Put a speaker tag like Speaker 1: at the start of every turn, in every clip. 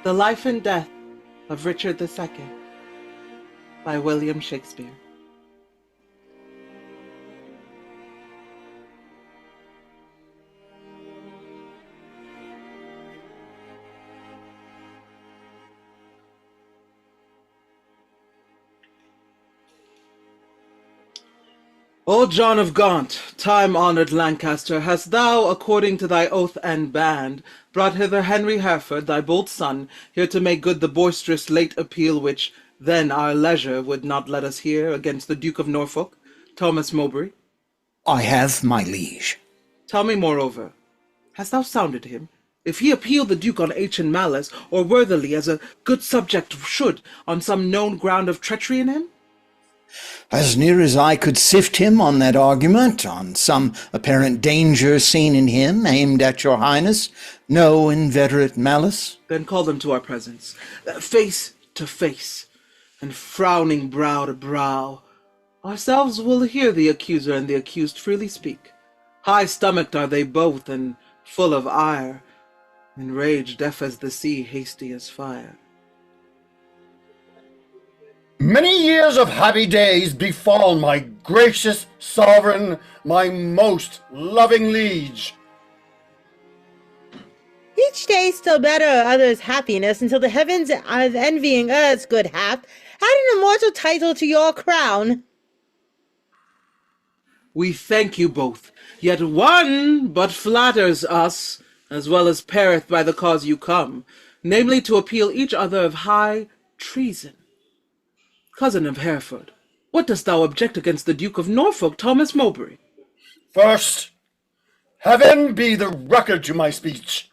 Speaker 1: The Life and Death of Richard II by William Shakespeare. O John of Gaunt, time-honoured Lancaster, hast thou, according to thy oath and band, brought hither Henry Hereford, thy bold son, here to make good the boisterous late appeal which then our leisure would not let us hear against the Duke of Norfolk, Thomas Mowbray?
Speaker 2: I have, my liege.
Speaker 1: Tell me, moreover, hast thou sounded him, if he appeal the Duke on ancient malice, or worthily as a good subject should, on some known ground of treachery in him?
Speaker 2: As near as I could sift him on that argument, on some apparent danger seen in him, aimed at your highness, no inveterate malice.
Speaker 1: Then call them to our presence, face to face, and frowning brow to brow. Ourselves will hear the accuser and the accused freely speak. High-stomached are they both, and full of ire, in rage deaf as the sea, hasty as fire.
Speaker 3: Many years of happy days befall my gracious sovereign, my most loving liege.
Speaker 4: Each day still better others' happiness, until the heavens, as envying earth's good hap, add an immortal title to your crown.
Speaker 1: We thank you both, yet one but flatters us, as well as pereth by the cause you come, namely to appeal each other of high treason. Cousin of Hereford, what dost thou object against the Duke of Norfolk, Thomas Mowbray?
Speaker 3: First, heaven be the record to my speech.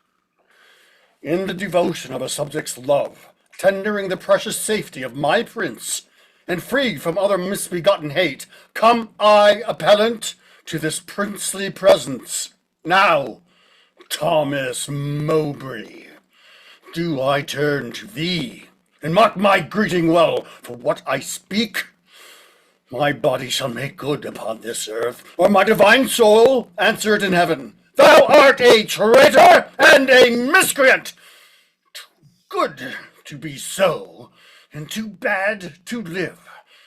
Speaker 3: In the devotion of a subject's love, tendering the precious safety of my prince, and free from other misbegotten hate, come I, appellant, to this princely presence. Now, Thomas Mowbray, do I turn to thee, and mark my greeting well, for what I speak, my body shall make good upon this earth, or my divine soul answer it in heaven. Thou art a traitor and a miscreant, too good to be so, and too bad to live.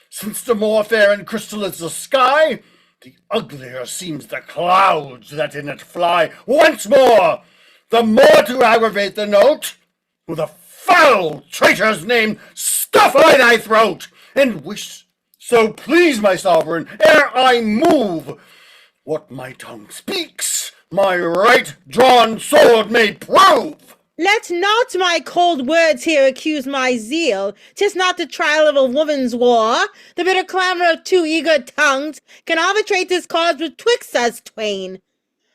Speaker 3: Since the more fair and crystal is the sky, the uglier seems the clouds that in it fly. Once more, the more to aggravate the note, with a foul traitor's name stuff I thy throat, and wish so please my sovereign, ere I move, what my tongue speaks, my right drawn sword may prove.
Speaker 4: Let not my cold words here accuse my zeal. 'Tis not the trial of a woman's war. The bitter clamor of two eager tongues can arbitrate this cause betwixt us twain.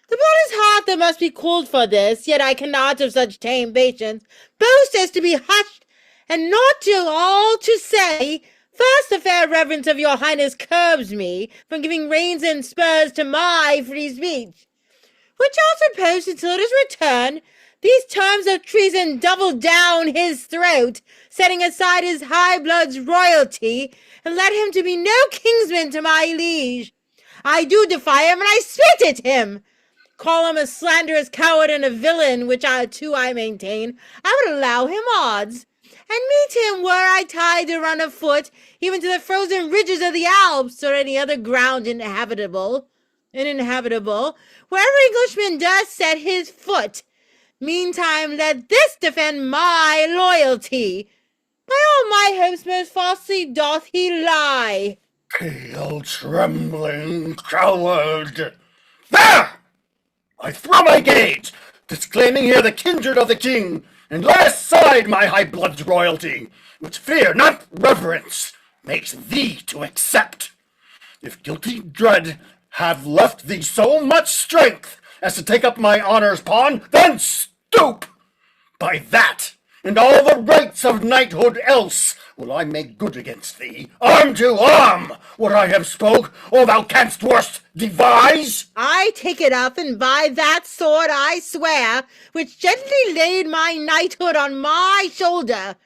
Speaker 4: The blood is hot that must be cooled for this, yet I cannot of such tame patience boast as to be hushed, and not to all to say, first the fair reverence of your highness curbs me from giving reins and spurs to my free speech, which I'll suppose until it is returned, these terms of treason double down his throat, setting aside his high blood's royalty, and let him to be no kinsman to my liege. I do defy him, and I spit at him. Call him a slanderous coward and a villain, which I maintain, I would allow him odds, and meet him were I tied to run afoot, even to the frozen ridges of the Alps, or any other ground uninhabitable, wherever Englishman does set his foot. Meantime, let this defend my loyalty. By all my hopes most falsely doth he lie.
Speaker 3: Pale, trembling coward! There! I throw my gage, disclaiming here the kindred of the king, and lay aside my high blood's royalty, which fear, not reverence, makes thee to accept. If guilty dread have left thee so much strength as to take up my honor's pawn, then stoop! By that, and all the rights of knighthood else, will I make good against thee, arm to arm, what I have spoke, or thou canst worst devise.
Speaker 4: I take it up, and by that sword I swear, which gently laid my knighthood on my shoulder,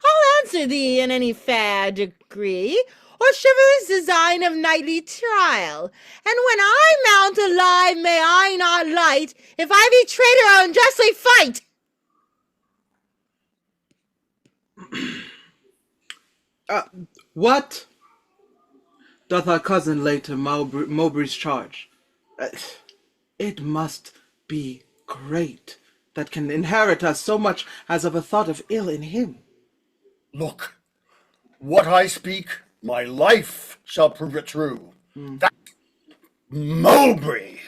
Speaker 4: I'll answer thee in any fair degree, or chivalrous design of knightly trial. And when I mount alive, may I not light, if I be traitor or unjustly fight.
Speaker 1: What doth our cousin lay to Mowbray's charge? Uh, it must be great that can inherit us so much as of a thought of ill in him.
Speaker 3: Look, what I speak, my life shall prove it true. That Mowbray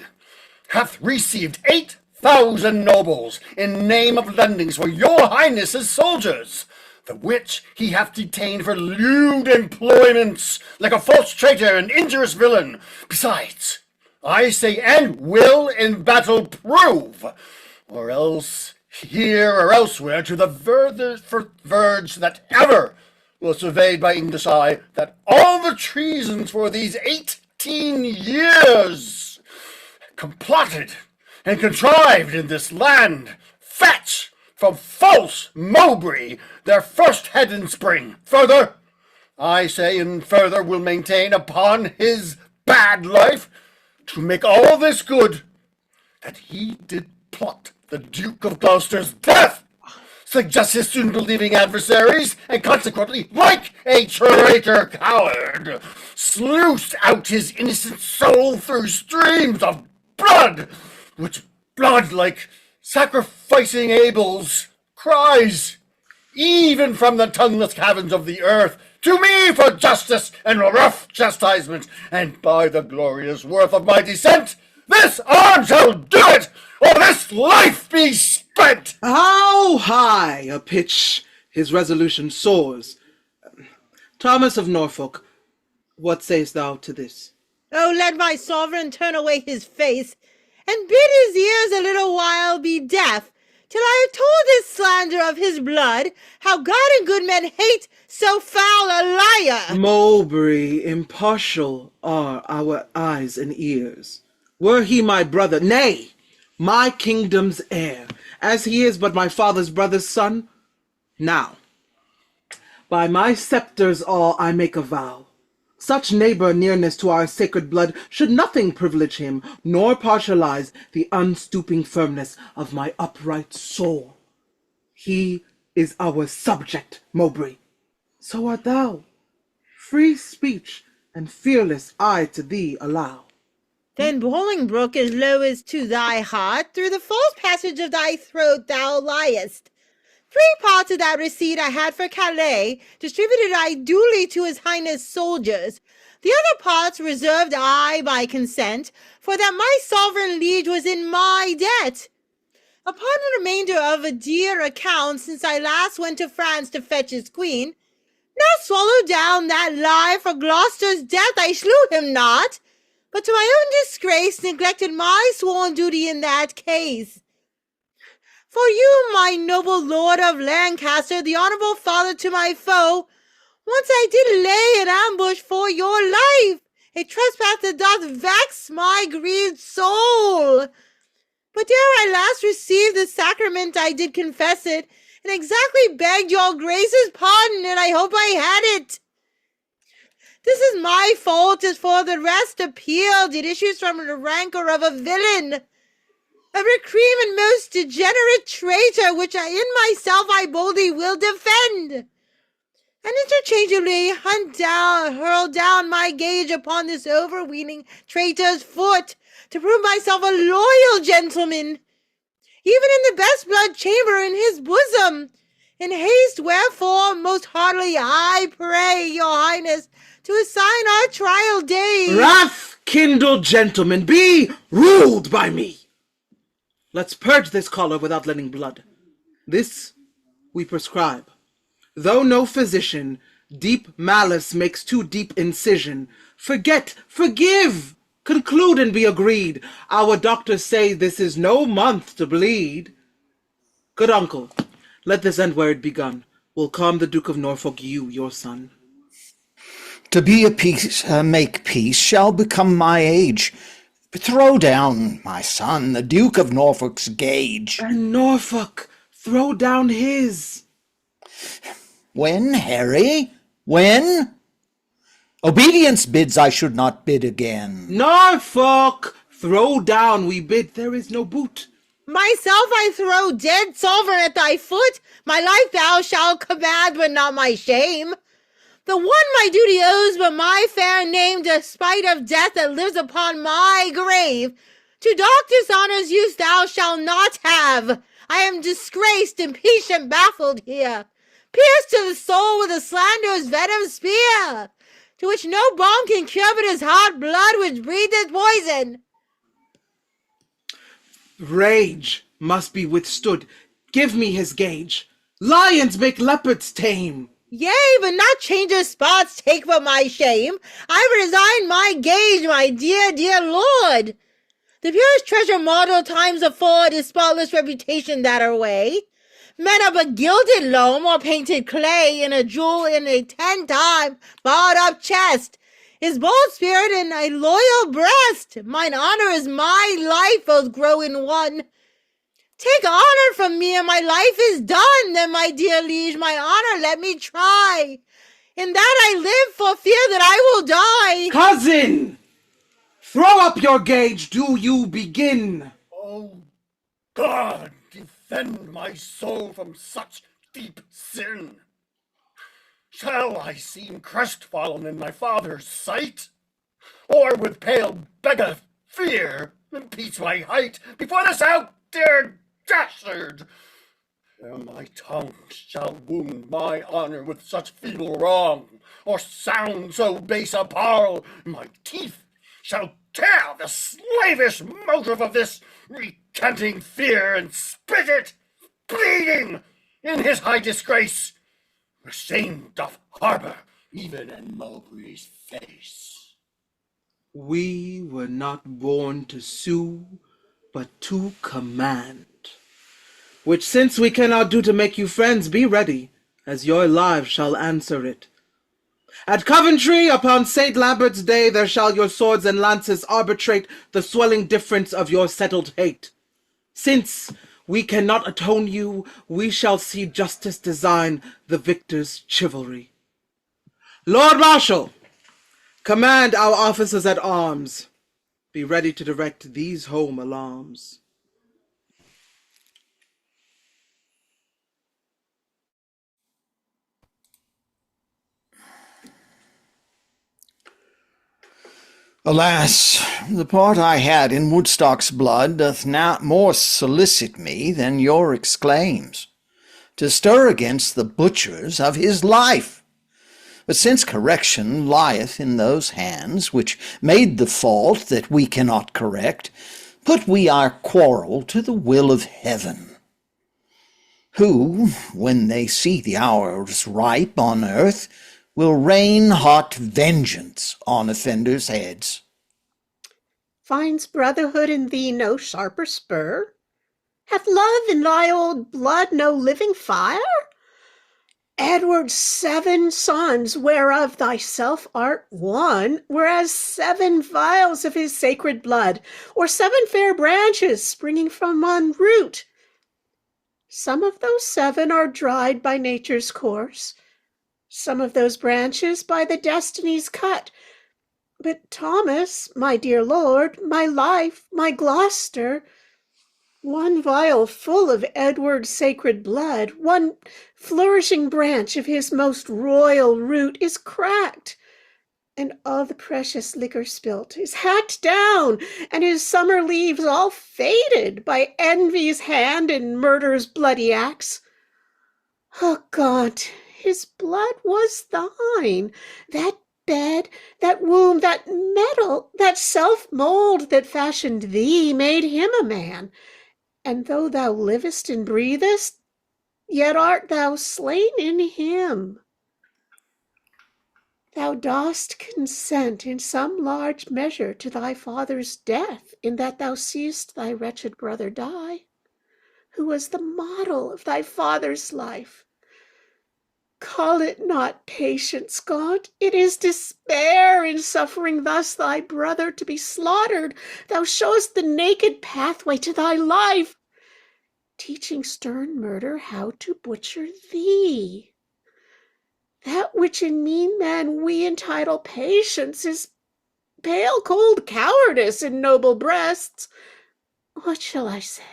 Speaker 3: hath received 8,000 nobles in name of lendings for your highness's soldiers, the which he hath detained for lewd employments, like a false traitor and injurious villain. Besides, I say and will in battle prove, or else here or elsewhere to the verge that ever will surveyed by English eye, that all the treasons for these 18 years complotted and contrived in this land fetch from false Mowbray their first head and spring. Further, I say, and further will maintain upon his bad life, to make all this good, that he did plot the Duke of Gloucester's death, suggest his soon-believing adversaries, and consequently, like a traitor coward, sluiced out his innocent soul through streams of blood, which blood, like sacrificing Abel's, cries, even from the tongueless caverns of the earth, to me for justice and rough chastisement, and by the glorious worth of my descent, this arm shall do it, or this life be spent.
Speaker 1: How high a pitch his resolution soars! Thomas of Norfolk, what sayest thou to this?
Speaker 4: Oh, let my sovereign turn away his face, and bid his ears a little while be deaf, till I have told this slander of his blood, how God and good men hate so foul a liar.
Speaker 1: Mowbray, impartial are our eyes and ears. Were he my brother, nay, my kingdom's heir, as he is but my father's brother's son, now, by my scepter's all I make a vow, such neighbor nearness to our sacred blood should nothing privilege him, nor partialize the unstooping firmness of my upright soul. He is our subject, Mowbray. So art thou. Free speech and fearless I to thee allow.
Speaker 4: Then Bolingbroke is lowest to thy heart, through the false passage of thy throat thou liest. 3 parts of that receipt I had for Calais, distributed I duly to his highness soldiers. The other parts reserved I by consent, for that my sovereign liege was in my debt. Upon the remainder of a dear account, since I last went to France to fetch his queen, now swallow down that lie, for Gloucester's death I slew him not, but to my own disgrace neglected my sworn duty in that case. For you, my noble lord of Lancaster, the honourable father to my foe, once I did lay an ambush for your life, a trespass that doth vex my grieved soul. But ere I last received the sacrament I did confess it, and exactly begged your grace's pardon, and I hope I had it. This is my fault, as for the rest appealed, it issues from the rancour of a villain, a recream and most degenerate traitor, which in myself I boldly will defend, and interchangeably hurl down my gage upon this overweening traitor's foot, to prove myself a loyal gentleman, even in the best blood chamber in his bosom. In haste, wherefore, most heartily I pray your highness to assign our trial day.
Speaker 1: Wrath kindled gentlemen, be ruled by me. Let's purge this choler without letting blood. This we prescribe. Though no physician, deep malice makes too deep incision. Forget, forgive, conclude and be agreed. Our doctors say this is no month to bleed. Good uncle, let this end where it begun. Will calm the Duke of Norfolk, you, your son.
Speaker 2: To be a peace, make peace shall become my age. Throw down, my son, the Duke of Norfolk's gage.
Speaker 1: And Norfolk, throw down his.
Speaker 2: When, Harry? When? Obedience bids I should not bid again.
Speaker 1: Norfolk, throw down, we bid, there is no boot.
Speaker 4: Myself I throw dead sovereign at thy foot. My life thou shalt command, but not my shame. The one my duty owes, but my fair name, despite of death that lives upon my grave. To doctor's honors use thou shalt not have. I am disgraced, impatient, baffled here. Pierced to the soul with a slanderous venom spear, to which no balm can cure but his hot blood which breatheth poison.
Speaker 1: Rage must be withstood. Give me his gauge. Lions make leopards tame.
Speaker 4: Yea, but not changer's spots take but my shame. I resign my gauge, my dear, dear lord. The purest treasure mortal times afford is spotless reputation that are way. Men are but gilded loam or painted clay in a jewel in a 10-time barred up chest. His bold spirit in a loyal breast. Mine honor is my life, both grow in one. Take honor from me, and my life is done. Then, my dear liege, my honor let me try. In that I live for fear that I will die.
Speaker 1: Cousin! Throw up your gauge. Do you begin?
Speaker 3: Oh, God, defend my soul from such deep sin. Shall I seem crestfallen in my father's sight? Or with pale beggar fear impeach my height before this outdared dastard? Ere my tongue shall wound my honor with such feeble wrong, or sound so base a parle, my teeth shall tear the slavish motive of this recanting fear and spit it, bleeding, in his high disgrace, where shame doth harbor even in Mowbray's face.
Speaker 1: We were not born to sue, but to command. Which since we cannot do to make you friends, be ready, as your lives shall answer it. At Coventry, upon St. Lambert's day, there shall your swords and lances arbitrate the swelling difference of your settled hate. Since we cannot atone you, we shall see justice design the victor's chivalry. Lord Marshal, command our officers at arms. Be ready to direct these home alarms.
Speaker 2: Alas, the part I had in Woodstock's blood doth now more solicit me than your exclaims, to stir against the butchers of his life. But since correction lieth in those hands which made the fault that we cannot correct, put we our quarrel to the will of heaven, who, when they see the hours ripe on earth, will rain hot vengeance on offenders' heads.
Speaker 5: Finds brotherhood in thee no sharper spur? Hath love in thy old blood no living fire? Edward's 7 sons, whereof thyself art one, were as 7 vials of his sacred blood, or 7 fair branches springing from one root. Some of those 7 are dried by nature's course, some of those branches by the destiny's cut. But Thomas, my dear lord, my life, my Gloucester, one vial full of Edward's sacred blood, one flourishing branch of his most royal root is cracked, and all the precious liquor spilt is hacked down, and his summer leaves all faded by envy's hand and murder's bloody axe. Oh God, his blood was thine, that bed, that womb, that metal, that self-mold that fashioned thee made him a man. And though thou livest and breathest, yet art thou slain in him. Thou dost consent in some large measure to thy father's death, in that thou seest thy wretched brother die, who was the model of thy father's life. Call it not patience, God. It is despair in suffering thus thy brother to be slaughtered. Thou showest the naked pathway to thy life, teaching stern murder how to butcher thee. That which in mean men we entitle patience is pale cold cowardice in noble breasts. What shall I say?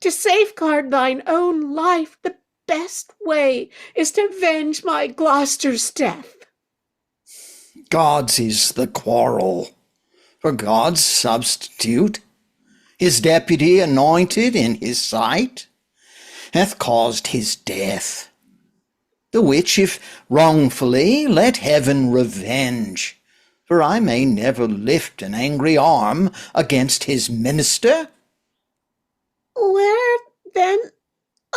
Speaker 5: To safeguard thine own life, the best way is to avenge my Gloucester's death.
Speaker 2: God's is the quarrel. For God's substitute, his deputy anointed in his sight, hath caused his death. The which, if wrongfully, let heaven revenge, for I may never lift an angry arm against his minister.
Speaker 5: Where, then,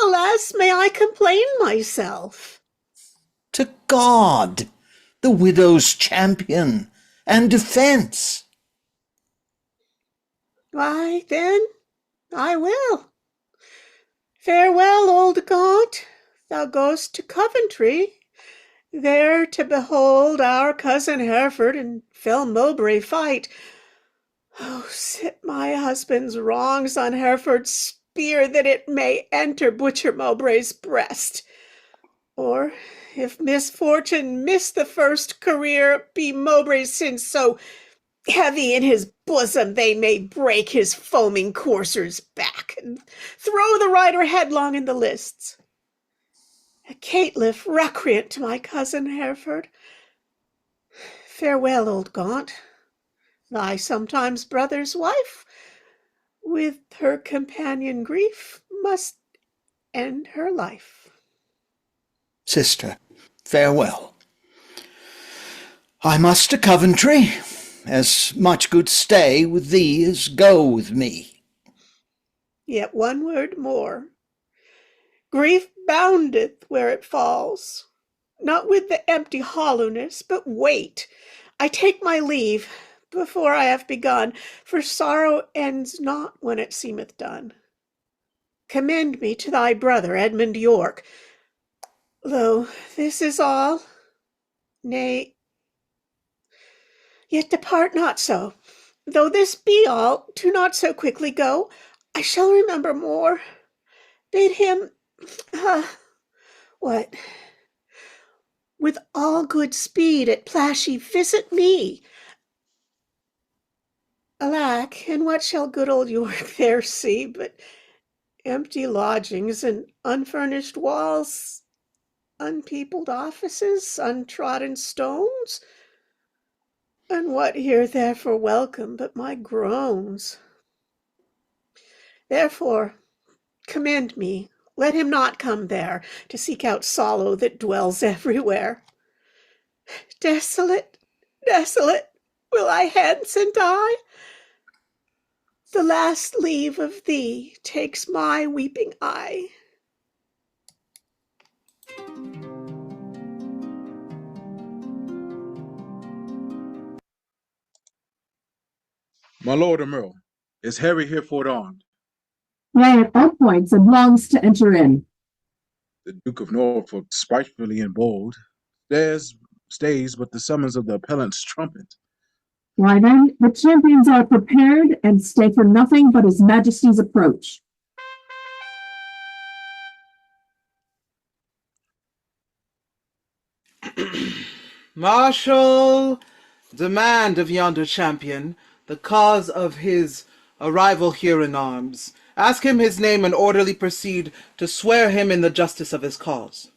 Speaker 5: alas, may I complain myself?
Speaker 2: To God, the widow's champion and defence.
Speaker 5: Why, then, I will. Farewell, old Gaunt. Thou goest to Coventry, there to behold our cousin Hereford and fell Mowbray fight. Oh, sit my husband's wrongs on Hereford's spear, that it may enter Butcher Mowbray's breast. Or, if misfortune miss the first career, be Mowbray's sins so heavy in his bosom they may break his foaming courser's back, and throw the rider headlong in the lists. A caitiff recreant to my cousin Hereford. Farewell, old Gaunt. Thy sometimes brother's wife, with her companion grief, must end her life.
Speaker 2: Sister, farewell. I must to Coventry, as much good stay with thee as go with me.
Speaker 5: Yet one word more. Grief boundeth where it falls, not with the empty hollowness, but weight. I take my leave before I have begun, for sorrow ends not when it seemeth done. Commend me to thy brother Edmund York. Lo, this is all. Nay, yet depart not so. Though this be all, do not so quickly go. I shall remember more. Bid him, what? With all good speed at Plashy visit me. Alack, and what shall good old York there see but empty lodgings and unfurnished walls, unpeopled offices, untrodden stones? And what here therefore welcome but my groans? Therefore, commend me, let him not come there to seek out sorrow that dwells everywhere. Desolate, desolate, will I hence and die? The last leave of thee takes my weeping eye.
Speaker 6: My lord Earl, is Harry Hereford armed?
Speaker 7: Yea, at all points, and longs to enter in.
Speaker 6: The Duke of Norfolk, spitefully and bold, stays but the summons of the appellant's trumpet.
Speaker 7: Why then, the champions are prepared and stay for nothing but his majesty's approach.
Speaker 1: Marshal, demand of yonder champion the cause of his arrival here in arms. Ask him his name and orderly proceed to swear him in the justice of his cause.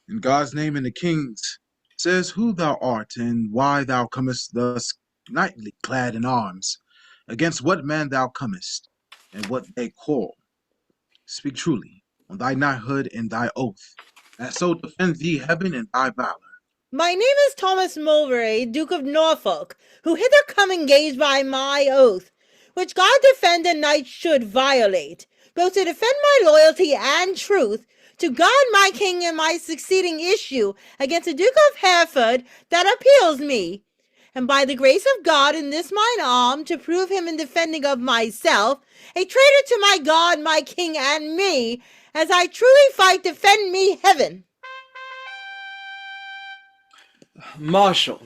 Speaker 6: In God's name and the king's, says who thou art and why thou comest thus knightly clad in arms, against what man thou comest, and what they call. Speak truly on thy knighthood and thy oath, that so defend thee heaven and thy valor.
Speaker 4: My name is Thomas Mowbray, Duke of Norfolk, who hither come engaged by my oath, which God defend a knight should violate, both to defend my loyalty and truth, to God my king and my succeeding issue against the Duke of Hereford that appeals me, and by the grace of God in this mine arm to prove him in defending of myself, a traitor to my God, my king, and me, as I truly fight defend me heaven.
Speaker 1: Marshal,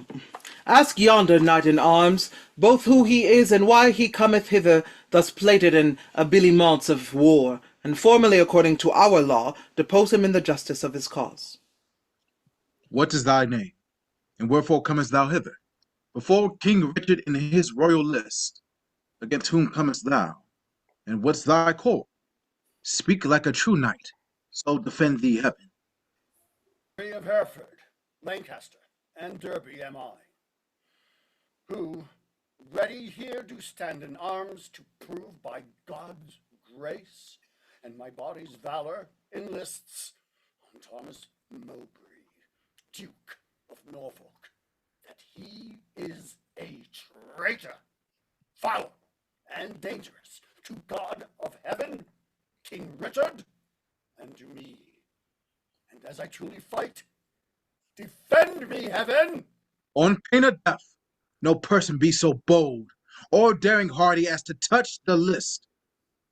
Speaker 1: ask yonder knight in arms both who he is and why he cometh hither thus plated in habiliments of war, and formally according to our law depose him in the justice of his cause.
Speaker 6: What is thy name, and wherefore comest thou hither? Before King Richard in his royal list, against whom comest thou, and what's thy call? Speak like a true knight, so defend thee heaven.
Speaker 3: Henry of Hereford, Lancaster, and Derby am I, who ready here do stand in arms to prove by God's grace and my body's valor enlists on Thomas Mowbray, Duke of Norfolk, that he is a traitor, foul and dangerous to God of heaven, King Richard, and to me. And as I truly fight, defend me, heaven!
Speaker 6: On pain of death, no person be so bold or daring hardy as to touch the list,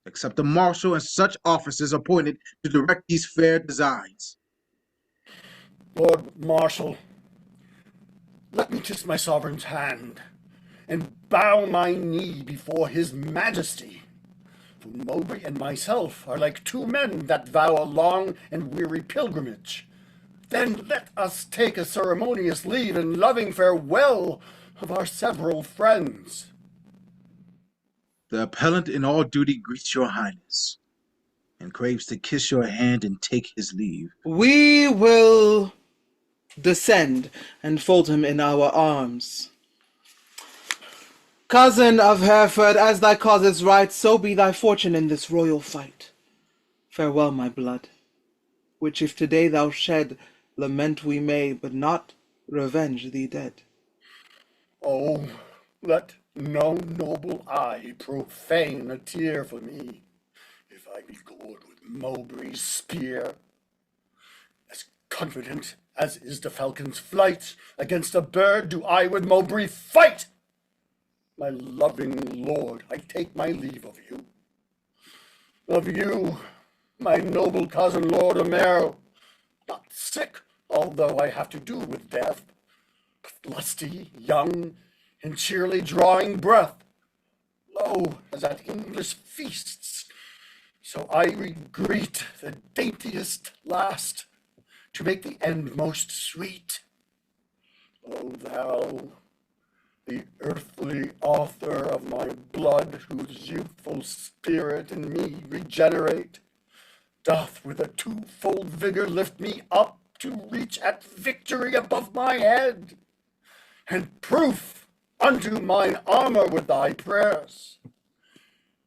Speaker 6: except the marshal and such officers appointed to direct these fair designs.
Speaker 3: Lord Marshal, let me kiss my sovereign's hand, and bow my knee before his majesty. For Mowbray and myself are like two men that vow a long and weary pilgrimage. Then let us take a ceremonious leave and loving farewell of our several friends.
Speaker 6: The appellant in all duty greets your highness, and craves to kiss your hand and take his leave.
Speaker 1: We will descend and fold him in our arms. Cousin of Hereford, as thy cause is right, so be thy fortune in this royal fight. Farewell, my blood, which if today thou shed, lament we may, but not revenge thee dead.
Speaker 3: Oh, let no noble eye profane a tear for me, if I be gored with Mowbray's spear. As confident as is the falcon's flight, against a bird do I with Mowbray fight. My loving lord, I take my leave of you. Of you, my noble cousin, Lord Omer, not sick, although I have to do with death, but lusty, young, and cheerly drawing breath. Lo, as at English feasts, so I regreet the daintiest last, to make the end most sweet. O thou, the earthly author of my blood, whose youthful spirit in me regenerate, doth with a twofold vigor lift me up to reach at victory above my head, and proof unto mine armor with thy prayers,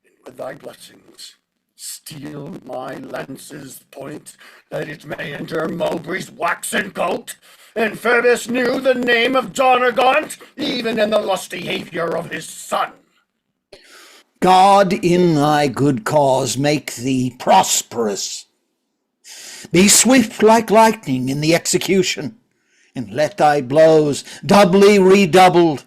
Speaker 3: and with thy blessings steel my lance's point, that it may enter Mowbray's waxen coat, and Fergus knew the name of John o' Gaunt, even in the lusty behavior of his son.
Speaker 2: God in thy good cause make thee prosperous. Be swift like lightning in the execution, and let thy blows, doubly redoubled,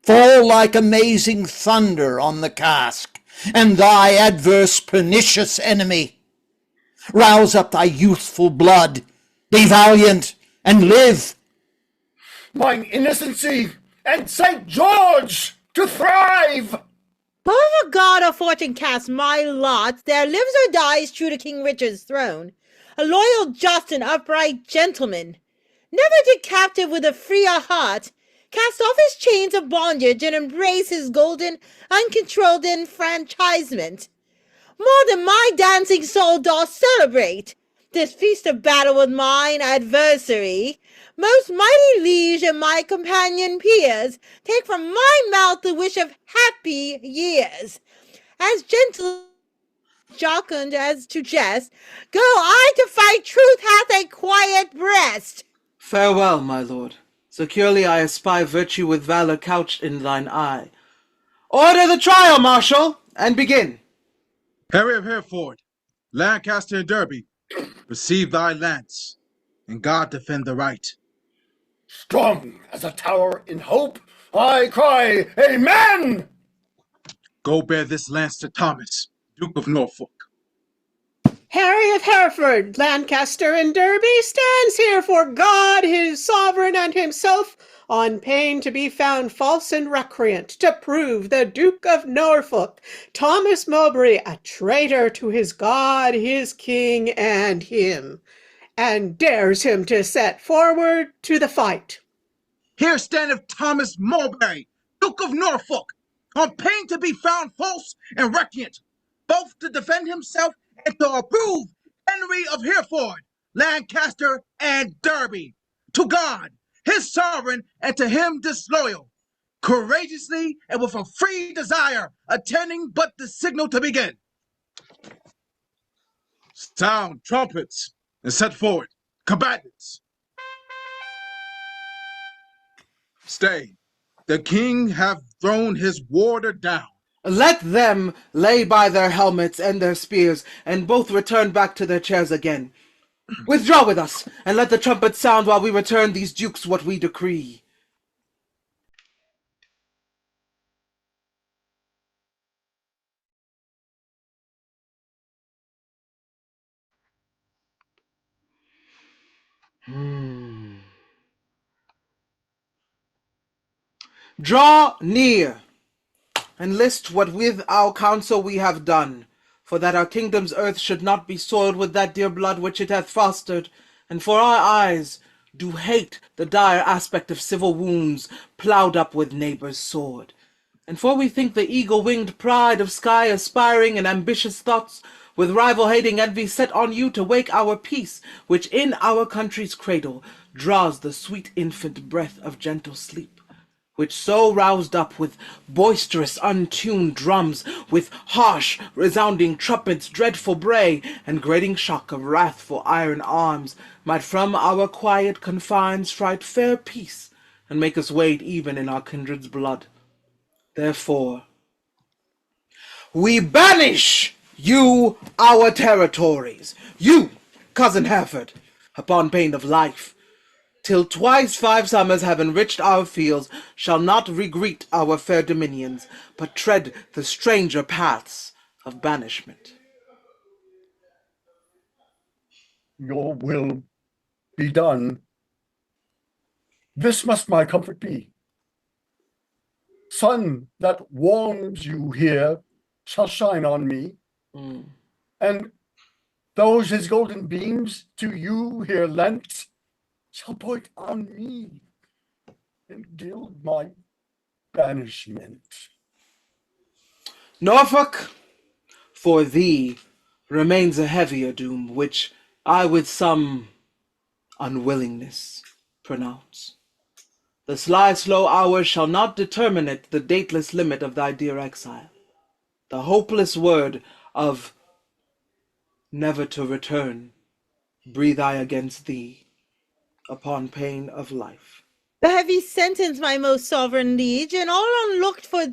Speaker 2: fall like amazing thunder on the casque, and thy adverse pernicious enemy. Rouse up thy youthful blood, be valiant, and live.
Speaker 3: Mine innocency and St. George to thrive!
Speaker 4: Whoever God or fortune casts my lot, there lives or dies true to King Richard's throne, a loyal, just, and upright gentleman, never did captive with a freer heart, cast off his chains of bondage and embrace his golden, uncontrolled enfranchisement. More than my dancing soul doth celebrate this feast of battle with mine adversary. Most mighty liege and my companion peers, take from my mouth the wish of happy years. As gentle jocund as to jest, go I to fight, truth hath a quiet breast.
Speaker 1: Farewell, my lord. Securely I espy virtue with valor couched in thine eye. Order the trial, marshal, and begin.
Speaker 6: Henry of Hereford, Lancaster and Derby, receive thy lance, and God defend the right.
Speaker 3: Strong as a tower in hope, I cry, Amen!
Speaker 6: Go bear this lance to Thomas, Duke of Norfolk.
Speaker 5: Harry of Hereford, Lancaster, and Derby stands here for God, his sovereign, and himself, on pain to be found false and recreant, to prove the Duke of Norfolk, Thomas Mowbray, a traitor to his God, his king, and him, and dares him to set forward to the fight.
Speaker 6: Here standeth Thomas Mowbray, Duke of Norfolk, on pain to be found false and recreant, both to defend himself and to approve Henry of Hereford, Lancaster, and Derby, to God, his sovereign, and to him disloyal, courageously and with a free desire, attending but the signal to begin. Sound trumpets and set forward, combatants. Stay. The king hath thrown his warder down.
Speaker 1: Let them lay by their helmets and their spears, and both return back to their chairs again. Withdraw with us, and let the trumpets sound while we return these dukes what we decree. Draw near, and list what with our counsel we have done, for that our kingdom's earth should not be soiled with that dear blood which it hath fostered, and for our eyes do hate the dire aspect of civil wounds ploughed up with neighbour's sword. And for we think the eagle-winged pride of sky aspiring and ambitious thoughts, with rival-hating envy set on you to wake our peace, which in our country's cradle draws the sweet infant breath of gentle sleep, which so roused up with boisterous untuned drums, with harsh resounding trumpets' dreadful bray, and grating shock of wrathful iron arms, might from our quiet confines fright fair peace, and make us wade even in our kindred's blood. Therefore, we banish you our territories, you, cousin Hereford, upon pain of life, till twice 5 summers have enriched our fields, shall not regreet our fair dominions, but tread the stranger paths of banishment.
Speaker 3: Your will be done. This must my comfort be. Sun that warms you here shall shine on me, and those his golden beams to you here lent shall point on me and gild my banishment.
Speaker 1: Norfolk, for thee remains a heavier doom, which I with some unwillingness pronounce. The sly, slow hours shall not determine it, the dateless limit of thy dear exile. The hopeless word of never to return breathe I against thee upon pain of life.
Speaker 4: The heavy sentence, my most sovereign liege, and all unlooked for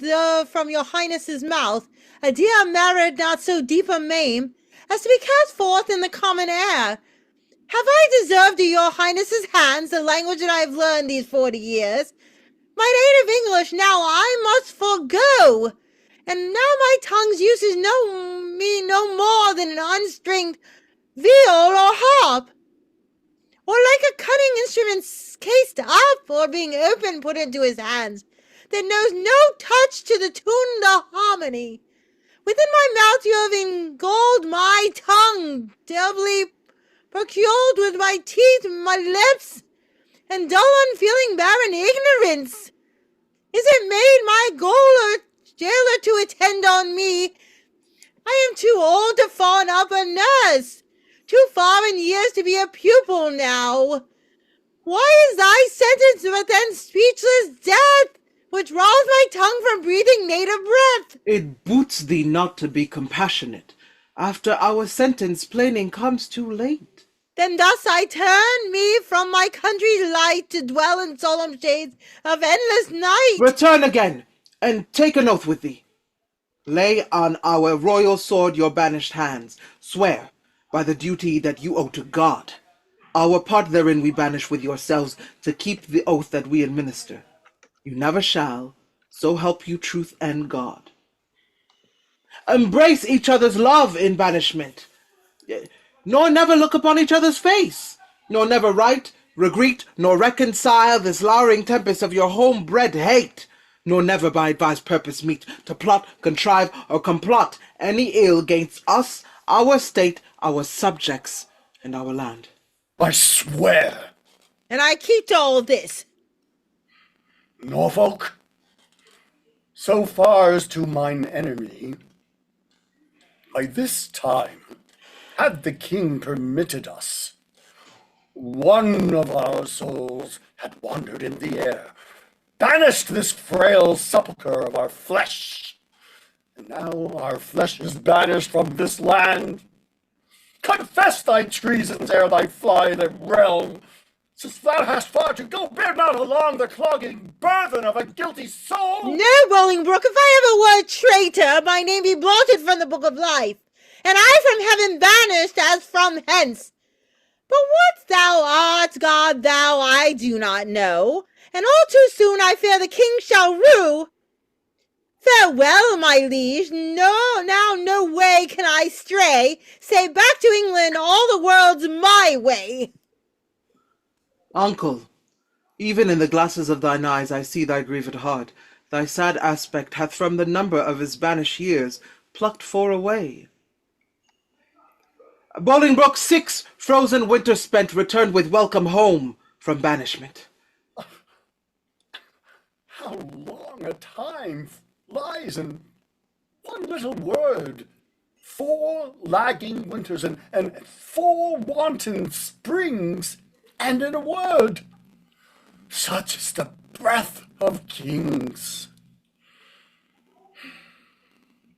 Speaker 4: from your highness's mouth, a dear merit not so deep a maim, as to be cast forth in the common air. Have I deserved to your highness's hands the language that I have learned these 40 years? My native English now I must forego, and now my tongue's uses know me no more than an unstringed viol or harp, or like a cunning instrument cased up, or being open put into his hands, that knows no touch to the tune the harmony. Within my mouth you have engoled my tongue, doubly procured with my teeth, my lips, and dull unfeeling barren ignorance. Is it made my goal or jailer to attend on me? I am too old to fawn up a nurse, too far in years to be a pupil now. Why is thy sentence but then speechless death, which robs my tongue from breathing native breath?
Speaker 1: It boots thee not to be compassionate, after our sentence plaining comes too late.
Speaker 4: Then thus I turn me from my country's light to dwell in solemn shades of endless night.
Speaker 1: Return again, and take an oath with thee. Lay on our royal sword your banished hands. Swear, by the duty that you owe to God, our part therein we banish with yourselves, to keep the oath that we administer. You never shall, so help you truth and God. Embrace each other's love in banishment, nor never look upon each other's face, nor never write, regret, nor reconcile this lowering tempest of your home-bred hate, nor never by advised purpose meet to plot, contrive, or complot any ill against us, our state, our subjects, and our land.
Speaker 3: I swear.
Speaker 4: And I keep to all this.
Speaker 3: Norfolk, so far as to mine enemy, by this time Had the king permitted us, one of our souls had wandered in the air, banished this frail sepulchre of our flesh, and now our flesh is banished from this land. Confess thy treasons ere thy fly the realm. Since thou hast far to go, bear not along the clogging burthen of a guilty soul.
Speaker 4: No, Bolingbroke, if I have a word traitor, my name be blotted from the book of life, and I from heaven banished as from hence. But what thou art, God, thou I do not know, and all too soon I fear the king shall rue. Farewell, my liege, now no way can I stray, say back to England all the world's my way.
Speaker 1: Uncle, even in the glasses of thine eyes I see thy grieved heart. Thy sad aspect hath from the number of his banished years plucked 4 away. Bolingbroke 6 frozen winters spent, returned with welcome home from banishment.
Speaker 3: How long a time lies in one little word. 4 lagging winters and 4 wanton springs, and in a word. Such is the breath of kings.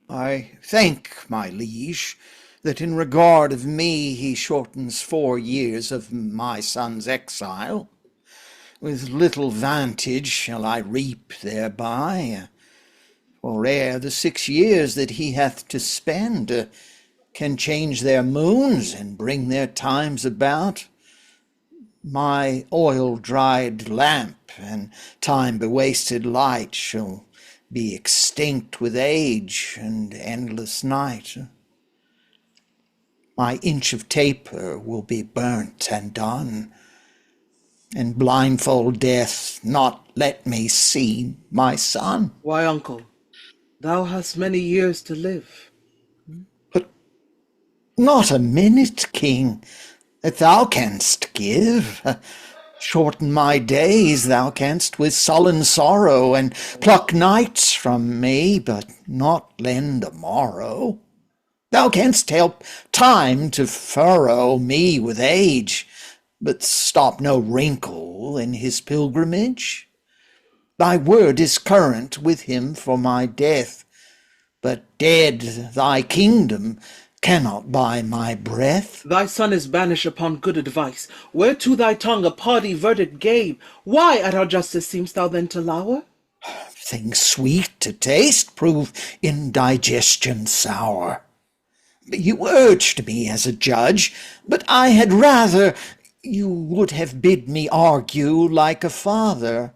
Speaker 2: I think, my liege, that in regard of me he shortens 4 years of my son's exile. With little vantage shall I reap thereby, for ere the 6 years that he hath to spend can change their moons and bring their times about, my oil-dried lamp and time-bewasted light shall be extinct with age and endless night. My inch of taper will be burnt and done, and blindfold death not let me see my son.
Speaker 1: Why, uncle, thou hast many years to live.
Speaker 2: But not a minute, king, that thou canst give. Shorten my days thou canst with sullen sorrow, and pluck nights from me, but not lend a morrow. Thou canst help time to furrow me with age, but stop no wrinkle in his pilgrimage. Thy word is current with him for my death, but dead thy kingdom cannot buy my breath.
Speaker 1: Thy son is banished upon good advice. Whereto thy tongue a party verdict gave? Why at our justice seemst thou then to lour?
Speaker 2: Things sweet to taste prove indigestion sour. You urged me as a judge, but I had rather you would have bid me argue like a father.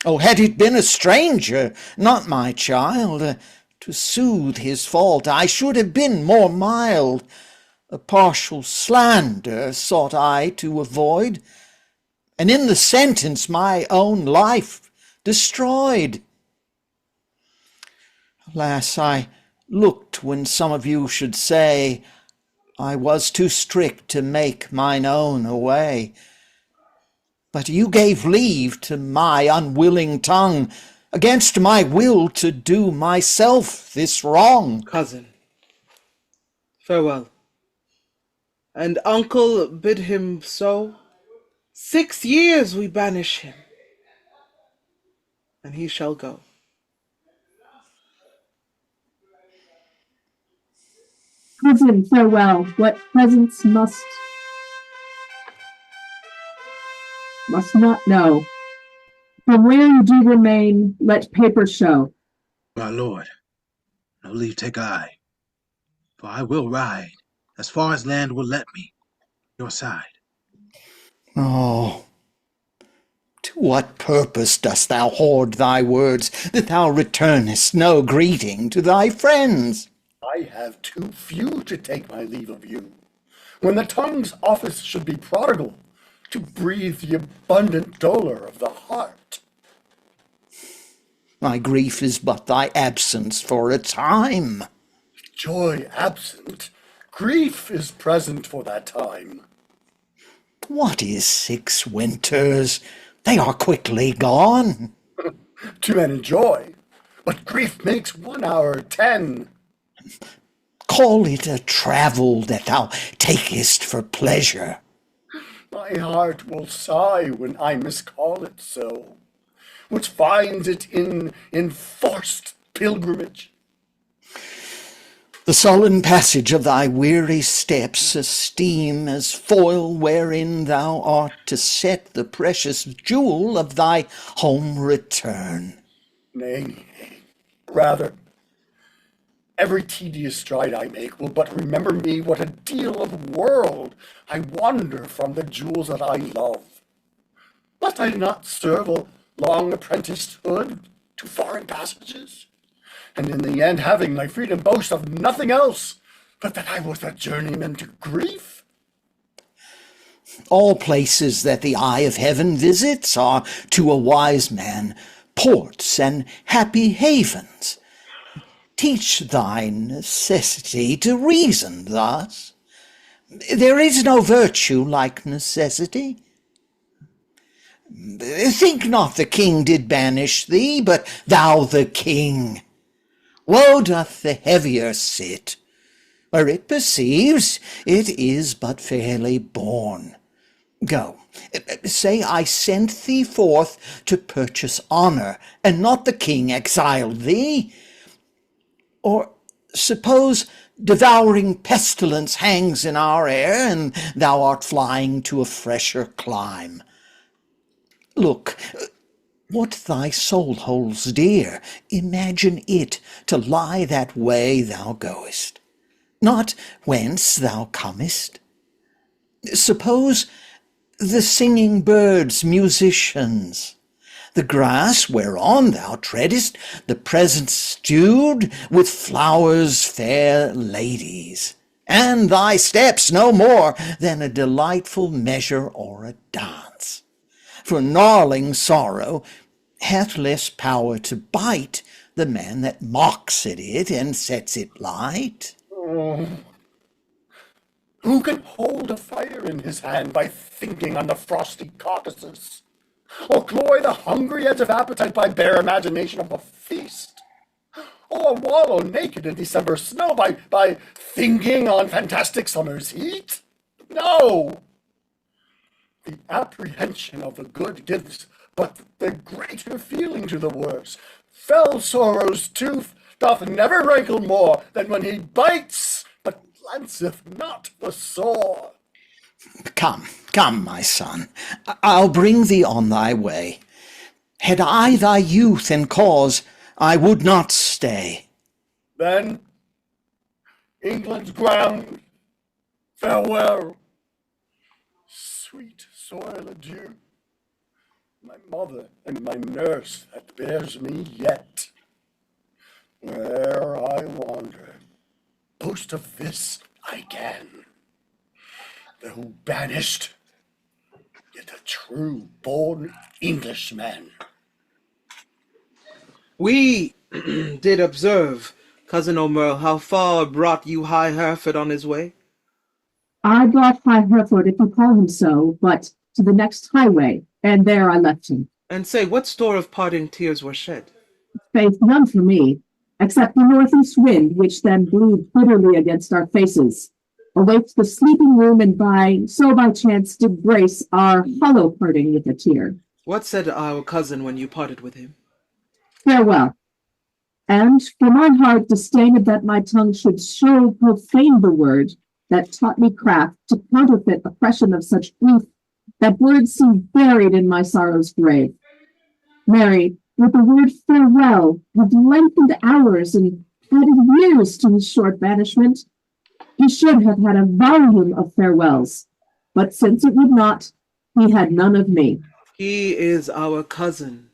Speaker 2: Oh, had it been a stranger, not my child, to soothe his fault I should have been more mild. A partial slander sought I to avoid, and in the sentence my own life destroyed. Alas, I looked when some of you should say I was too strict to make mine own away. But you gave leave to my unwilling tongue against my will to do myself this wrong.
Speaker 1: Cousin, farewell. And uncle, bid him so. 6 years we banish him, and he shall go.
Speaker 7: Cousin, farewell. What presence must not know. From where you do remain, let paper show.
Speaker 6: My lord, no leave take I, for I will ride as far as land will let me, your side.
Speaker 2: Oh, to what purpose dost thou hoard thy words, that thou returnest no greeting to thy friends?
Speaker 3: I have too few to take my leave of you, when the tongue's office should be prodigal, to breathe the abundant dolour of the heart.
Speaker 2: My grief is but thy absence for a time.
Speaker 3: Joy absent, grief is present for that time.
Speaker 2: What is 6 winters? They are quickly gone.
Speaker 3: To men in joy, but grief makes 1 hour 10.
Speaker 2: Call it a travel that thou takest for pleasure.
Speaker 3: My heart will sigh when I miscall it so, which finds it in enforced pilgrimage.
Speaker 2: The sullen passage of thy weary steps esteem as foil wherein thou art to set the precious jewel of thy home return.
Speaker 3: Nay, rather, every tedious stride I make will but remember me what a deal of world I wander from the jewels that I love. Must I not serve a long apprenticeship to foreign passages? And in the end, having my freedom, boast of nothing else but that I was a journeyman to grief?
Speaker 2: All places that the eye of heaven visits are to a wise man ports and happy havens. Teach thy necessity to reason thus. There is no virtue like necessity. Think not the king did banish thee, but thou the king. Woe doth the heavier sit, where it perceives it is but fairly born. Go, say I sent thee forth to purchase honour, and not the king exiled thee. Or suppose devouring pestilence hangs in our air, and thou art flying to a fresher clime. Look, what thy soul holds dear, imagine it to lie that way thou goest, not whence thou comest. Suppose the singing birds musicians, the grass whereon thou treadest, the present stewed with flowers fair ladies, and thy steps no more than a delightful measure or a dance. For gnarling sorrow hath less power to bite the man that mocks at it and sets it light.
Speaker 3: Oh, who can hold a fire in his hand by thinking on the frosty caucasus, or cloy the hungry edge of appetite by bare imagination of a feast, or wallow naked in December snow by thinking on fantastic summer's heat? No! The apprehension of the good gives but the greater feeling to the worse. Fell sorrow's tooth doth never rankle more than when he bites, but glanceth not the sore.
Speaker 2: Come, come, my son, I'll bring thee on thy way. Had I thy youth and cause, I would not stay.
Speaker 3: Then, England's ground, farewell. Sweet soil adieu. My mother and my nurse that bears me yet. Where I wander, boast of this I can. Though banished, yet a true-born Englishman.
Speaker 1: We did observe, cousin O'Merle, how far brought you High Hereford on his way?
Speaker 7: I brought High Hereford, if you call him so, but to the next highway, and there I left him.
Speaker 1: And say, what store of parting tears were shed?
Speaker 7: Faith, none for me, except the northeast wind, which then blew bitterly against our faces, awaked the sleeping room, and by chance did grace our hollow parting with a tear.
Speaker 1: What said our cousin when you parted with him?
Speaker 7: Farewell. And for mine heart disdained that my tongue should show profane the word that taught me craft to counterfeit oppression of such grief, that words seemed buried in my sorrow's grave. Mary, with the word farewell, had lengthened hours and added years to his short banishment. He should have had a volume of farewells, but since it would not, he had none of me.
Speaker 1: He is our cousin.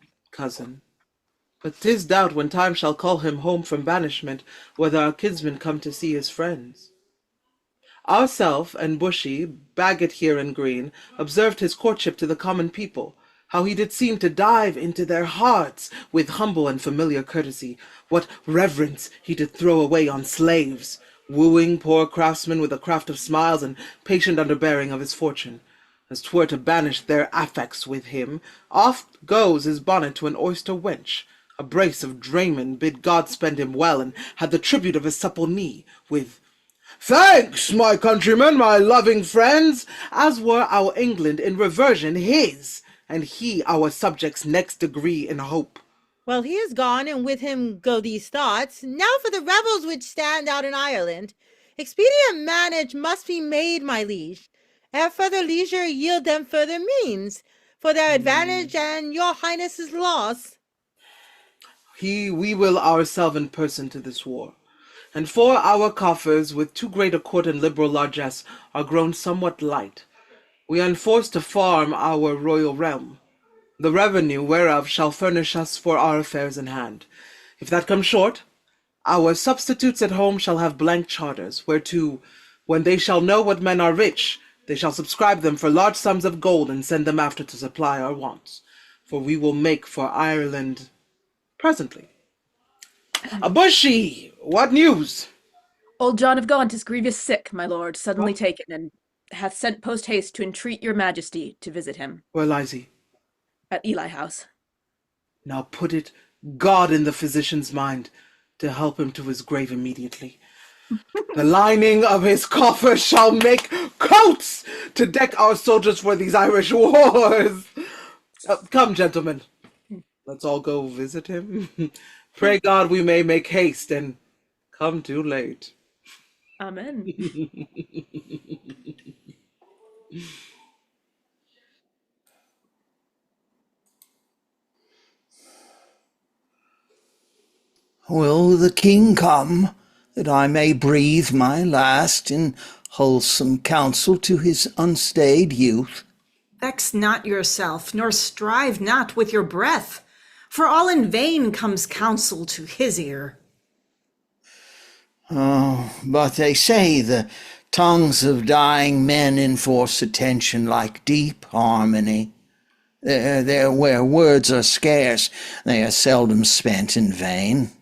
Speaker 1: But 'tis doubt when time shall call him home from banishment, whether our kinsman come to see his friends. Ourself and Bushy, Bagot here and Green, observed his courtship to the common people, how he did seem to dive into their hearts with humble and familiar courtesy, what reverence he did throw away on slaves, wooing poor craftsmen with a craft of smiles and patient underbearing of his fortune. As 'twere to banish their affects with him, oft goes his bonnet to an oyster wench. A brace of draymen bid God spend him well, and had the tribute of his supple knee, with Thanks, my countrymen, my loving friends, as were our England in reversion his, and he our subjects' next degree in hope.
Speaker 4: Well, he is gone, and with him go these thoughts. Now for the rebels which stand out in Ireland. Expedient manage must be made, my liege. Ere further leisure yield them further means, for their advantage and your highness's loss.
Speaker 1: We will ourselves in person to this war. And for our coffers, with too great a court and liberal largesse, are grown somewhat light. We are enforced to farm our royal realm, the revenue whereof shall furnish us for our affairs in hand. If that come short, our substitutes at home shall have blank charters, whereto, when they shall know what men are rich, they shall subscribe them for large sums of gold and send them after to supply our wants. For we will make for Ireland presently. A Bushy, what news?
Speaker 8: Old John of Gaunt is grievous sick, my lord, suddenly taken, and hath sent post-haste to entreat your majesty to visit him.
Speaker 1: Where lies he?
Speaker 8: At Ely House.
Speaker 1: Now put it God in the physician's mind to help him to his grave immediately. The lining of his coffer shall make coats to deck our soldiers for these Irish wars. Come, gentlemen, let's all go visit him. Pray God we may make haste and come too late.
Speaker 8: Amen.
Speaker 2: Will the king come, that I may breathe my last in wholesome counsel to his unstayed youth?
Speaker 9: Vex not yourself, nor strive not with your breath, for all in vain comes counsel to his ear.
Speaker 2: Oh, but they say the tongues of dying men enforce attention like deep harmony. There where words are scarce, they are seldom spent in vain.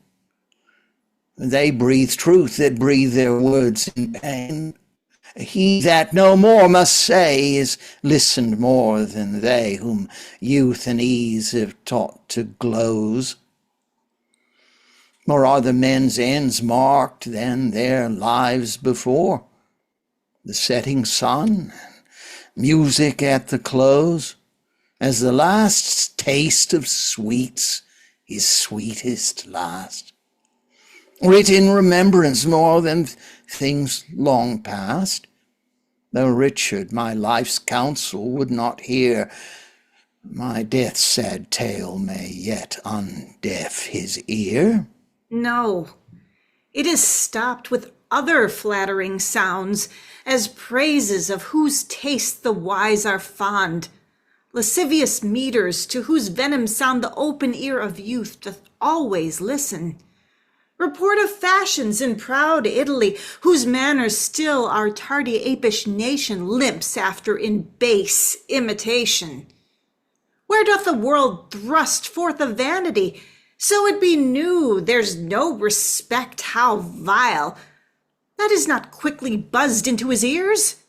Speaker 2: They breathe truth that breathe their words in pain. He that no more must say is listened more than they whom youth and ease have taught to glose. Nor are the men's ends marked than their lives before. The setting sun, music at the close, as the last taste of sweets is sweetest last. Writ in remembrance more than things long past, though Richard my life's counsel would not hear, my death's sad tale may yet undeaf his ear.
Speaker 9: No, it is stopped with other flattering sounds, as praises of whose taste the wise are fond, lascivious meters to whose venom sound the open ear of youth doth always listen. Report of fashions in proud Italy, whose manners still our tardy apish nation limps after in base imitation. Where doth the world thrust forth of vanity, so it be new there's no respect how vile, that is not quickly buzzed into his ears?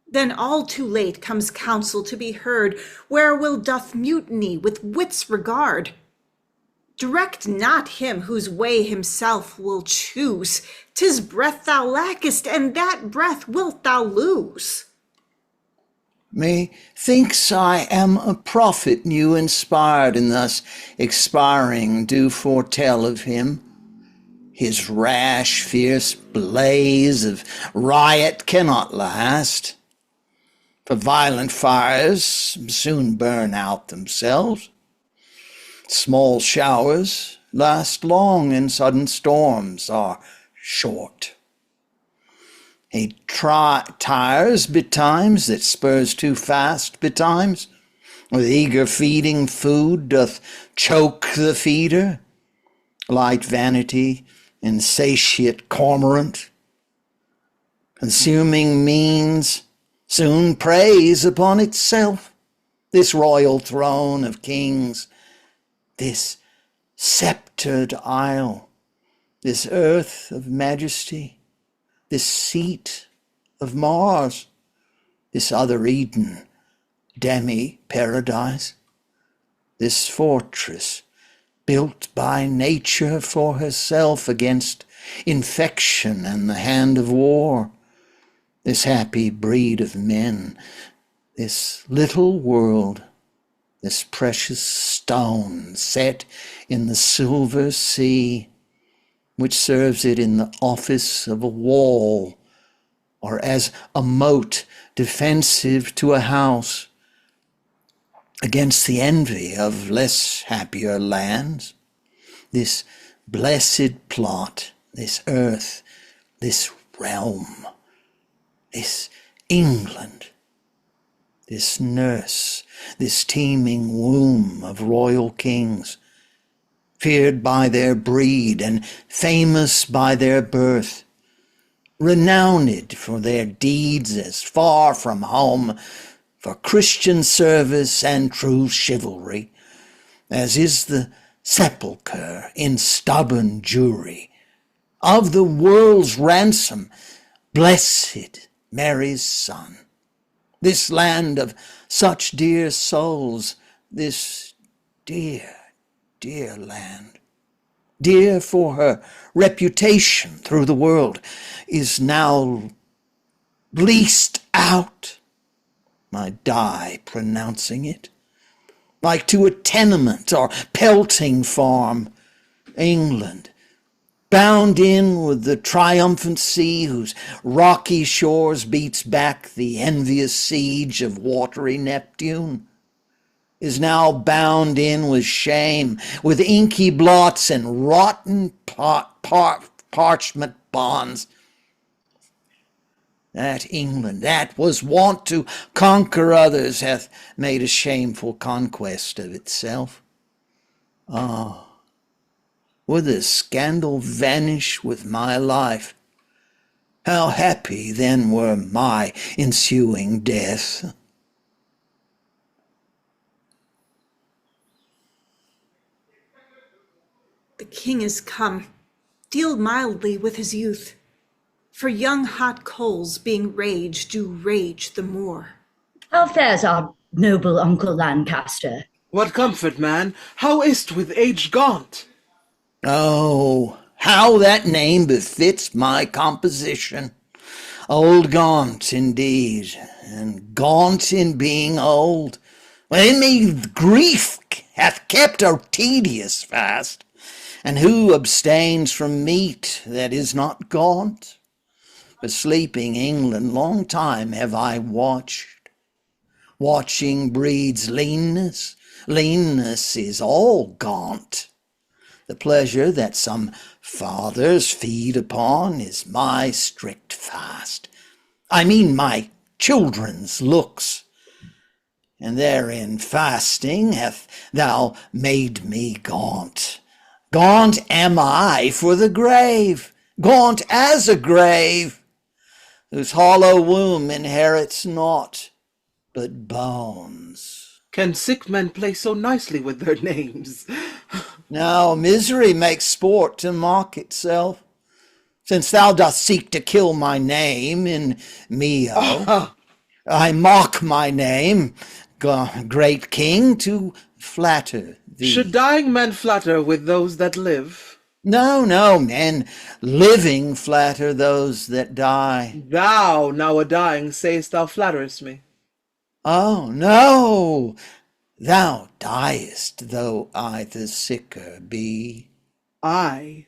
Speaker 9: Then all too late comes counsel to be heard, wherewith doth mutiny with wit's regard. Direct not him whose way himself will choose. 'Tis breath thou lackest, and that breath wilt thou lose.
Speaker 2: Methinks I am a prophet new inspired, and thus expiring do foretell of him. His rash, fierce blaze of riot cannot last, for violent fires soon burn out themselves. Small showers last long, and sudden storms are short. He tires betimes, that spurs too fast betimes. With eager feeding food doth choke the feeder. Light vanity, insatiate cormorant. Consuming means soon preys upon itself. This royal throne of kings, this sceptred isle, this earth of majesty, this seat of Mars, this other Eden, demi-paradise, this fortress built by nature for herself against infection and the hand of war. This happy breed of men, this little world, this precious stone set in the silver sea, which serves it in the office of a wall, or as a moat defensive to a house against the envy of less happier lands. This blessed plot, this earth, this realm, this England, this nurse, this teeming womb of royal kings, feared by their breed and famous by their birth, renowned for their deeds as far from home, for Christian service and true chivalry, as is the sepulchre in stubborn Jewry, of the world's ransom, blessed Mary's Son. This land of such dear souls, this dear, dear land, dear for her reputation through the world, is now leased out. I die pronouncing it, like to a tenement or pelting farm. England, bound in with the triumphant sea whose rocky shores beats back the envious siege of watery Neptune, is now bound in with shame, with inky blots and rotten parchment bonds. That England, that was wont to conquer others, hath made a shameful conquest of itself. Ah, would the scandal vanish with my life? How happy then were my ensuing death!
Speaker 9: The king is come. Deal mildly with his youth. For young hot coals being raged do rage the more.
Speaker 10: How fares our noble Uncle Lancaster?
Speaker 1: What comfort, man? How is't with age gaunt?
Speaker 2: Oh, how that name befits my composition. Old Gaunt, indeed, and gaunt in being old. In me grief hath kept a tedious fast, and who abstains from meat that is not gaunt? For sleeping England long time have I watched. Watching breeds leanness. Leanness is all gaunt. The pleasure that some fathers feed upon is my strict fast. I mean my children's looks. And therein fasting hath thou made me gaunt. Gaunt am I for the grave, gaunt as a grave, whose hollow womb inherits naught but bones.
Speaker 1: Can sick men play so nicely with their names?
Speaker 2: Now misery makes sport to mock itself, since thou dost seek to kill my name in Mio. I mock my name, great king, to flatter thee.
Speaker 1: Should dying men flatter with those that live?
Speaker 2: No, no, men living flatter those that die.
Speaker 1: Thou, now a dying, sayest thou flatterest me.
Speaker 2: Oh, no, thou diest, though I the sicker be.
Speaker 1: I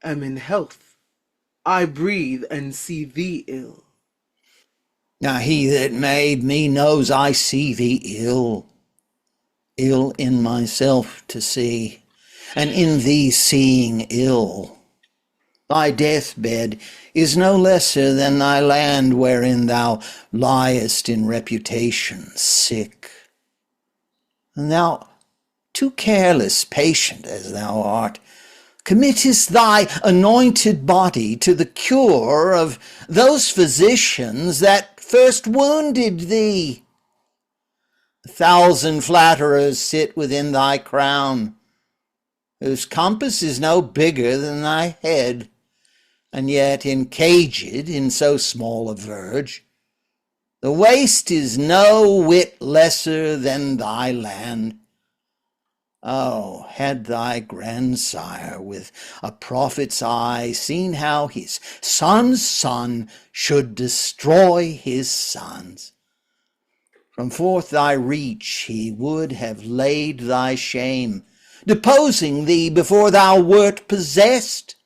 Speaker 1: am in health. I breathe and see thee ill.
Speaker 2: Now he that made me knows I see thee ill, ill in myself to see, and in thee seeing ill. Thy deathbed is no lesser than thy land wherein thou liest in reputation sick. And thou, too careless patient as thou art, committest thy anointed body to the cure of those physicians that first wounded thee. 1,000 flatterers sit within thy crown, whose compass is no bigger than thy head, and yet encaged in so small a verge. The waste is no whit lesser than thy land. Oh, had thy grandsire with a prophet's eye seen how his son's son should destroy his sons, from forth thy reach he would have laid thy shame, deposing thee before thou wert possessed,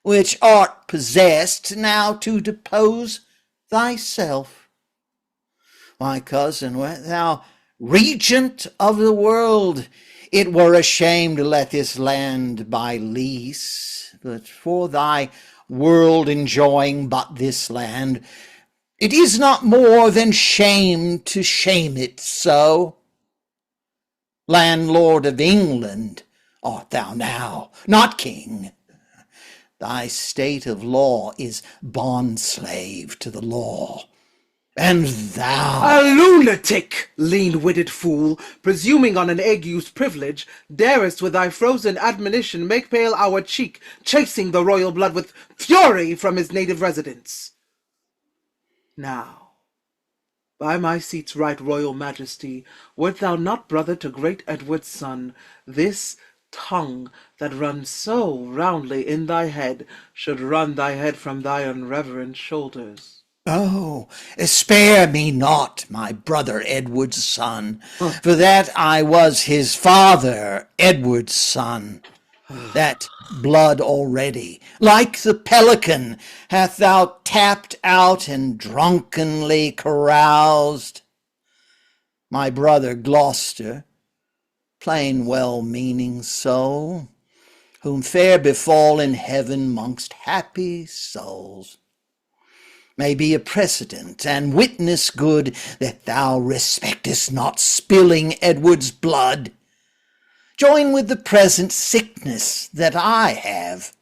Speaker 2: which art possessed now to depose thyself. My cousin, wert thou regent of the world, it were a shame to let this land by lease, but for thy world enjoying but this land, it is not more than shame to shame it so. Landlord of England art thou now, not king. Thy state of law is bond-slave to the law. And thou—
Speaker 1: A lunatic, lean-witted fool, presuming on an ague's privilege, darest with thy frozen admonition make pale our cheek, chasing the royal blood with fury from his native residence. Now, by my seat's right royal majesty, wert thou not brother to great Edward's son, this tongue that runs so roundly in thy head should run thy head from thy unreverent shoulders.
Speaker 2: Oh, spare me not, my brother Edward's son, for that I was his father, Edward's son. That blood already, like the pelican, hath thou tapped out and drunkenly caroused. My brother Gloucester, plain well-meaning soul, whom fair befall in heaven mongst happy souls, may be a precedent and witness good that thou respectest not spilling Edward's blood. Join with the present sickness that I have,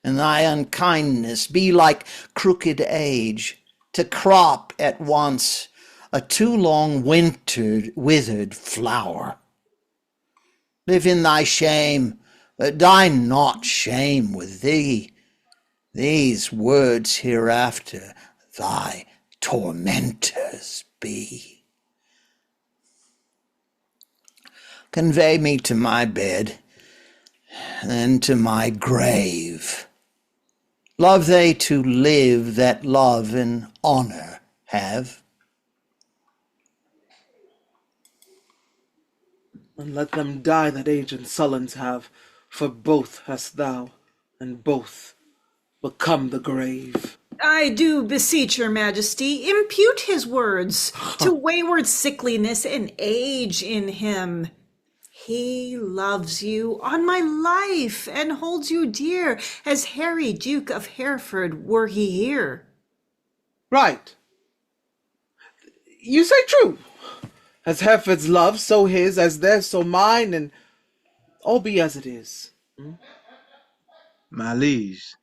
Speaker 2: and thy unkindness be like crooked age, to crop at once a too long withered flower. Live in thy shame, but die not shame with thee. These words hereafter thy tormentors be. Convey me to my bed, then to my grave. Love they to live that love and honor have.
Speaker 1: And let them die that ancient sullens have, for both hast thou, and both become the grave.
Speaker 9: I do beseech your majesty, impute his words to wayward sickliness and age in him. He loves you on my life and holds you dear as Harry Duke of Hereford were he here.
Speaker 1: Right. You say true. As Hereford's love, so his, as theirs, so mine, and all be as it is.
Speaker 6: My liege,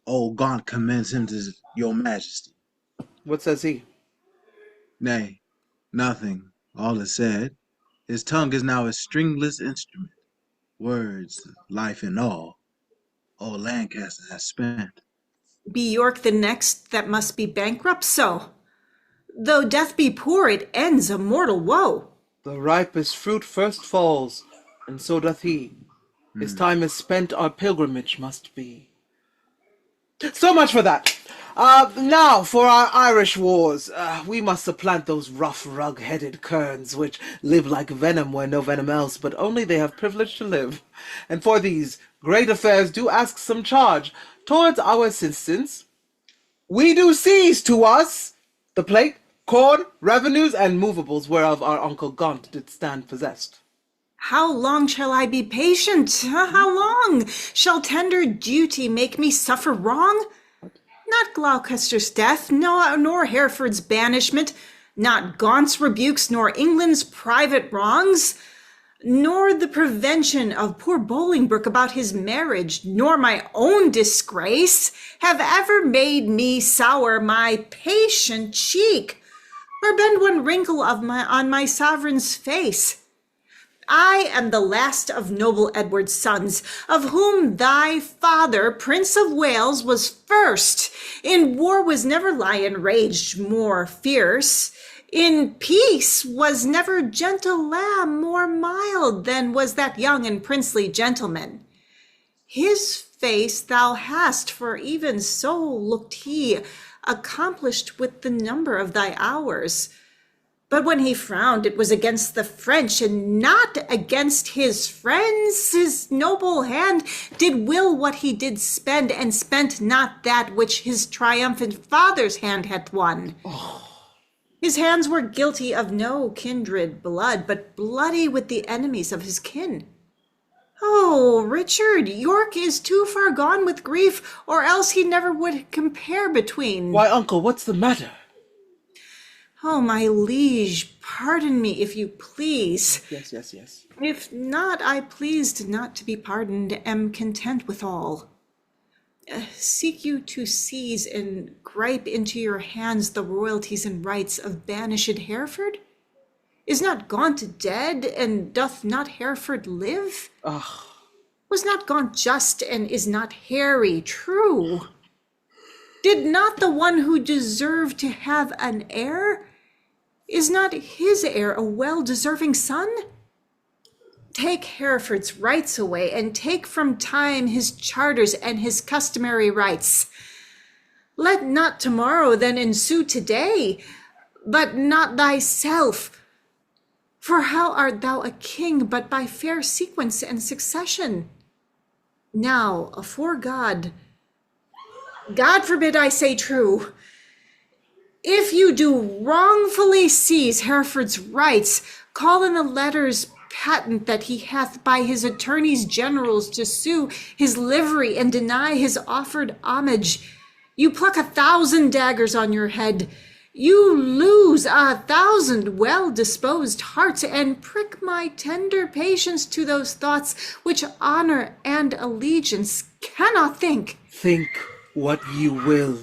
Speaker 6: old Gaunt commends him to your majesty.
Speaker 1: What says he?
Speaker 6: Nay, nothing. All is said. His tongue is now a stringless instrument. Words, life and all Lancaster has spent.
Speaker 9: Be York the next that must be bankrupt? So, though death be poor, it ends a mortal woe.
Speaker 1: The ripest fruit first falls, and so doth he. His time is spent, our pilgrimage must be. So much for that. Now, for our Irish wars, we must supplant those rough, rug-headed kerns, which live like venom where no venom else, but only they have privilege to live. And for these great affairs do ask some charge. Towards our assistance, we do seize to us the plate, corn, revenues, and movables whereof our uncle Gaunt did stand possessed.
Speaker 9: How long shall I be patient? How long shall tender duty make me suffer wrong? Not Gloucester's death, nor Hereford's banishment, not Gaunt's rebukes, nor England's private wrongs, nor the prevention of poor Bolingbroke about his marriage, nor my own disgrace, have ever made me sour my patient cheek, or bend one wrinkle on my sovereign's face. I am the last of noble Edward's sons, of whom thy father, Prince of Wales, was first. In war was never lion raged more fierce. In peace was never gentle lamb more mild than was that young and princely gentleman. His face thou hast, for even so looked he, accomplished with the number of thy hours. But when he frowned, it was against the French, and not against his friends. His noble hand did will what he did spend, and spent not that which his triumphant father's hand hath won. His hands were guilty of no kindred blood, but bloody with the enemies of his kin. Oh, Richard, York is too far gone with grief, or else he never would compare between.
Speaker 1: Why, uncle, what's the matter?
Speaker 9: Oh, my liege, pardon me if you please.
Speaker 1: Yes.
Speaker 9: If not, I pleased not to be pardoned, am content with all. Seek you to seize and gripe into your hands the royalties and rights of banished Hereford? Is not Gaunt dead, and doth not Hereford live? Was not Gaunt just, and is not Harry true? Did not the one who deserved to have an heir, is not his heir a well-deserving son? Take Hereford's rights away, and take from time his charters and his customary rights. Let not tomorrow then ensue today, but not thyself. For how art thou a king but by fair sequence and succession? Now, afore God forbid I say true, if you do wrongfully seize Hereford's rights, call in the letters patent that he hath by his attorneys generals to sue his livery and deny his offered homage, you pluck 1,000 daggers on your head, you lose 1,000 well-disposed hearts, and prick my tender patience to those thoughts which honor and allegiance cannot think.
Speaker 1: Think what you will.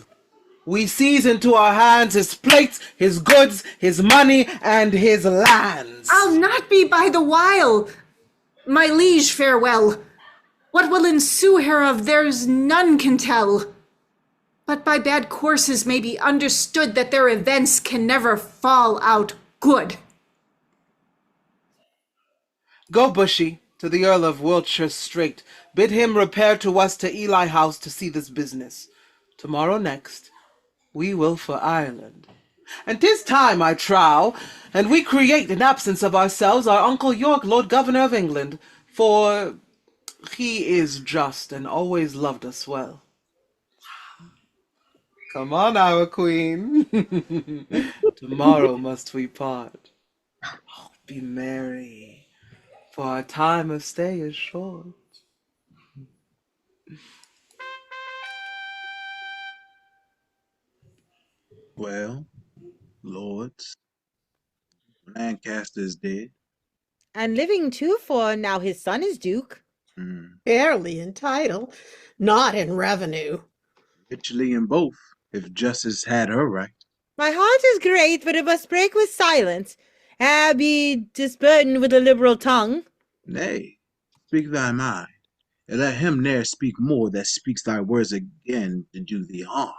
Speaker 1: We seize into our hands his plates, his goods, his money, and his lands.
Speaker 9: I'll not be by the while. My liege, farewell. What will ensue hereof, there's none can tell. But by bad courses may be understood that their events can never fall out good.
Speaker 1: Go, Bushy, to the Earl of Wiltshire straight. Bid him repair to us to Ely House to see this business. Tomorrow next, we will for Ireland. And 'tis time, I trow, and we create in absence of ourselves our Uncle York, Lord Governor of England, for he is just and always loved us well. Come on, our queen. Tomorrow must we part. Oh, be merry, for our time of stay is short.
Speaker 6: Well, lords, Lancaster is dead.
Speaker 4: And living too, for now his son is duke.
Speaker 5: Barely in title, not in revenue.
Speaker 6: Richly in both, if justice had her right.
Speaker 4: My heart is great, but it must break with silence. Be disburdened with a liberal tongue.
Speaker 6: Nay, speak thy mind, and let him ne'er speak more that speaks thy words again to do thee harm.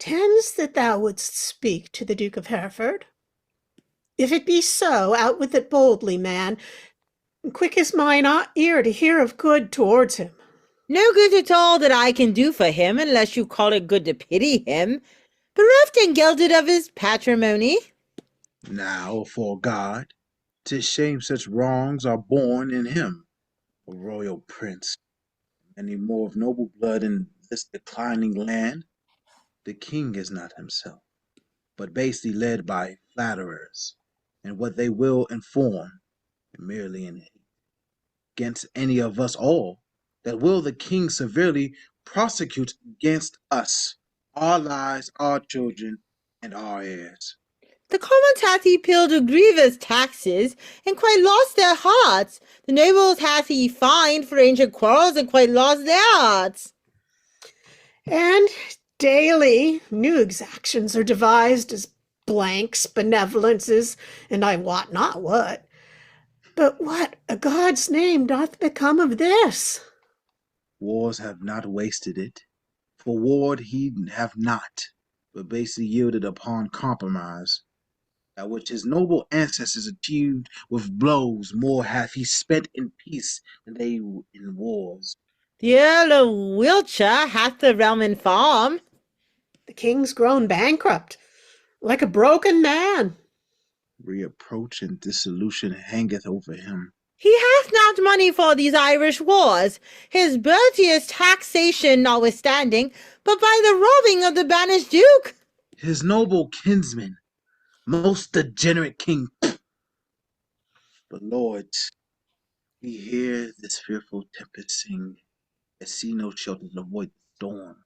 Speaker 5: Tends that thou wouldst speak to the Duke of Hereford. If it be so, out with it boldly, man. Quick is mine ear to hear of good towards him.
Speaker 4: No good at all that I can do for him, unless you call it good to pity him. Bereft and gelded of his patrimony.
Speaker 6: Now, afore God, 'tis shame such wrongs are born in him, a royal prince. Any more of noble blood in this declining land? The king is not himself, but basely led by flatterers, and what they will inform, merely in hate against any of us all, that will the king severely prosecute against us, our lives, our children, and our heirs.
Speaker 4: The commons hath he peeled a grievous taxes, and quite lost their hearts. The nobles hath he fined for ancient quarrels, and quite lost their hearts.
Speaker 5: And daily new exactions are devised as blanks, benevolences, and I wot not what. But what a God's name doth become of this?
Speaker 6: Wars have not wasted it, for warred he have not, but basely yielded upon compromise. That which his noble ancestors achieved with blows, more hath he spent in peace than they in wars.
Speaker 4: The Earl of Wiltshire hath the realm in farm.
Speaker 5: The king's grown bankrupt, like a broken man.
Speaker 6: Reapproach and dissolution hangeth over him.
Speaker 4: He hath not money for these Irish wars, his bounteous taxation notwithstanding, but by the robbing of the banished duke.
Speaker 6: His noble kinsman, most degenerate king. But lords, we hear this fearful tempest sing, yet see no shelter to avoid the storm.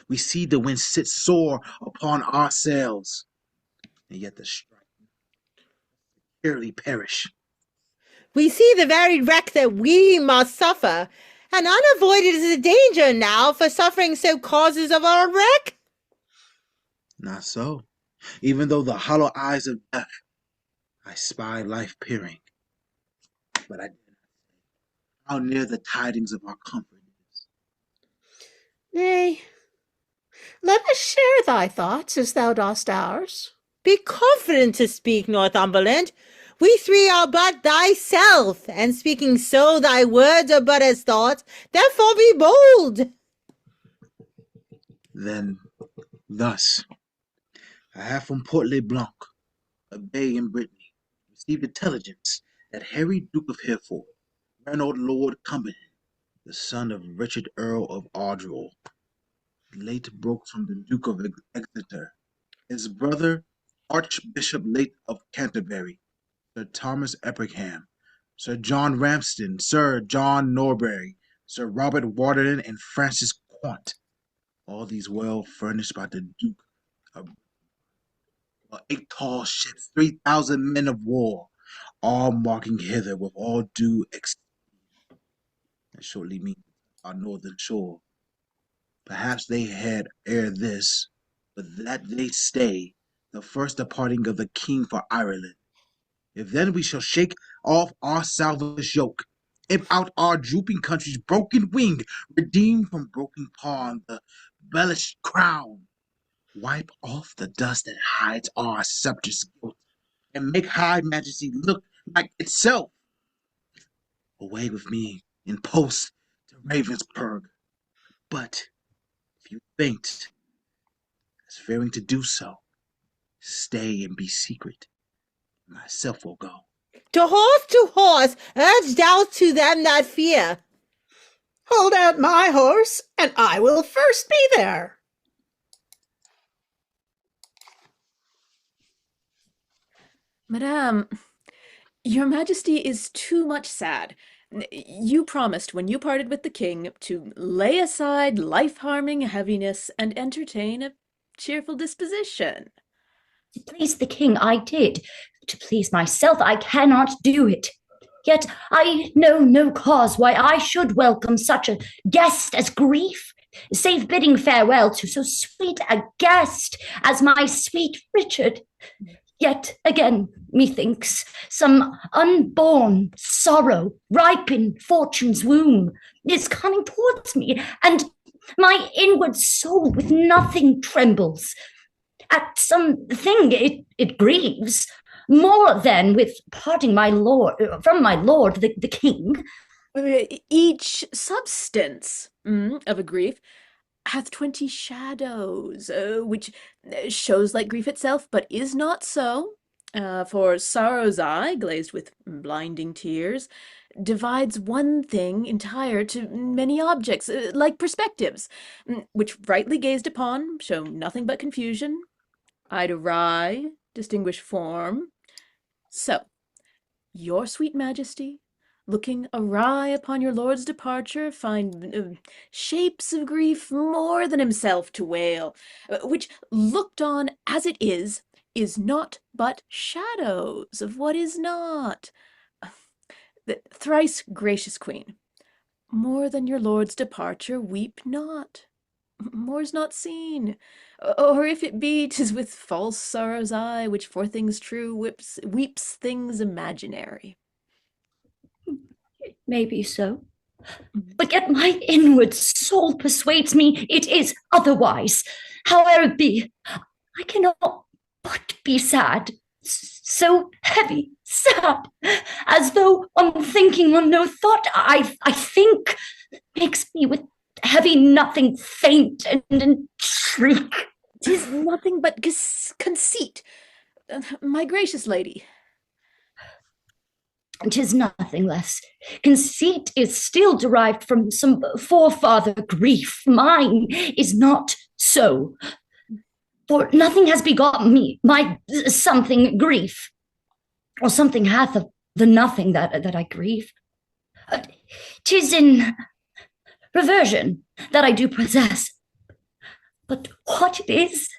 Speaker 6: We see the wind sit sore upon our sails, and yet the strife securely perish.
Speaker 4: We see the varied wreck that we must suffer, and unavoided is the danger now for suffering so causes of our wreck.
Speaker 6: Not so. Even though the hollow eyes of death, I spy life peering, but I dare not say how near the tidings of our comfort is.
Speaker 5: Nay, let us share thy thoughts as thou dost ours.
Speaker 4: Be confident to speak, Northumberland. We three are but thyself, and speaking so thy words are but as thoughts, therefore be bold.
Speaker 6: Then, thus, I have from Port Le Blanc, a bay in Brittany, received intelligence that Harry Duke of Hereford, Reynold Lord Cumberland, the son of Richard Earl of Ardrol, late broke from the Duke of Exeter, his brother Archbishop late of Canterbury, Sir Thomas Effingham, Sir John Ramsden, Sir John Norbury, Sir Robert Waterden, and Francis Quant, all these well furnished by the Duke of 8 tall ships, 3,000 men of war, all marking hither with all due expedition, and shortly meet our northern shore. Perhaps they had ere this, but that they stay, the first departing of the king for Ireland. If then we shall shake off our salvage yoke, imp out our drooping country's broken wing, redeem from broken pawn the belliched crown, wipe off the dust that hides our sceptre's guilt, and make high majesty look like itself. Away with me in post to Ravensburg. But if you faint, as fearing to do so, stay and be secret. Myself will go.
Speaker 4: To horse, urge doubt to them that fear.
Speaker 5: Hold out my horse, and I will first be there.
Speaker 8: Madame, your majesty is too much sad. You promised when you parted with the king to lay aside life-harming heaviness and entertain a cheerful disposition.
Speaker 10: To please the king I did. To please myself I cannot do it. Yet I know no cause why I should welcome such a guest as grief, save bidding farewell to so sweet a guest as my sweet Richard. Yet again, methinks, some unborn sorrow, ripe in fortune's womb, is coming towards me, and my inward soul with nothing trembles. At some thing it grieves, more than with parting my lord from my lord the king.
Speaker 8: Each substance of a grief hath 20 shadows, which shows like grief itself, but is not so. For sorrow's eye, glazed with blinding tears, divides one thing entire to many objects, like perspectives, which rightly gazed upon show nothing but confusion. Eye to eye, distinguish form. So, your sweet majesty, looking awry upon your lord's departure, find shapes of grief more than himself to wail, which, looked on as it is not but shadows of what is not. The thrice gracious queen, more than your lord's departure weep not. More's not seen, or if it be, 'tis with false sorrow's eye, which for things true weeps things imaginary.
Speaker 10: It may be so, but yet my inward soul persuades me it is otherwise. however it be, I cannot but be sad, so heavy, sad, as though on thinking on no thought, I think makes me with heavy nothing faint and shriek.
Speaker 8: 'Tis nothing but conceit, my gracious lady.
Speaker 10: 'Tis nothing less. Conceit is still derived from some forefather grief. Mine is not so. For nothing has begotten me, my something grief, or something hath of the nothing that I grieve. 'Tis in reversion that I do possess. But what it is,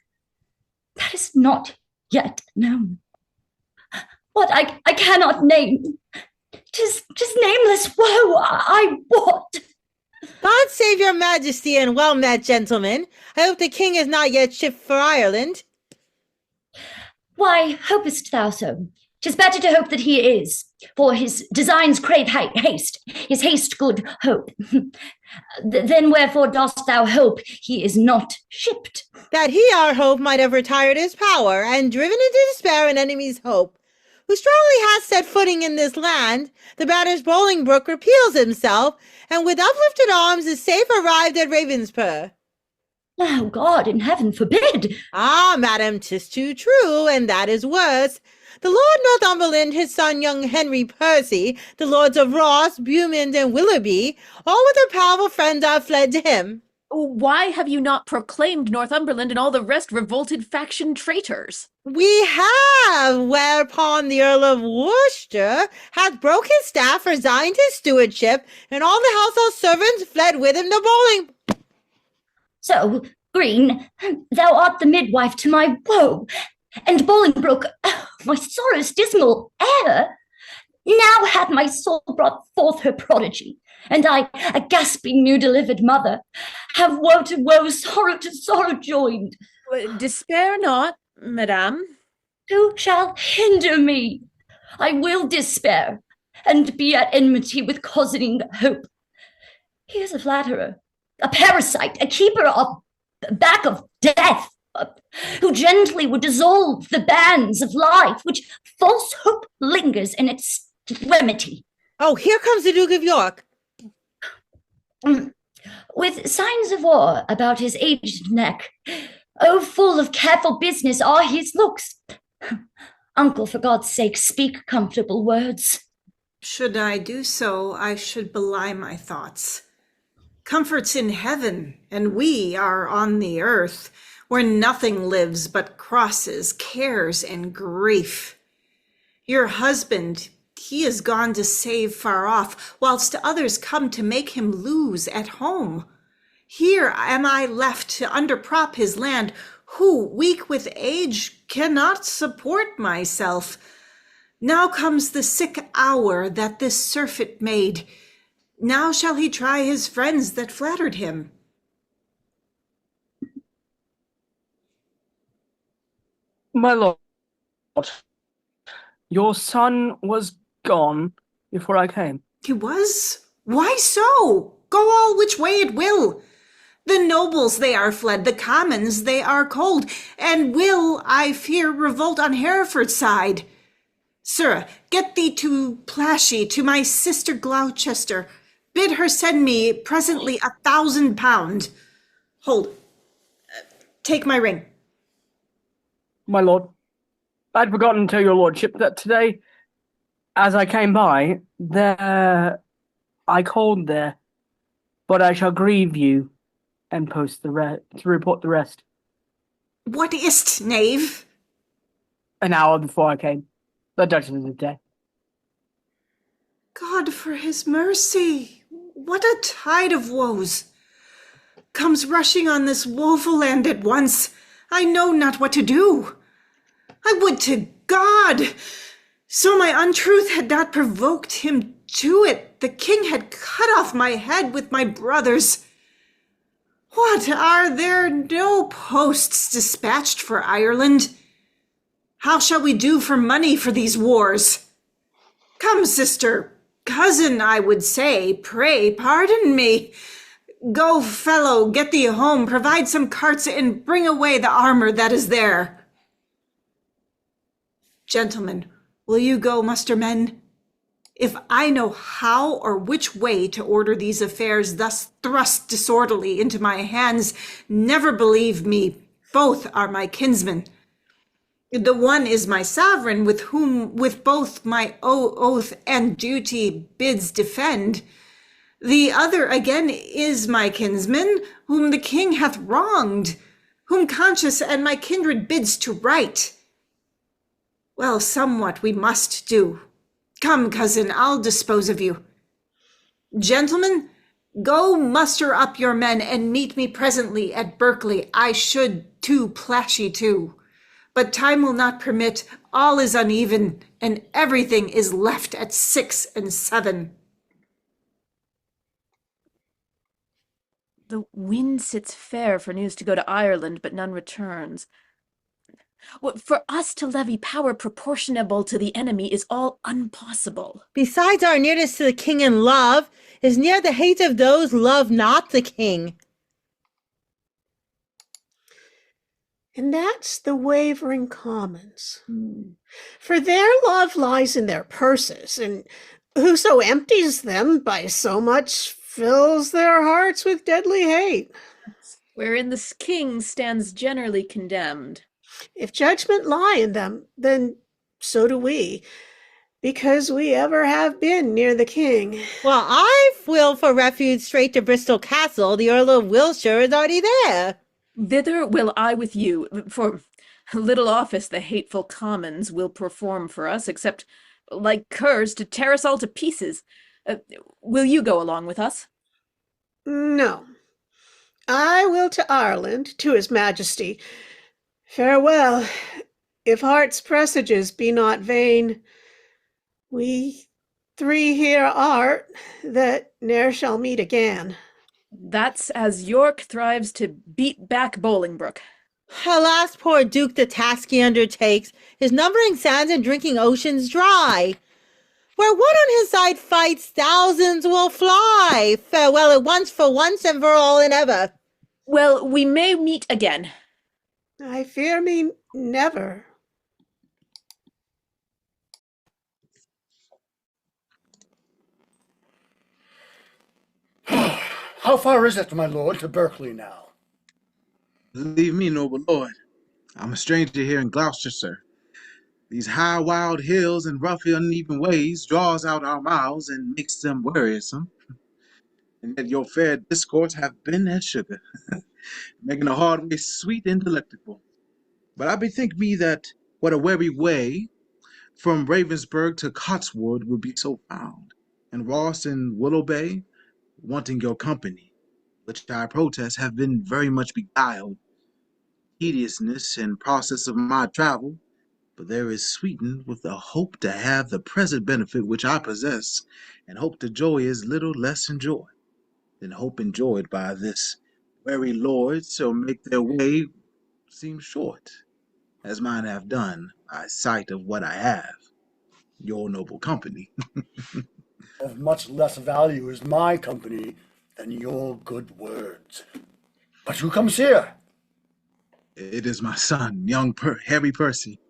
Speaker 10: that is not yet known. What I cannot name. 'Tis nameless woe, I wot.
Speaker 4: God save your majesty and well met, gentlemen. I hope the king is not yet shipped for Ireland.
Speaker 10: Why hopest thou so? 'Tis better to hope that he is, for his designs crave haste, his haste good hope. Then wherefore dost thou hope he is not shipped?
Speaker 4: That he, our hope, might have retired his power, and driven into despair an enemy's hope, who strongly has set footing in this land, the banished Bolingbroke repeals himself, and with uplifted arms is safe arrived at Ravenspur.
Speaker 10: Now God in heaven forbid.
Speaker 4: Ah, madam, 'tis too true, and that is worse. The Lord Northumberland, his son young Henry Percy, the lords of Ross, Beaumont, and Willoughby, all with their powerful friends are fled to him.
Speaker 8: Why have you not proclaimed Northumberland and all the rest revolted faction traitors?
Speaker 4: We have, whereupon the Earl of Worcester hath broke his staff, resigned his stewardship, and all the household servants fled with him to Bowling.
Speaker 10: So, Green, thou art the midwife to my woe, and Bolingbroke, my sorrow's dismal heir. Now hath my soul brought forth her prodigy, and I, a gasping new delivered mother, have woe to woe, sorrow to sorrow joined.
Speaker 8: Despair not, madame.
Speaker 10: Who shall hinder me? I will despair, and be at enmity with cozening hope. He is a flatterer, a parasite, a keeper of back of death, who gently would dissolve the bands of life, which false hope lingers in its extremity.
Speaker 4: Oh, here comes the Duke of York.
Speaker 10: With signs of awe about his aged neck. Oh, full of careful business are his looks. Uncle, for God's sake, speak comfortable words.
Speaker 9: Should I do so, I should belie my thoughts. Comfort's in heaven, and we are on the earth, where nothing lives but crosses, cares, and grief. Your husband, he is gone to save far off, whilst others come to make him lose at home. Here am I left to underprop his land, who, weak with age, cannot support myself. Now comes the sick hour that this surfeit made. Now shall he try his friends that flattered him.
Speaker 11: My lord, your son was gone before I came.
Speaker 9: He was? Why so? Go all which way it will. The nobles they are fled, the commons they are cold, and will, I fear, revolt on Hereford's side. Sirrah, get thee to Plashy, to my sister Gloucester. Bid her send me presently 1,000 pound. Hold. Take my ring.
Speaker 11: My lord, I'd forgotten to tell your lordship that today, as I came by, I called there, but I shall grieve you and post to report the rest.
Speaker 9: What is't, knave?
Speaker 11: An hour before I came, the Duchess is dead.
Speaker 9: God for his mercy, what a tide of woes comes rushing on this woeful land at once. I know not what to do. I would to God, so my untruth had not provoked him to it, the king had cut off my head with my brothers. What, are there no posts dispatched for Ireland? How shall we do for money for these wars? Come, sister, cousin, I would say, pray pardon me. Go, fellow, get thee home, provide some carts, and bring away the armor that is there. Gentlemen, will you go muster men? If I know how or which way to order these affairs thus thrust disorderly into my hands, never believe me, both are my kinsmen. The one is my sovereign, with whom with both my oath and duty bids defend. The other again is my kinsman, whom the king hath wronged, whom conscience and my kindred bids to right. Well, somewhat we must do. Come, cousin, I'll dispose of you. Gentlemen, go muster up your men and meet me presently at Berkeley. I should too plashy too. But time will not permit, all is uneven, and everything is left at 6 and 7.
Speaker 8: The wind sits fair for news to go to Ireland, but none returns. For us to levy power proportionable to the enemy is all impossible.
Speaker 4: Besides, our nearness to the king in love is near the hate of those love not the king.
Speaker 5: And that's the wavering commons. For their love lies in their purses, and whoso empties them by so much fills their hearts with deadly hate.
Speaker 8: Wherein the king stands generally condemned.
Speaker 5: If judgment lie in them, then so do we, because we ever have been near the king.
Speaker 4: Well, I will for refuge straight to Bristol Castle. The Earl of Wiltshire is already there.
Speaker 8: Thither will I with you, for little office the hateful commons will perform for us, except, like curs, to tear us all to pieces. Will you go along with us?
Speaker 5: No. I will to Ireland, to his majesty. Farewell. If heart's presages be not vain, we 3 here art that ne'er shall meet again.
Speaker 8: That's as York thrives to beat back Bolingbroke.
Speaker 4: Alas, poor Duke, the task he undertakes, his numbering sands and drinking oceans dry. Where one on his side fights, thousands will fly. Farewell at once, for once and for all and ever.
Speaker 8: Well, we may meet again.
Speaker 5: I fear me never.
Speaker 3: How far is it, my lord, to Berkeley now?
Speaker 6: Believe me, noble lord, I'm a stranger here in Gloucestershire. These high, wild hills and rough, uneven ways draws out our mouths and makes them wearisome. And yet your fair discourse hath been as sugar, making the hard way sweet and delectable. But I bethink me that what a weary way from Ravensburg to Cotswold would be so found, and Ross and Willow Bay wanting your company, which I protest have been very much beguiled. Tediousness and process of my travel, but there is sweetened with the hope to have the present benefit which I possess, and hope to joy is little less enjoyed than hope enjoyed by this weary lord, so make their way seem short, as mine have done by sight of what I have, your noble company.
Speaker 3: Of much less value is my company than your good words. But who comes here?
Speaker 6: It is my son, young Harry Percy,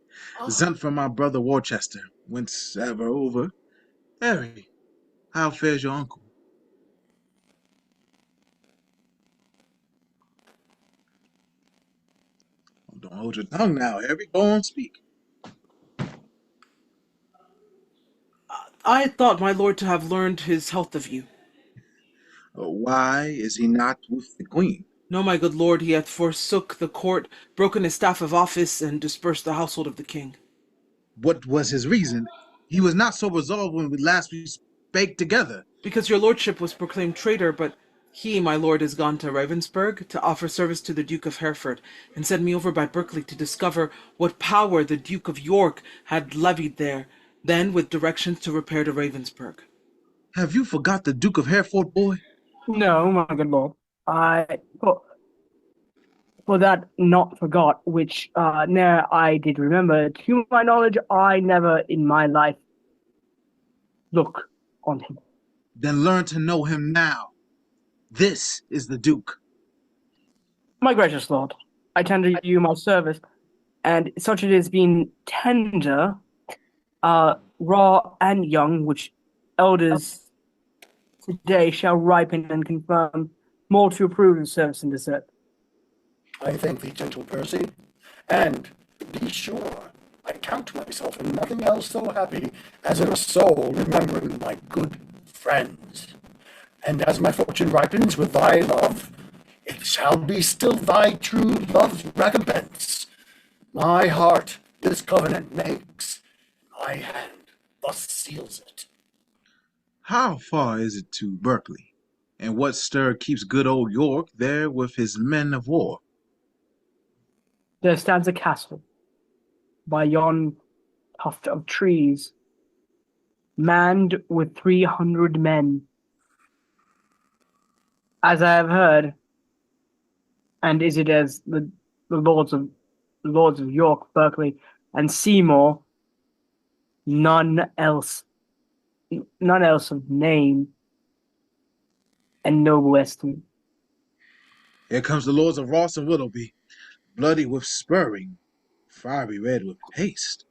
Speaker 6: sent from my brother Worcester, whence ever over. Harry, how fares your uncle? Oh, don't hold your tongue now, Harry. Go on, speak.
Speaker 1: I thought my lord to have learned his health of you.
Speaker 6: Why is he not with the queen?
Speaker 1: No, my good lord, he hath forsook the court, broken his staff of office, and dispersed the household of the king.
Speaker 6: What was his reason? He was not so resolved when we spake together.
Speaker 1: Because your lordship was proclaimed traitor, but he, my lord, is gone to Ravensburg to offer service to the Duke of Hereford, and sent me over by Berkeley to discover what power the Duke of York had levied there, then with directions to repair to Ravensburg.
Speaker 6: Have you forgot the Duke of Hereford, boy?
Speaker 11: No, my good lord. For that not forgot, which ne'er I did remember, to my knowledge, I never in my life look on him.
Speaker 6: Then learn to know him now. This is the Duke.
Speaker 11: My gracious lord, I tender you my service, and such it is being tender, raw and young, which elders today shall ripen and confirm more to approve of service and desert.
Speaker 3: I thank thee, gentle Percy, and be sure I count myself in nothing else so happy as in a soul remembering my good friends. And as my fortune ripens with thy love, it shall be still thy true love's recompense. My heart this covenant makes, my hand thus seals it.
Speaker 6: How far is it to Berkeley? And what stir keeps good old York there with his men of war?
Speaker 11: There stands a castle by yon tuft of trees, manned with 300 men. As I have heard, and is it as the lords of York, Berkeley, and Seymour, none else of name and noble estimate.
Speaker 6: Here comes the lords of Ross and Willoughby, bloody with spurring, fiery red with haste.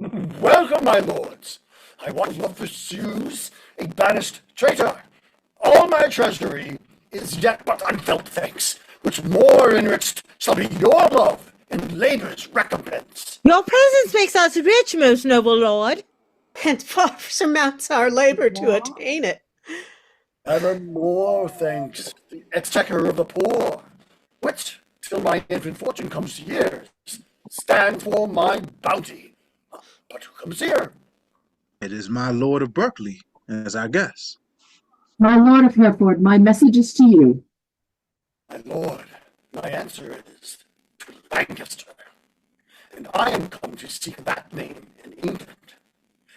Speaker 3: Welcome, my lords. I once love pursues a banished traitor. All my treasury is yet but unfelt thanks, which more enriched shall be your love and labor's recompense.
Speaker 4: Your presence makes us rich, most noble lord.
Speaker 5: And far surmounts our labor to attain it.
Speaker 3: Evermore thanks the exchequer of the poor, which, till my infant fortune comes to years, stands for my bounty. But who comes here?
Speaker 6: It is my lord of Berkeley, as I guess.
Speaker 7: My lord of Hereford, my message is to you.
Speaker 3: My lord, my answer is to Lancaster, and I am come to seek that name in England.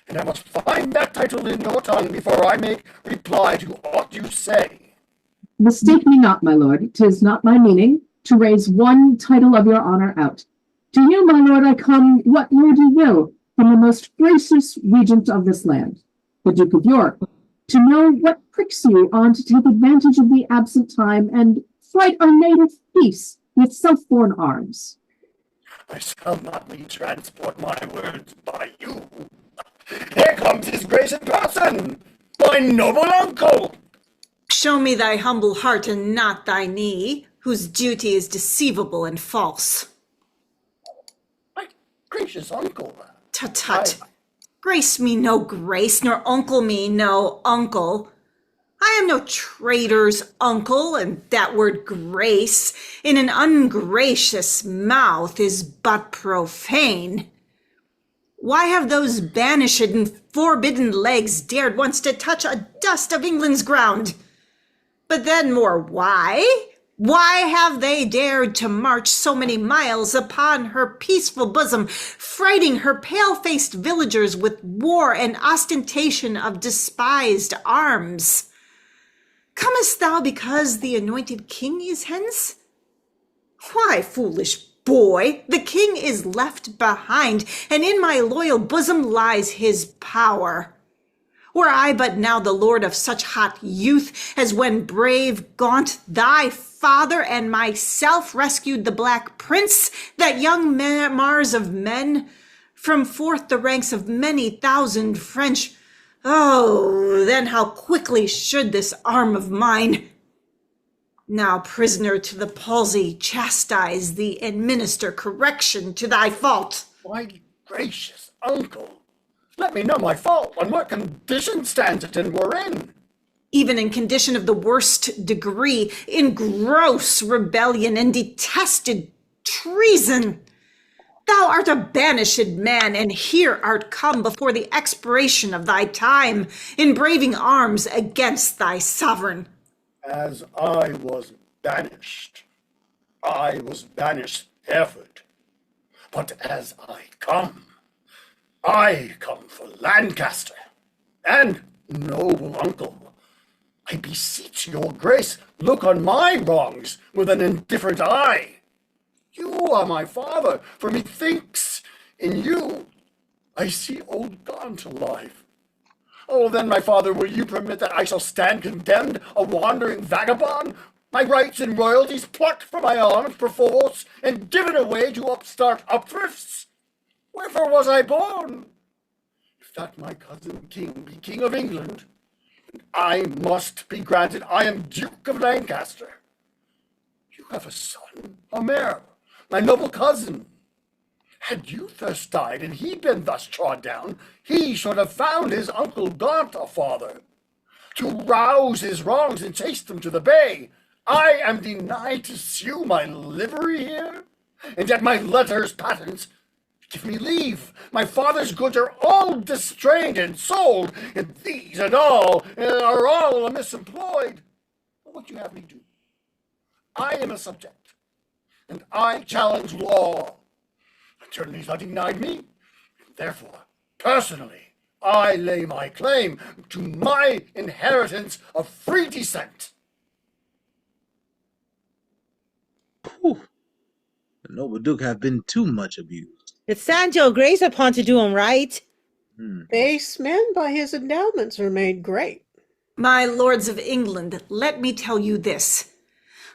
Speaker 3: And I must find that title in your tongue before I make reply to aught you say.
Speaker 7: Mistake me not, my lord. 'Tis not my meaning to raise one title of your honor out. To you, my lord, I come, what lord you will, from the most gracious regent of this land, the Duke of York, to know what pricks you on to take advantage of the absent time and fight our native peace with self-born arms.
Speaker 3: I shall not transport my words by you. Here comes his grace in person, my noble uncle.
Speaker 9: Show me thy humble heart and not thy knee, whose duty is deceivable and false.
Speaker 3: My gracious uncle.
Speaker 9: Tut-tut. Grace me no grace, nor uncle me no uncle. I am no traitor's uncle, and that word grace in an ungracious mouth is but profane. Why have those banished and forbidden legs dared once to touch a dust of England's ground? But then more why? Why have they dared to march so many miles upon her peaceful bosom, frighting her pale-faced villagers with war and ostentation of despised arms? Comest thou because the anointed king is hence? Why, foolish boy, the king is left behind, and in my loyal bosom lies his power. Were I but now the lord of such hot youth as when brave Gaunt, thy father, and myself rescued the Black Prince, that young Mars of men, from forth the ranks of many thousand French, oh, then how quickly should this arm of mine, now prisoner to the palsy, chastise thee and minister correction to thy fault.
Speaker 3: My gracious uncle, let me know my fault. On what condition stands it and we're in?
Speaker 9: Even in condition of the worst degree, in gross rebellion and detested treason. Thou art a banished man, and here art come before the expiration of thy time, in braving arms against thy sovereign.
Speaker 3: As I was banished Hereford. But as I come for Lancaster. And, noble uncle, I beseech your grace, look on my wrongs with an indifferent eye. You are my father, for methinks in you I see old Gaunt alive. Oh, then, my father, will you permit that I shall stand condemned, a wandering vagabond, my rights and royalties plucked from my arms perforce, and given away to upstart upthrifts? Wherefore was I born? If that my cousin king be king of England, I must be granted I am Duke of Lancaster. You have a son, a mare, my noble cousin. Had you first died, and he been thus trod down, he should have found his uncle Gaunt a father, to rouse his wrongs and chase them to the bay. I am denied to sue my livery here, and yet my letters patents give me leave. My father's goods are all distrained and sold, and these and all are all misemployed. What would you have me do? I am a subject, and I challenge law. Attorneys are denied me, and therefore, personally, I lay my claim to my inheritance of free descent.
Speaker 6: Whew. The noble duke have been too much abused.
Speaker 4: It stands your grace upon to do him right.
Speaker 5: Base men by his endowments are made great.
Speaker 9: My lords of England, let me tell you this.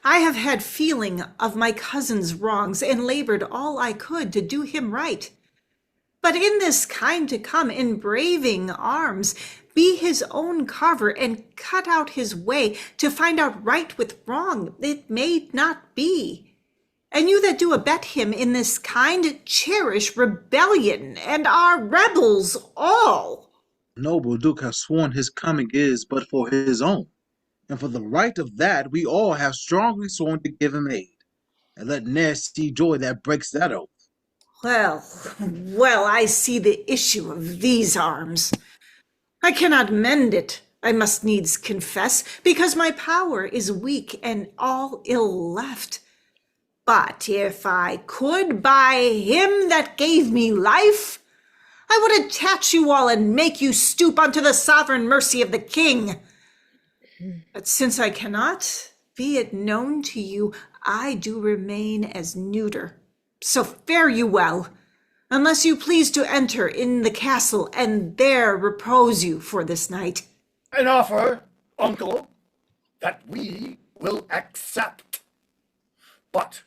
Speaker 9: I have had feeling of my cousin's wrongs and labored all I could to do him right. But in this kind to come, in braving arms, be his own carver and cut out his way to find out right with wrong, it may not be. And you that do abet him in this kind cherish rebellion and are rebels all.
Speaker 6: Noble duke have sworn his coming is but for his own, and for the right of that we all have strongly sworn to give him aid, and let ne'er see joy that breaks that oath.
Speaker 9: Well, I see the issue of these arms. I cannot mend it, I must needs confess, because my power is weak and all ill left. But if I could by him that gave me life, I would attach you all and make you stoop unto the sovereign mercy of the king. But since I cannot, be it known to you, I do remain as neuter. So fare you well, unless you please to enter in the castle and there repose you for this night.
Speaker 3: An offer, uncle, that we will accept. But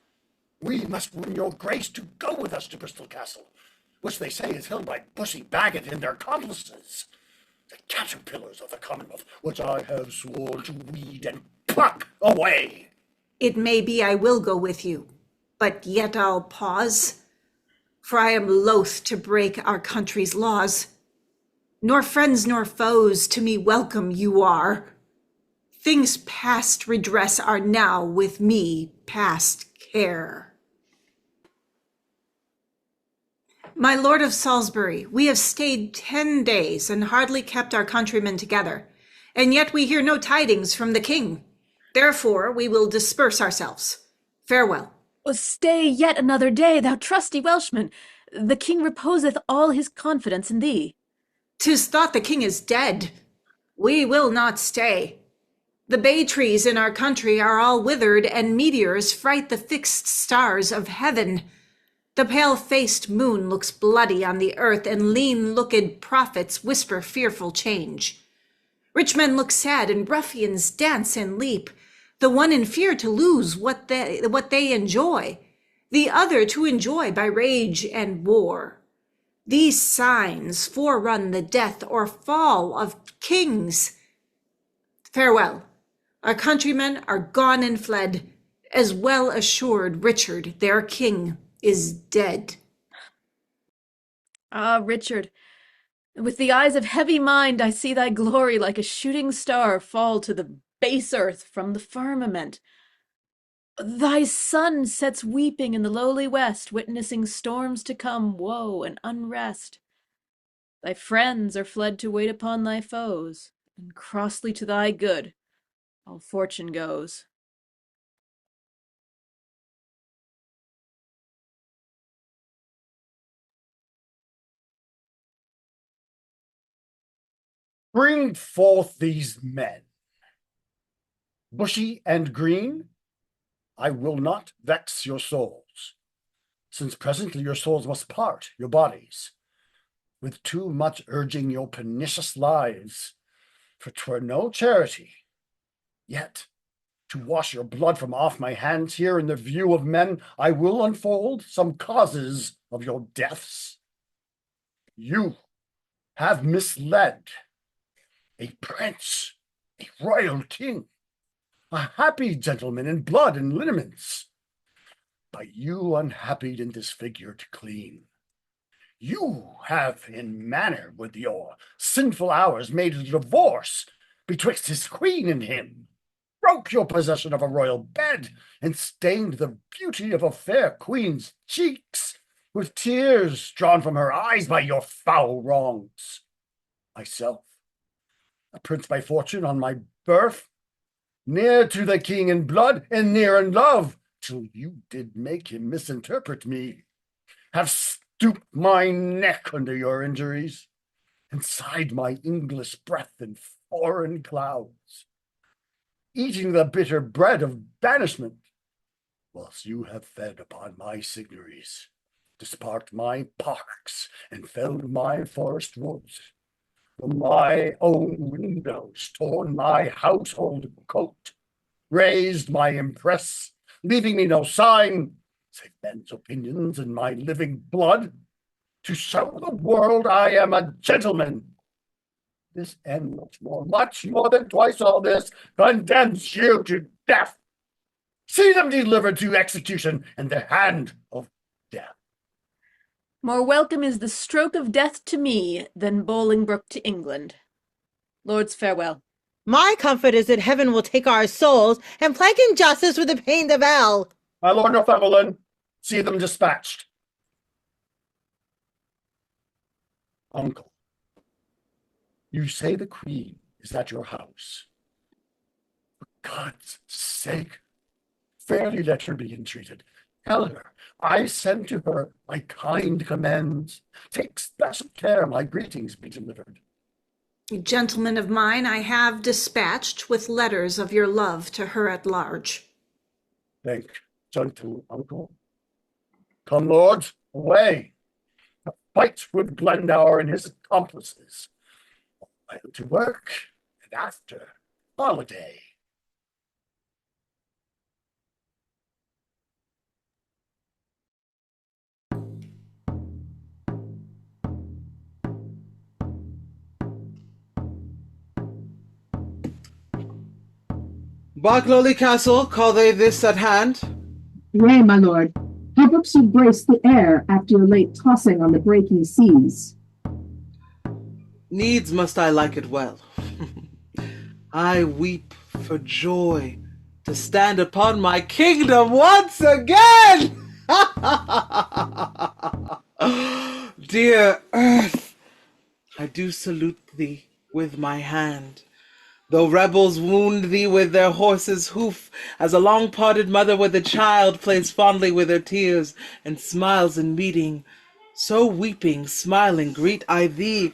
Speaker 3: we must win your grace to go with us to Bristol Castle, which they say is held by Bushy Bagot and their accomplices, the caterpillars of the Commonwealth, which I have sworn to weed and pluck away.
Speaker 9: It may be I will go with you, but yet I'll pause, for I am loath to break our country's laws. Nor friends nor foes to me welcome you are. Things past redress are now with me past care. My lord of Salisbury, we have stayed 10 days and hardly kept our countrymen together, and yet we hear no tidings from the king. Therefore we will disperse ourselves. Farewell.
Speaker 8: Stay yet another day, thou trusty Welshman. The king reposeth all his confidence in thee.
Speaker 9: 'Tis thought the king is dead. We will not stay. The bay trees in our country are all withered, and meteors fright the fixed stars of heaven. The pale-faced moon looks bloody on the earth, and lean-looked prophets whisper fearful change. Rich men look sad, and ruffians dance and leap, the one in fear to lose what they enjoy, the other to enjoy by rage and war. These signs forerun the death or fall of kings. Farewell. Our countrymen are gone and fled, as well assured Richard, their king, is dead.
Speaker 8: Ah, Richard, with the eyes of heavy mind I see thy glory like a shooting star fall to the base earth from the firmament. Thy sun sets weeping in the lowly west, witnessing storms to come, woe and unrest. Thy friends are fled to wait upon thy foes, and crossly to thy good all fortune goes.
Speaker 3: Bring forth these men. Bushy and Green, I will not vex your souls, since presently your souls must part your bodies. with too much urging your pernicious lives, for 'twere no charity. Yet, to wash your blood from off my hands here in the view of men, I will unfold some causes of your deaths. You have misled a prince, a royal king, a happy gentleman in blood and lineaments, but you unhappy and disfigured clean. You have in manner with your sinful hours made a divorce betwixt his queen and him, broke your possession of a royal bed, and stained the beauty of a fair queen's cheeks with tears drawn from her eyes by your foul wrongs. Myself, a prince by fortune on my birth, near to the king in blood and near in love, till you did make him misinterpret me, have stooped my neck under your injuries, and sighed my English breath in foreign clouds, eating the bitter bread of banishment, whilst you have fed upon my signories, disparked my parks, and felled my forest woods, from my own windows torn my household coat, raised my impress, leaving me no sign, save men's opinions and my living blood, to show the world I am a gentleman. This and much more than twice all this, condemns you to death. See them delivered to execution in the hand of death.
Speaker 8: More welcome is the stroke of death to me than Bolingbroke to England. Lords, farewell.
Speaker 4: My comfort is that heaven will take our souls and plague injustice with the pain of hell.
Speaker 3: My lord Northumberland, see them dispatched. Uncle, you say the queen is at your house. For God's sake, fairly let her be entreated. Tell her I send to her my kind commands. Take special care my greetings be delivered.
Speaker 9: A gentleman of mine I have dispatched with letters of your love to her at large.
Speaker 3: Thank gentle uncle. Come, lords, away. A fight with Glendower and his accomplices. While to work, and after holiday.
Speaker 1: Barclay Castle, call they this at hand?
Speaker 7: Yea, my lord. How hooks you brace the air after your late tossing on the breaking seas?
Speaker 1: Needs must I like it well. I weep for joy to stand upon my kingdom once again! Dear earth, I do salute thee with my hand. Though rebels wound thee with their horse's hoof, as a long-parted mother with a child plays fondly with her tears, and smiles in meeting, so weeping, smiling, greet I thee,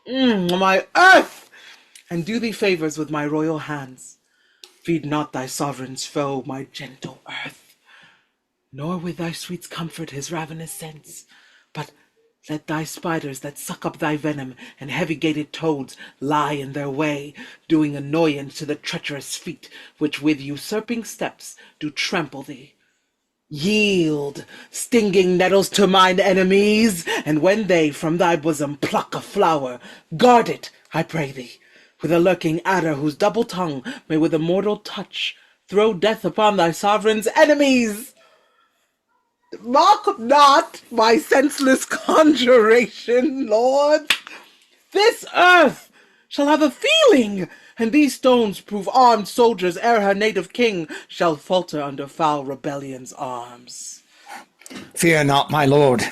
Speaker 1: my earth, and do thee favors with my royal hands. Feed not thy sovereign's foe, my gentle earth, nor with thy sweets comfort his ravenous sense, but let thy spiders that suck up thy venom and heavy-gated toads lie in their way, doing annoyance to the treacherous feet which with usurping steps do trample thee. Yield, stinging nettles to mine enemies, and when they from thy bosom pluck a flower, guard it, I pray thee, with a lurking adder whose double tongue may with a mortal touch throw death upon thy sovereign's enemies. Mock not my senseless conjuration, lord. This earth shall have a feeling, and these stones prove armed soldiers ere her native king shall falter under foul rebellion's arms.
Speaker 2: Fear not, my lord.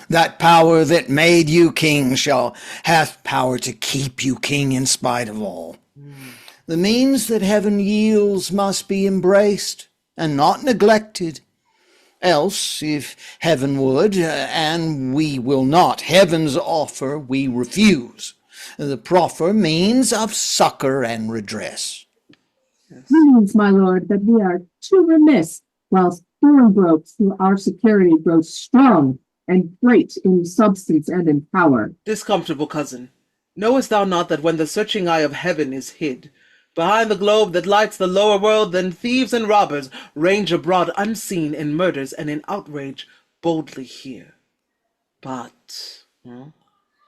Speaker 2: That power that made you king shall have power to keep you king in spite of all. The means that heaven yields must be embraced and not neglected. Else, if heaven would, and we will not, heaven's offer we refuse. The proffer means of succor and redress.
Speaker 7: Means, my lord, that we are too remiss, whilst Bolingbroke through our security grows strong and great in substance and in power.
Speaker 1: Discomfortable cousin, knowest thou not that when the searching eye of heaven is hid, behind the globe that lights the lower world, then thieves and robbers range abroad unseen in murders and in outrage boldly here. But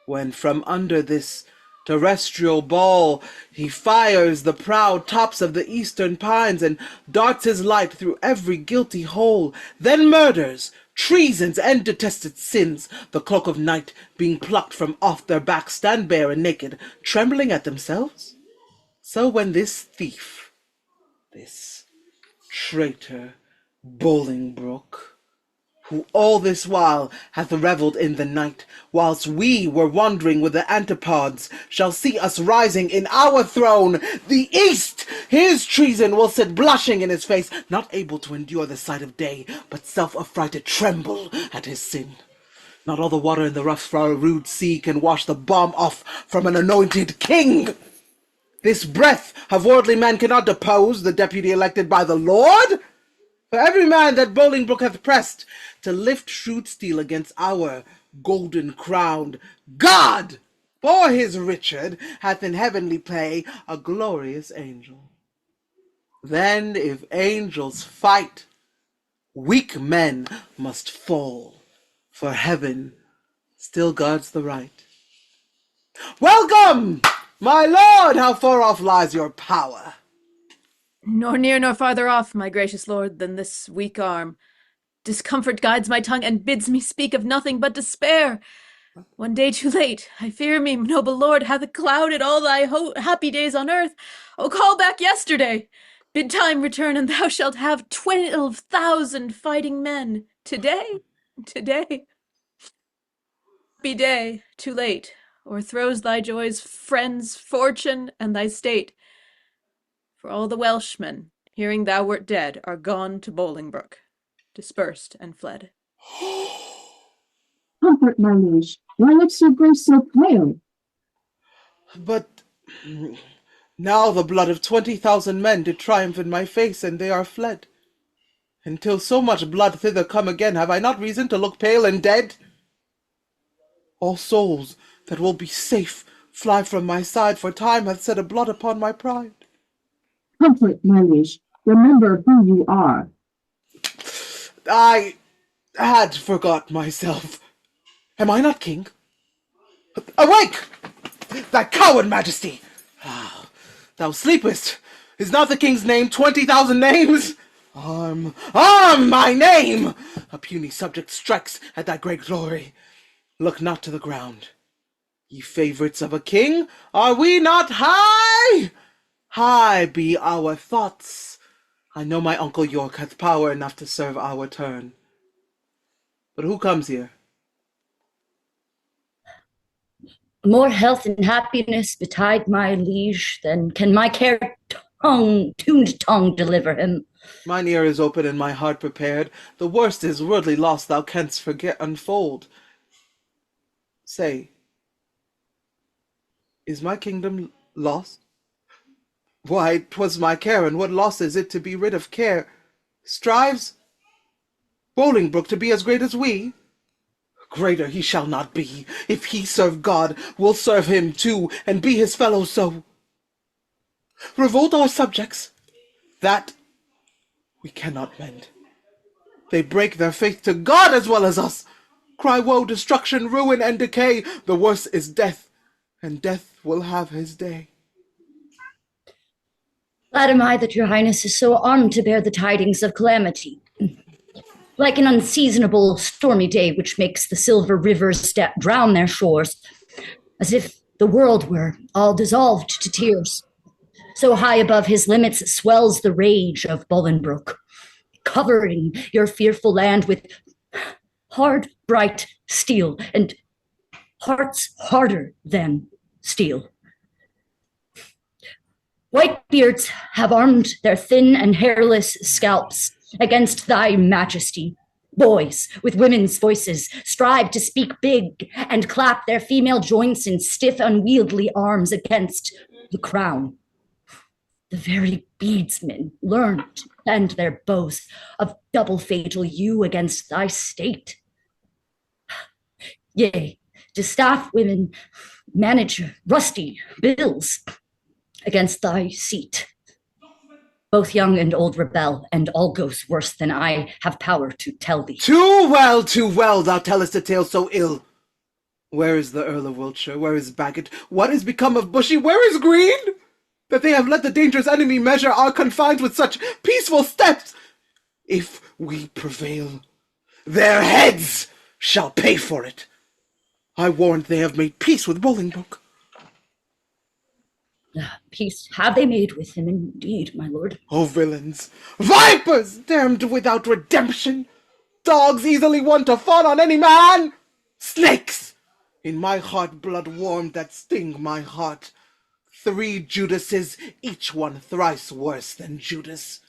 Speaker 1: when from under this terrestrial ball he fires the proud tops of the eastern pines and darts his light through every guilty hole, then murders, treasons, and detested sins, the cloak of night being plucked from off their backs, stand bare and naked, trembling at themselves. So when this thief, this traitor Bolingbroke, who all this while hath revelled in the night, whilst we were wandering with the antipods, shall see us rising in our throne, the East, his treason will sit blushing in his face, not able to endure the sight of day, but self-affrighted tremble at his sin. Not all the water in the rough for a rude sea can wash the balm off from an anointed king. This breath of worldly man cannot depose the deputy elected by the Lord. For every man that Bolingbroke hath pressed to lift shrewd steel against our golden-crowned God, for his Richard hath in heavenly play a glorious angel. Then if angels fight, weak men must fall, for heaven still guards the right. Welcome, my lord! How far off lies your power?
Speaker 8: Nor near nor farther off, my gracious lord, than this weak arm. Discomfort guides my tongue and bids me speak of nothing but despair. One day too late, I fear me, noble lord, hath clouded all thy happy days on earth. Oh, call back yesterday. Bid time return, and thou shalt have 12,000 fighting men. Today. Happy day, too late, o'erthrows thy joys, friends, fortune, and thy state. For all the Welshmen, hearing thou wert dead, are gone to Bolingbroke, dispersed and fled.
Speaker 7: Comfort, my liege. Why looks your grace so pale?
Speaker 1: But now the blood of 20,000 men did triumph in my face, and they are fled. And till so much blood thither come again, have I not reason to look pale and dead? All souls that will be safe fly from my side, for time hath set a blot upon my pride.
Speaker 7: Comfort, my liege. Remember who you are.
Speaker 1: I had forgot myself. Am I not king? Awake! Thy coward majesty! Thou sleepest. Is not the king's name 20,000 names? Arm, my name! A puny subject strikes at thy great glory. Look not to the ground. Ye favourites of a king, are we not high? High be our thoughts. I know my uncle York hath power enough to serve our turn. But who comes here?
Speaker 10: More health and happiness betide my liege than can my tuned tongue deliver him.
Speaker 1: Mine ear is open and my heart prepared. The worst is worldly loss thou canst forget unfold. Say, is my kingdom lost? Why, 'twas my care, and what loss is it to be rid of care? Strives Bolingbroke to be as great as we? Greater he shall not be. If he serve God, we'll serve him too, and be his fellows so. Revolt our subjects, that we cannot mend. They break their faith to God as well as us. Cry woe, destruction, ruin, and decay. The worst is death, and death will have his day.
Speaker 10: Glad am I that your highness is so armed to bear the tidings of calamity. Like an unseasonable stormy day which makes the silver rivers drown their shores, as if the world were all dissolved to tears. So high above his limits swells the rage of Bolingbroke, covering your fearful land with hard, bright steel, and hearts harder than steel. Whitebeards have armed their thin and hairless scalps against thy majesty. Boys with women's voices strive to speak big and clap their female joints in stiff, unwieldy arms against the crown. The very beadsmen learn to bend their bows of double fatal you against thy state. Yea, do staff women manage rusty bills against thy seat? Both young and old rebel, and all goes worse than I have power to tell thee.
Speaker 1: Too well, thou tellest a tale so ill. Where is the Earl of Wiltshire? Where is Bagot? What is become of Bushy? Where is Green? That they have let the dangerous enemy measure our confines with such peaceful steps. If we prevail, their heads shall pay for it. I warrant they have made peace with Bolingbroke.
Speaker 10: Peace have they made with him, indeed, my lord.
Speaker 1: O villains! Vipers, damned without redemption! Dogs easily won to fawn on any man! Snakes! In my heart blood warmed that sting my heart. 3 Judases, each one thrice worse than Judas.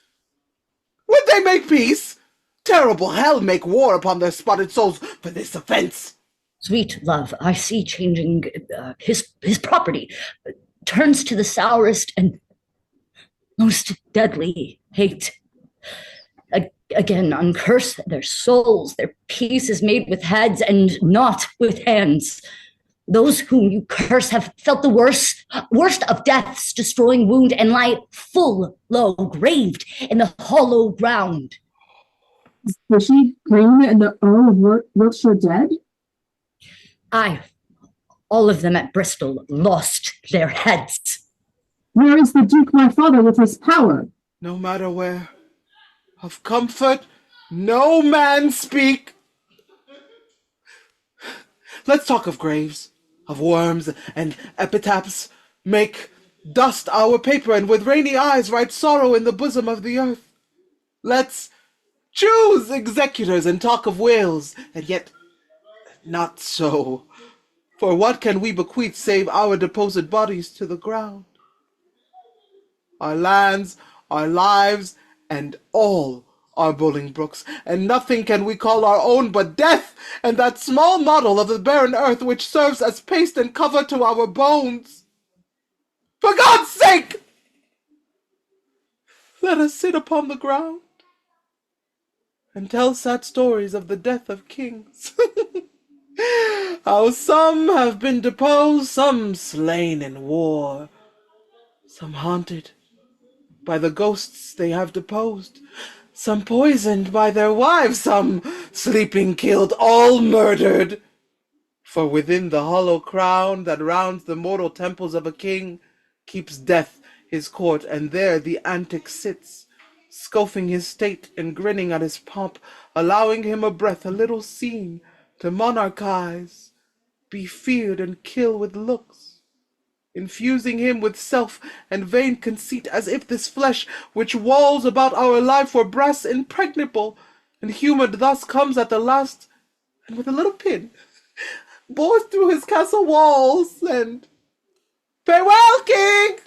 Speaker 1: Would they make peace? Terrible hell make war upon their spotted souls for this offense.
Speaker 10: Sweet love, I see changing his property. Turns to the sourest and most deadly hate. Again, uncurse their souls. Their peace is made with heads and not with hands. Those whom you curse have felt the worst of death's destroying wound and lie full low, graved in the hollow ground.
Speaker 7: Is Bushy, Green, and the Earl of Wiltshire dead?
Speaker 10: Aye, all of them at Bristol lost their heads.
Speaker 7: Where is the Duke my father with his power?
Speaker 1: No matter where, of comfort no man speak. Let's talk of graves, of worms and epitaphs. Make dust our paper, and with rainy eyes write sorrow in the bosom of the earth. Let's choose executors and talk of wills, and yet not so. For what can we bequeath save our deposed bodies to the ground? Our lands, our lives, and all are Bolingbroke's, and nothing can we call our own but death, and that small model of the barren earth which serves as paste and cover to our bones. For God's sake, let us sit upon the ground and tell sad stories of the death of kings. How some have been deposed, some slain in war, some haunted by the ghosts they have deposed, some poisoned by their wives, some sleeping killed, all murdered. For within the hollow crown that rounds the mortal temples of a king keeps death his court, and there the antic sits, scoffing his state and grinning at his pomp, allowing him a breath, a little seen, to monarchize, be feared and kill with looks, infusing him with self and vain conceit, as if this flesh which walls about our life were brass impregnable, and humoured thus comes at the last, and with a little pin bores through his castle walls, and farewell, king!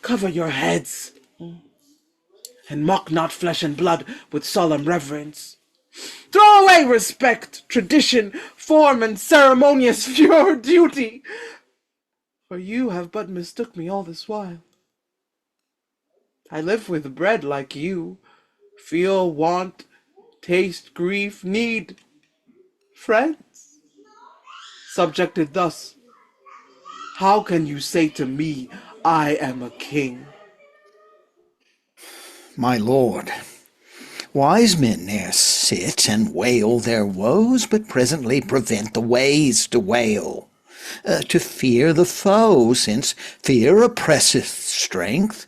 Speaker 1: Cover your heads, and mock not flesh and blood with solemn reverence. Throw away respect, tradition, form, and ceremonious pure duty, for you have but mistook me all this while. I live with bread like you, feel want, taste grief, need friends. Subjected thus, how can you say to me I am a king?
Speaker 2: My lord, wise men ne'er sit and wail their woes, but presently prevent the ways to wail. To fear the foe, since fear oppresseth strength,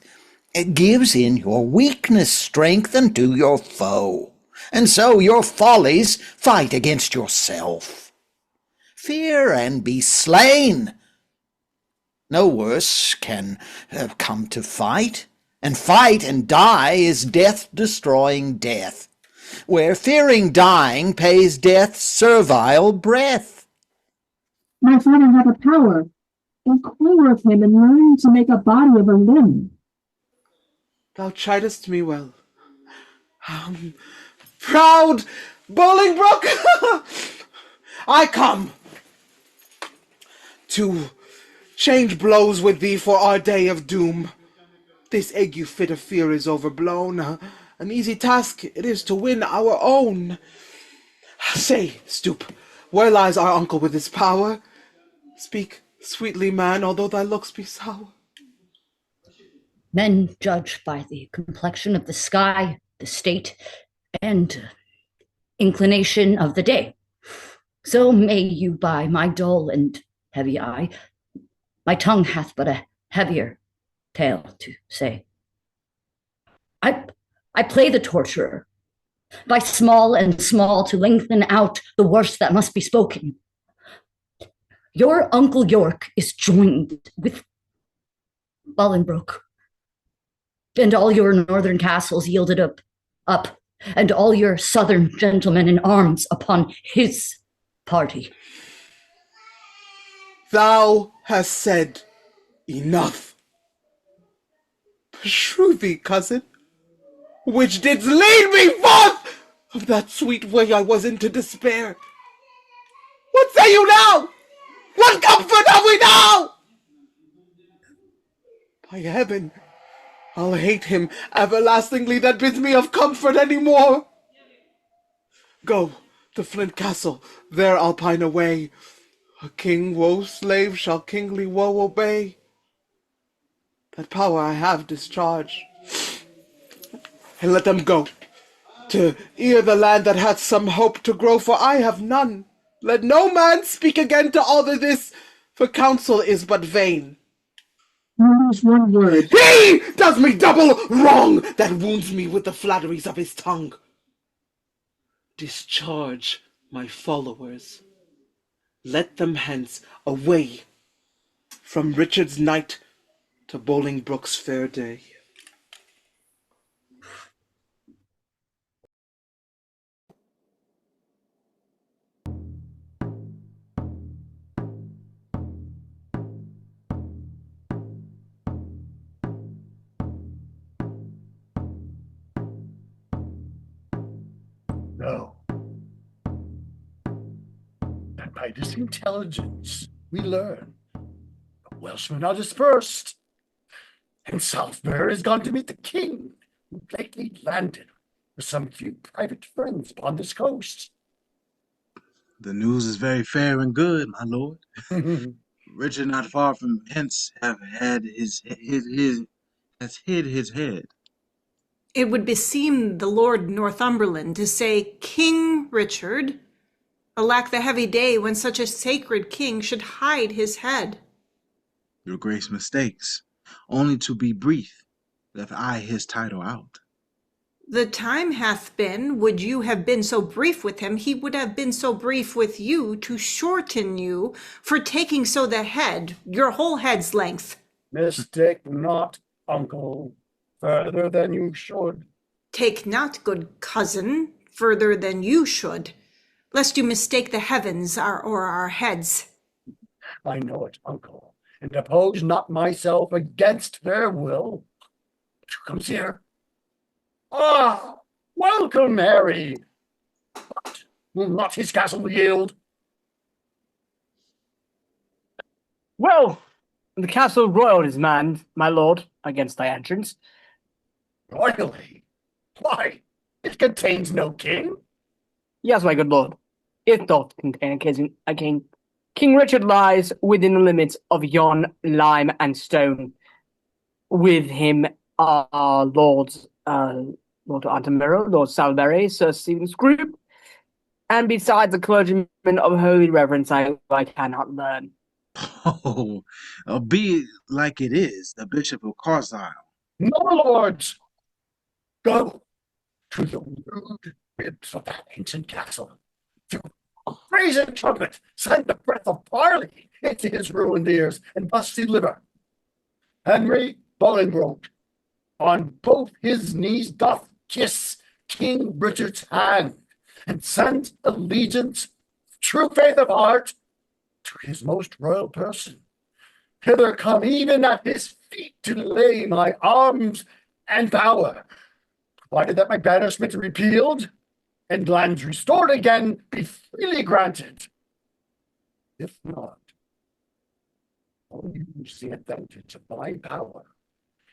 Speaker 2: it gives in your weakness strength unto your foe, and so your follies fight against yourself. Fear and be slain. No worse can come to fight, and fight and die is death destroying death, where fearing dying pays death's servile breath.
Speaker 7: My father hath a power. Inquire of him and learn to make a body of a limb.
Speaker 1: Thou chidest me well. Proud Bolingbroke! I come to change blows with thee for our day of doom. This ague fit of fear is overblown. An easy task it is to win our own. Say, Stoop, where lies our uncle with his power? Speak sweetly, man, although thy looks be sour.
Speaker 10: Men judge by the complexion of the sky, the state, and inclination of the day. So may you by my dull and heavy eye. My tongue hath but a heavier tale to say. I play the torturer, by small and small to lengthen out the worst that must be spoken. Your Uncle York is joined with Bolingbroke, and all your northern castles yielded up, and all your southern gentlemen in arms upon his party.
Speaker 1: Thou hast said enough. Beshrew thee, cousin, which didst lead me forth of that sweet way I was into despair. What say you now? What comfort have we now? By heaven, I'll hate him everlastingly that bids me of comfort any more. Go to Flint Castle, there I'll pine away. A king woe slave shall kingly woe obey. That power I have discharge, and let them go to ear the land that hath some hope to grow, for I have none. Let no man speak again to alter this, for counsel is but vain.
Speaker 7: Use one word.
Speaker 1: He does me double wrong that wounds me with the flatteries of his tongue. Discharge my followers. Let them hence away from Richard's night to Bolingbroke's fair day.
Speaker 3: No. And by this intelligence we learn the Welshmen are dispersed, and Southbury is gone to meet the king, who lately landed with some few private friends upon this coast.
Speaker 6: The news is very fair and good, my lord. Richard, not far from hence, has hid his head.
Speaker 9: It would beseem the Lord Northumberland to say King Richard. Alack the heavy day when such a sacred king should hide his head.
Speaker 6: Your grace mistakes. Only to be brief, left I his title out.
Speaker 9: The time hath been, would you have been so brief with him, he would have been so brief with you to shorten you for taking so the head, your whole head's length.
Speaker 3: Mistake not, uncle, further than you should.
Speaker 9: Take not, good cousin, further than you should, lest you mistake the heavens or our heads.
Speaker 3: I know it, uncle, and oppose not myself against their will. Who comes here? Ah, welcome, Harry. But will not his castle yield?
Speaker 11: Well, the castle royal is manned, my lord, against thy entrance.
Speaker 3: Royally? Why, it contains no king.
Speaker 11: Yes, my good lord, it doth contain a king. King Richard lies within the limits of yon lime and stone. With him are lords, Lord Antamiro, Lord Salisbury, Sir Stephen Scroop, and besides a clergyman of holy reverence I cannot learn.
Speaker 6: Oh, be it like it is, the Bishop of Carlisle.
Speaker 3: No, lords, go to the rude ribs of that ancient castle. To brazen trumpet, send the breath of parley into his ruined ears and busty liver. Henry Bolingbroke, on both his knees doth kiss King Richard's hand, and send allegiance, true faith of heart, to his most royal person. Hither come even at his feet to lay my arms and power, provided that my banishment repealed, and lands restored again be freely granted. If not, I'll use the advantage of my power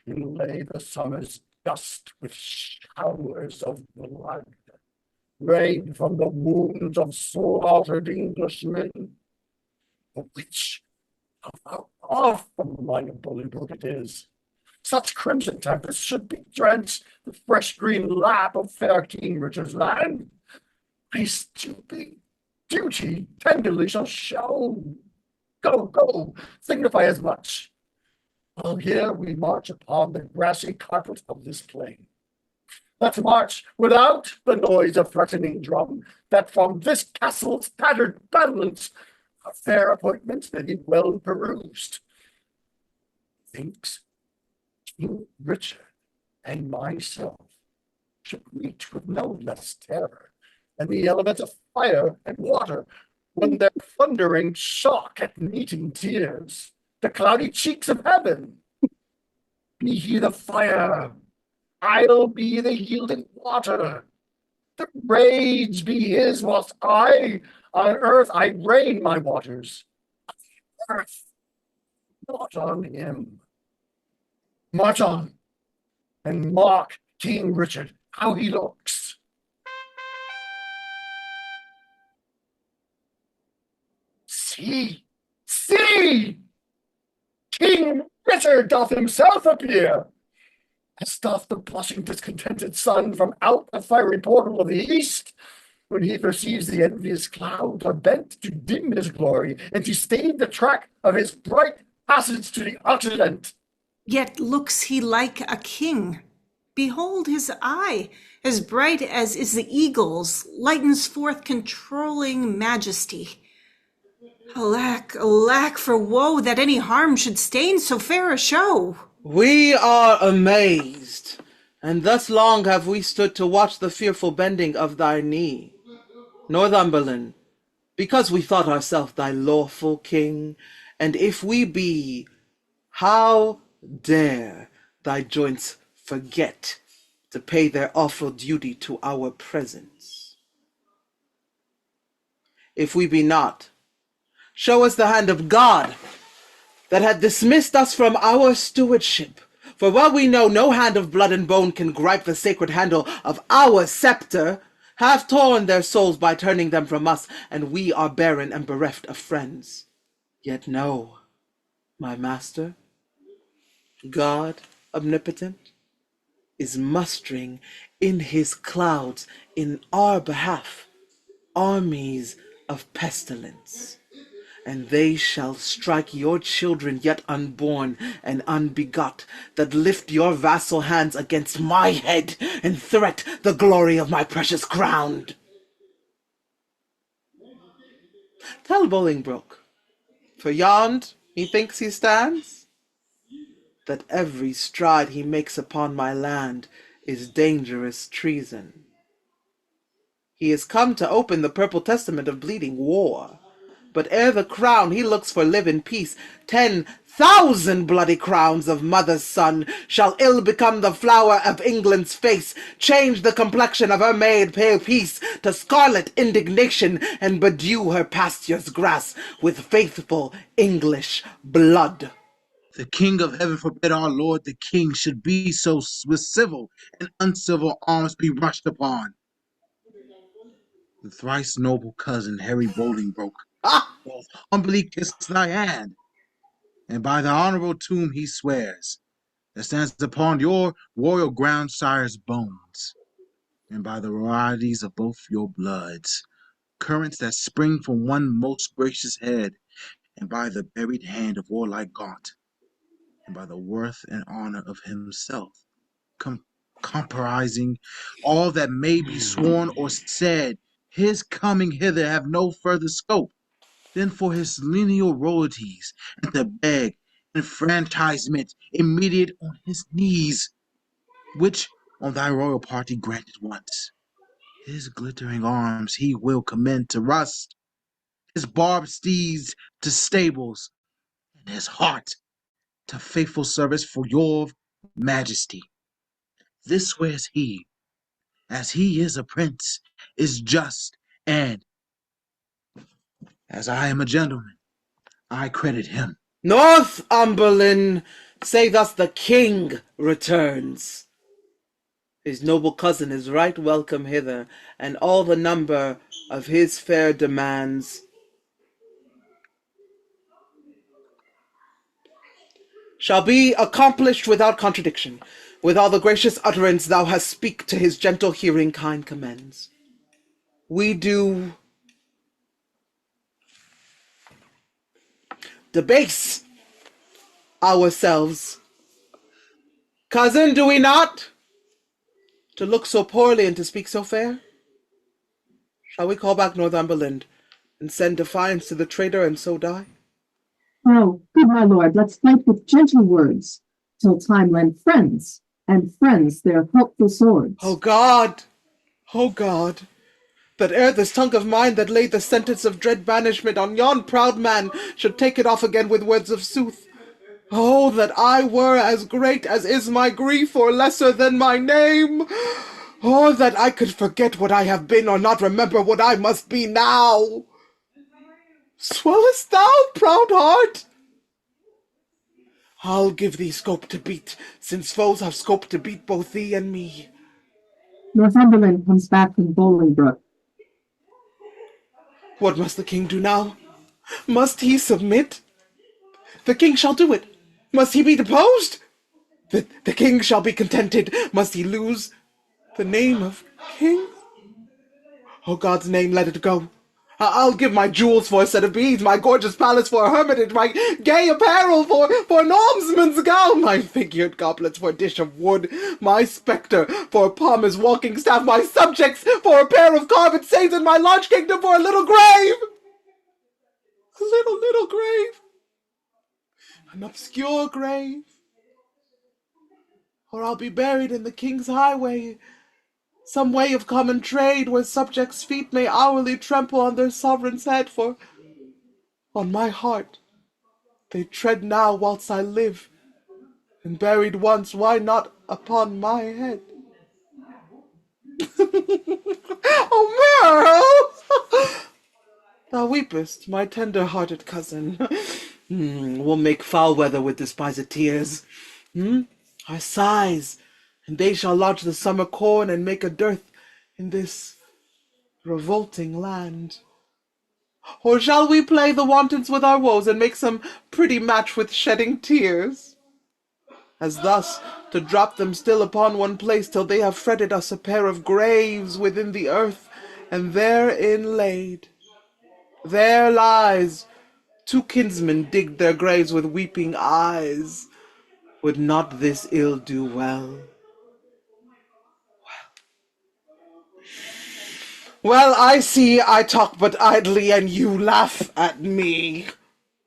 Speaker 3: and lay the summers Dust with showers of blood, rain from the wounds of slaughtered Englishmen. The witch, how awful the line of Bolingbroke it is. Such crimson tempest should be drenched the fresh green lap of fair King Richard's land. My stooping duty tenderly shall show. Go, go, signify as much. While here we march upon the grassy carpet of this plain. Let's march without the noise of threatening drum, that from this castle's tattered battlements a fair appointment may be well perused. Thinks King Richard and myself should meet with no less terror than the elements of fire and water when their thundering shock at meeting tears the cloudy cheeks of heaven. Be he the fire, I'll be the yielding water. The rage be his, whilst I, on earth, I rain my waters. Earth, not on him. March on, and mark King Richard, how he looks. See, see! King Richard doth himself appear, as doth the blushing discontented sun from out the fiery portal of the east, when he perceives the envious clouds are bent to dim his glory and to stain the track of his bright passage to the Occident.
Speaker 9: Yet looks he like a king. Behold his eye, as bright as is the eagle's, lightens forth controlling majesty. Alack, alack for woe that any harm should stain so fair a show.
Speaker 1: We are amazed, and thus long have we stood to watch the fearful bending of thy knee, Northumberland, because we thought ourselves thy lawful king, and if we be, how dare thy joints forget to pay their awful duty to our presence? If we be not, show us the hand of God that had dismissed us from our stewardship. For while we know no hand of blood and bone can gripe the sacred handle of our scepter, have torn their souls by turning them from us, and we are barren and bereft of friends. Yet know, my master, God omnipotent, is mustering in his clouds in our behalf armies of pestilence, and they shall strike your children yet unborn and unbegot, that lift your vassal hands against my head and threat the glory of my precious crown. Tell Bolingbroke, for yond methinks he stands, that every stride he makes upon my land is dangerous treason. He is come to open the purple testament of bleeding war, but ere the crown he looks for live in peace. 10,000 bloody crowns of mother's son shall ill become the flower of England's face, change the complexion of her maid pale peace to scarlet indignation, and bedew her pastures grass with faithful English blood.
Speaker 6: The King of heaven forbid our Lord the King should be so with civil and uncivil arms be rushed upon. The thrice noble cousin Harry Bolingbroke doth humbly kiss thy hand, and by the honorable tomb he swears that stands upon your royal grandsire's bones, and by the varieties of both your bloods, currents that spring from one most gracious head, and by the buried hand of warlike Gaunt, and by the worth and honor of himself, comprising all that may be sworn or said, his coming hither have no further scope than for his lineal royalties, and to beg enfranchisement immediate on his knees, which on thy royal party granted once. His glittering arms he will commend to rust, his barbed steeds to stables, and his heart to faithful service for your majesty. This swears he, as he is a prince, is just, and as I am a gentleman, I credit him.
Speaker 1: Northumberland, say thus the king returns. His noble cousin is right welcome hither, and all the number of his fair demands shall be accomplished without contradiction. With all the gracious utterance thou hast speak to his gentle hearing kind commends. We do debase ourselves. Cousin, do we not? To look so poorly and to speak so fair? Shall we call back Northumberland and send defiance to the traitor and so die?
Speaker 7: Oh, good my lord, let's fight with gentle words, till time lend friends, and friends their helpful swords.
Speaker 1: O God! O God! That ere this tongue of mine that laid the sentence of dread banishment on yon proud man should take it off again with words of sooth. Oh, that I were as great as is my grief, or lesser than my name! Or that I could forget what I have been, or not remember what I must be now! Swellest thou, proud heart? I'll give thee scope to beat, since foes have scope to beat both thee and me.
Speaker 7: Northumberland comes back from Bolingbroke.
Speaker 1: What must the king do now? Must he submit? The king shall do it. Must he be deposed? The king shall be contented. Must he lose the name of king? Oh, God's name, let it go. I'll give my jewels for a set of beads, my gorgeous palace for a hermitage, my gay apparel for an almsman's gown, my figured goblets for a dish of wood, my spectre for a palmer's walking staff, my subjects for a pair of carved saints, and my large kingdom for a little grave. A little grave. An obscure grave. Or I'll be buried in the king's highway, some way of common trade, where subjects' feet may hourly trample on their sovereign's head, for on my heart they tread now whilst I live, and buried once, why not upon my head? Oh, Merle! Thou weepest, my tender-hearted cousin. We'll make foul weather with despised tears. Our sighs, and they shall lodge the summer corn and make a dearth in this revolting land. Or shall we play the wantons with our woes and make some pretty match with shedding tears? As thus to drop them still upon one place till they have fretted us a pair of graves within the earth, and therein laid. There lies. Two kinsmen digged their graves with weeping eyes. Would not this ill do well? Well, I see I talk but idly, and you laugh at me.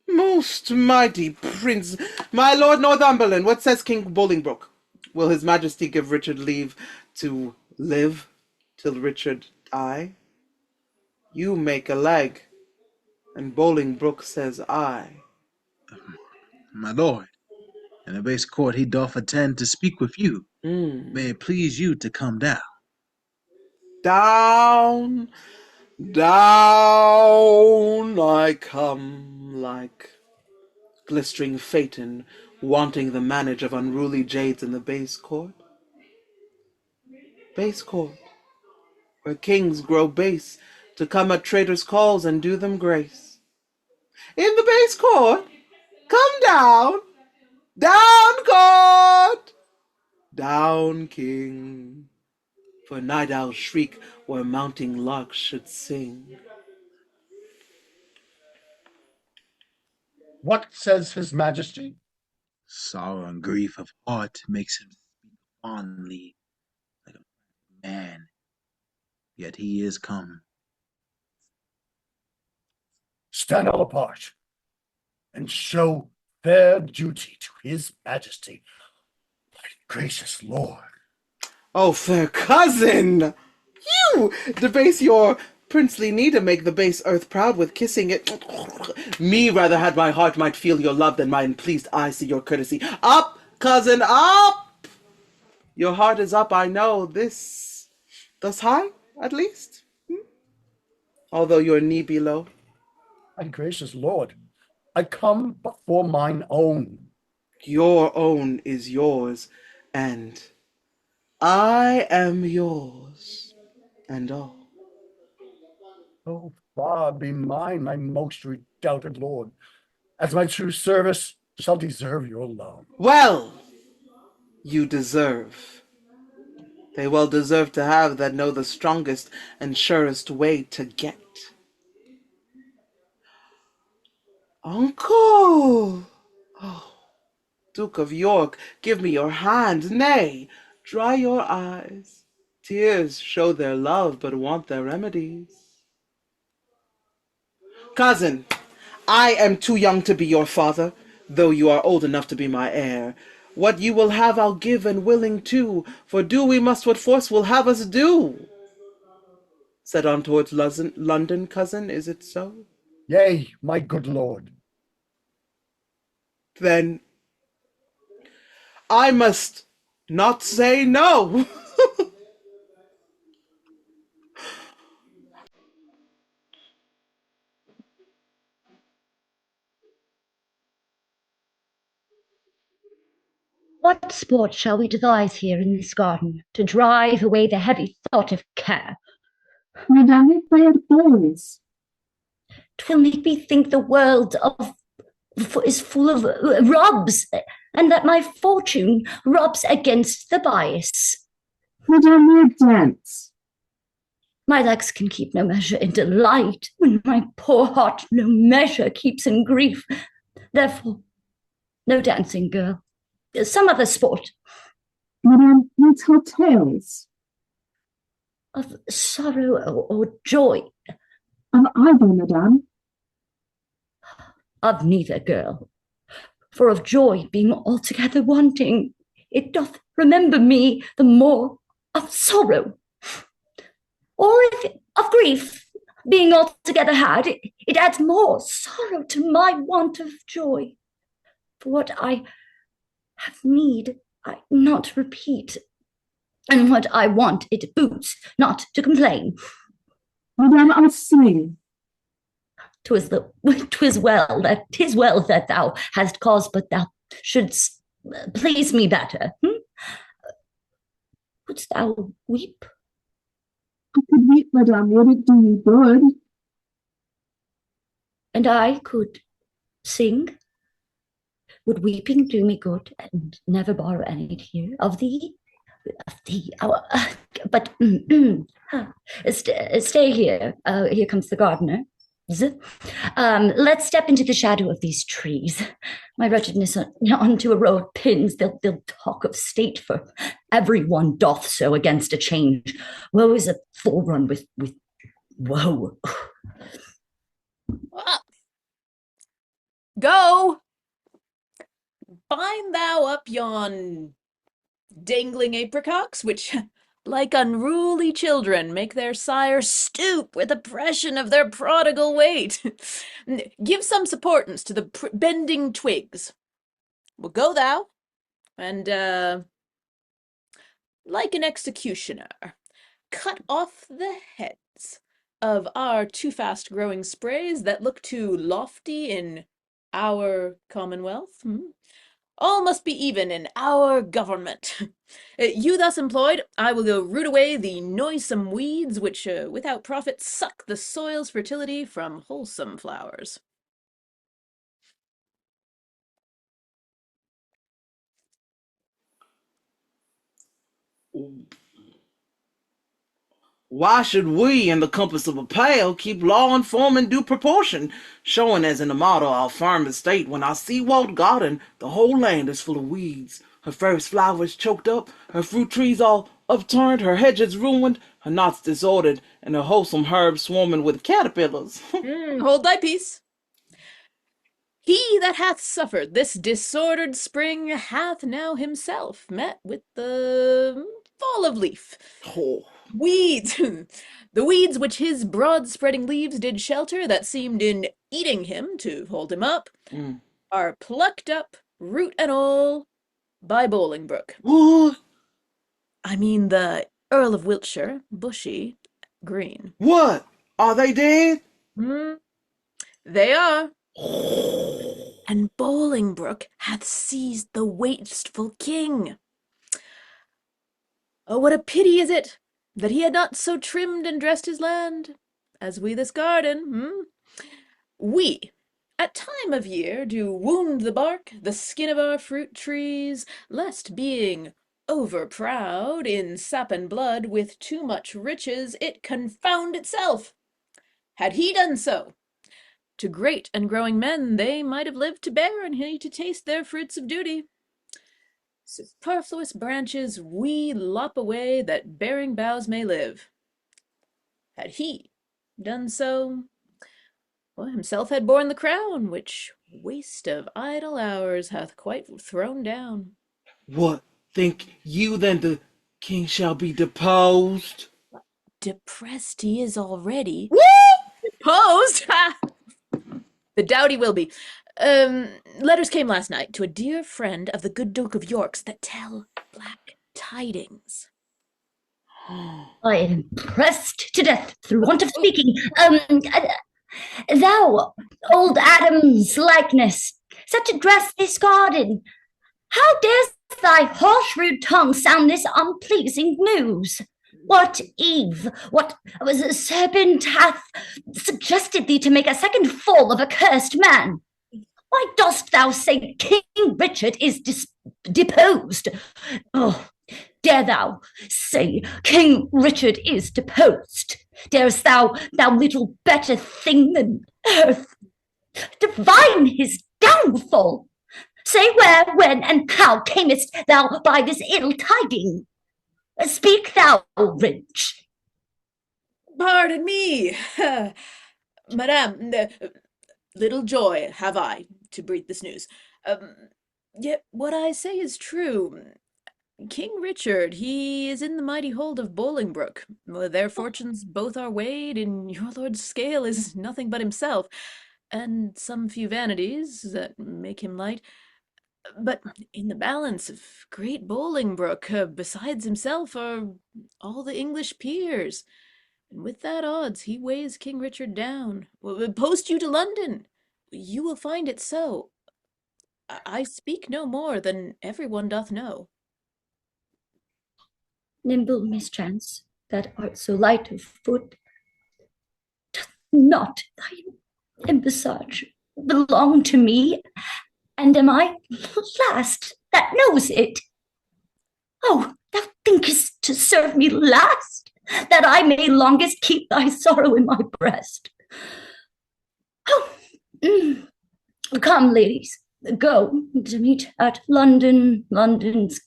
Speaker 1: Most mighty prince, my lord Northumberland, what says King Bolingbroke? Will his majesty give Richard leave to live till Richard die? You make a leg, and Bolingbroke says I.
Speaker 6: My lord, in the base court he doth attend to speak with you. May it please you to come down.
Speaker 1: Down, down I come, like glistering Phaeton, wanting the manage of unruly jades in the base court. Base court, where kings grow base to come at traitors' calls and do them grace. In the base court, come down, down court, down king, for night owls shriek where mounting larks should sing.
Speaker 3: What says his majesty?
Speaker 6: Sorrow and grief of heart makes him speak fondly like a man. Yet he is come.
Speaker 3: Stand all apart, and show fair duty to his majesty, my gracious lord.
Speaker 1: Oh, fair cousin, you debase your princely knee to make the base earth proud with kissing it. Me rather had my heart might feel your love than mine pleased eyes see your courtesy. Up, cousin, up! Your heart is up, I know, this thus high, at least, although your knee be low.
Speaker 3: My gracious lord, I come before mine own.
Speaker 1: Your own is yours, and I am yours, and all.
Speaker 3: Oh, far be mine, my most redoubted lord, as my true service shall deserve your love.
Speaker 1: Well, you deserve. They well deserve to have that know the strongest and surest way to get. Uncle! Oh, Duke of York, give me your hand. Nay, dry your eyes. Tears show their love, but want their remedies. Cousin, I am too young to be your father, though you are old enough to be my heir. What you will have I'll give, and willing too, for do we must what force will have us do. Said on towards London, cousin, is it so?
Speaker 3: Yea, my good lord.
Speaker 1: Then I must not say no.
Speaker 10: What sport shall we devise here in this garden to drive away the heavy thought of care?
Speaker 7: Madame, play at bowls.
Speaker 10: 'Twill make me think the world is full of robs, and that my fortune robs against the bias.
Speaker 7: Madame, we'll dance.
Speaker 10: My legs can keep no measure in delight, when my poor heart no measure keeps in grief. Therefore, no dancing, girl. Some other sport.
Speaker 7: Madame, we'll tell tales.
Speaker 10: Of sorrow or joy.
Speaker 7: Of either, madame.
Speaker 10: Of neither, girl. For of joy being altogether wanting, it doth remember me the more of sorrow. Or if of grief being altogether had, it adds more sorrow to my want of joy. For what I have need, I not repeat, and what I want it boots not to complain.
Speaker 7: Madame, I'll sing.
Speaker 10: 'Tis well that thou hast cause, but thou shouldst please me better. Wouldst thou weep?
Speaker 7: I could weep, madame, would it do me good?
Speaker 10: And I could sing? Would weeping do me good, and never borrow any tear of thee? But stay here. Here comes the gardener. Let's step into the shadow of these trees. My wretchedness onto a row of pins. They'll talk of state, for everyone doth so against a change. Woe is a forerun with woe.
Speaker 8: Go! Bind thou up yon dangling apricocks, which, like unruly children, make their sire stoop with oppression of their prodigal weight. Give some supportance to the bending twigs. Well, go thou, and, like an executioner, cut off the heads of our too fast growing sprays that look too lofty in our commonwealth. All must be even in our government. You thus employed, I will go root away the noisome weeds which, without profit, suck the soil's fertility from wholesome flowers.
Speaker 1: Why should we, in the compass of a pale, keep law and form in due proportion, showing as in the model our firm estate, when our sea-walled garden, the whole land is full of weeds, her fairest flowers choked up, her fruit trees all upturned, her hedges ruined, her knots disordered, and her wholesome herbs swarming with caterpillars.
Speaker 8: Hold thy peace. He that hath suffered this disordered spring hath now himself met with the fall of leaf.
Speaker 1: Oh.
Speaker 8: Weeds! The weeds which his broad-spreading leaves did shelter, that seemed in eating him to hold him up, are plucked up, root and all, by Bolingbroke.
Speaker 1: What?
Speaker 8: I mean the Earl of Wiltshire, Bushy, Green.
Speaker 1: What? Are they dead?
Speaker 8: They are. And Bolingbroke hath seized the wasteful king. Oh, what a pity is it that he had not so trimmed and dressed his land as we this garden, We, at time of year, do wound the bark, the skin of our fruit trees, lest being over-proud in sap and blood with too much riches, it confound itself. Had he done so, to great and growing men they might have lived to bear, and he to taste their fruits of duty. Superfluous branches we lop away, that bearing boughs may live. Had he done so, well, himself had borne the crown, which waste of idle hours hath quite thrown down.
Speaker 1: What think you then the king shall be deposed?
Speaker 8: Depressed he is already.
Speaker 1: Woo!
Speaker 8: Deposed? The doubt he will be. Letters came last night to a dear friend of the good Duke of York's that tell black tidings.
Speaker 10: I am pressed to death through want of speaking. Thou, old Adam's likeness, set to dress this garden, how dares thy harsh rude tongue sound this unpleasing news? What Eve, what serpent hath suggested thee to make a second fall of accursed man? Why dost thou say King Richard is deposed? Oh, dare thou say King Richard is deposed? Darest thou little better thing than earth, divine his downfall? Say where, when, and how camest thou by this ill tiding? Speak thou, Rich.
Speaker 8: Pardon me, Madame, little joy have I to breathe this news. Yet what I say is true. King Richard, he is in the mighty hold of Bolingbroke. Their fortunes both are weighed, in your lord's scale is nothing but himself, and some few vanities that make him light. But in the balance of great Bolingbroke, besides himself, are all the English peers. And with that odds, he weighs King Richard down. Post you to London. You will find it so. I speak no more than every one doth know.
Speaker 10: Nimble mischance, that art so light of foot, doth not thy embassage belong to me? And am I last that knows it? Oh, thou thinkest to serve me last, that I may longest keep thy sorrow in my breast. Oh, come, ladies, go to meet at London's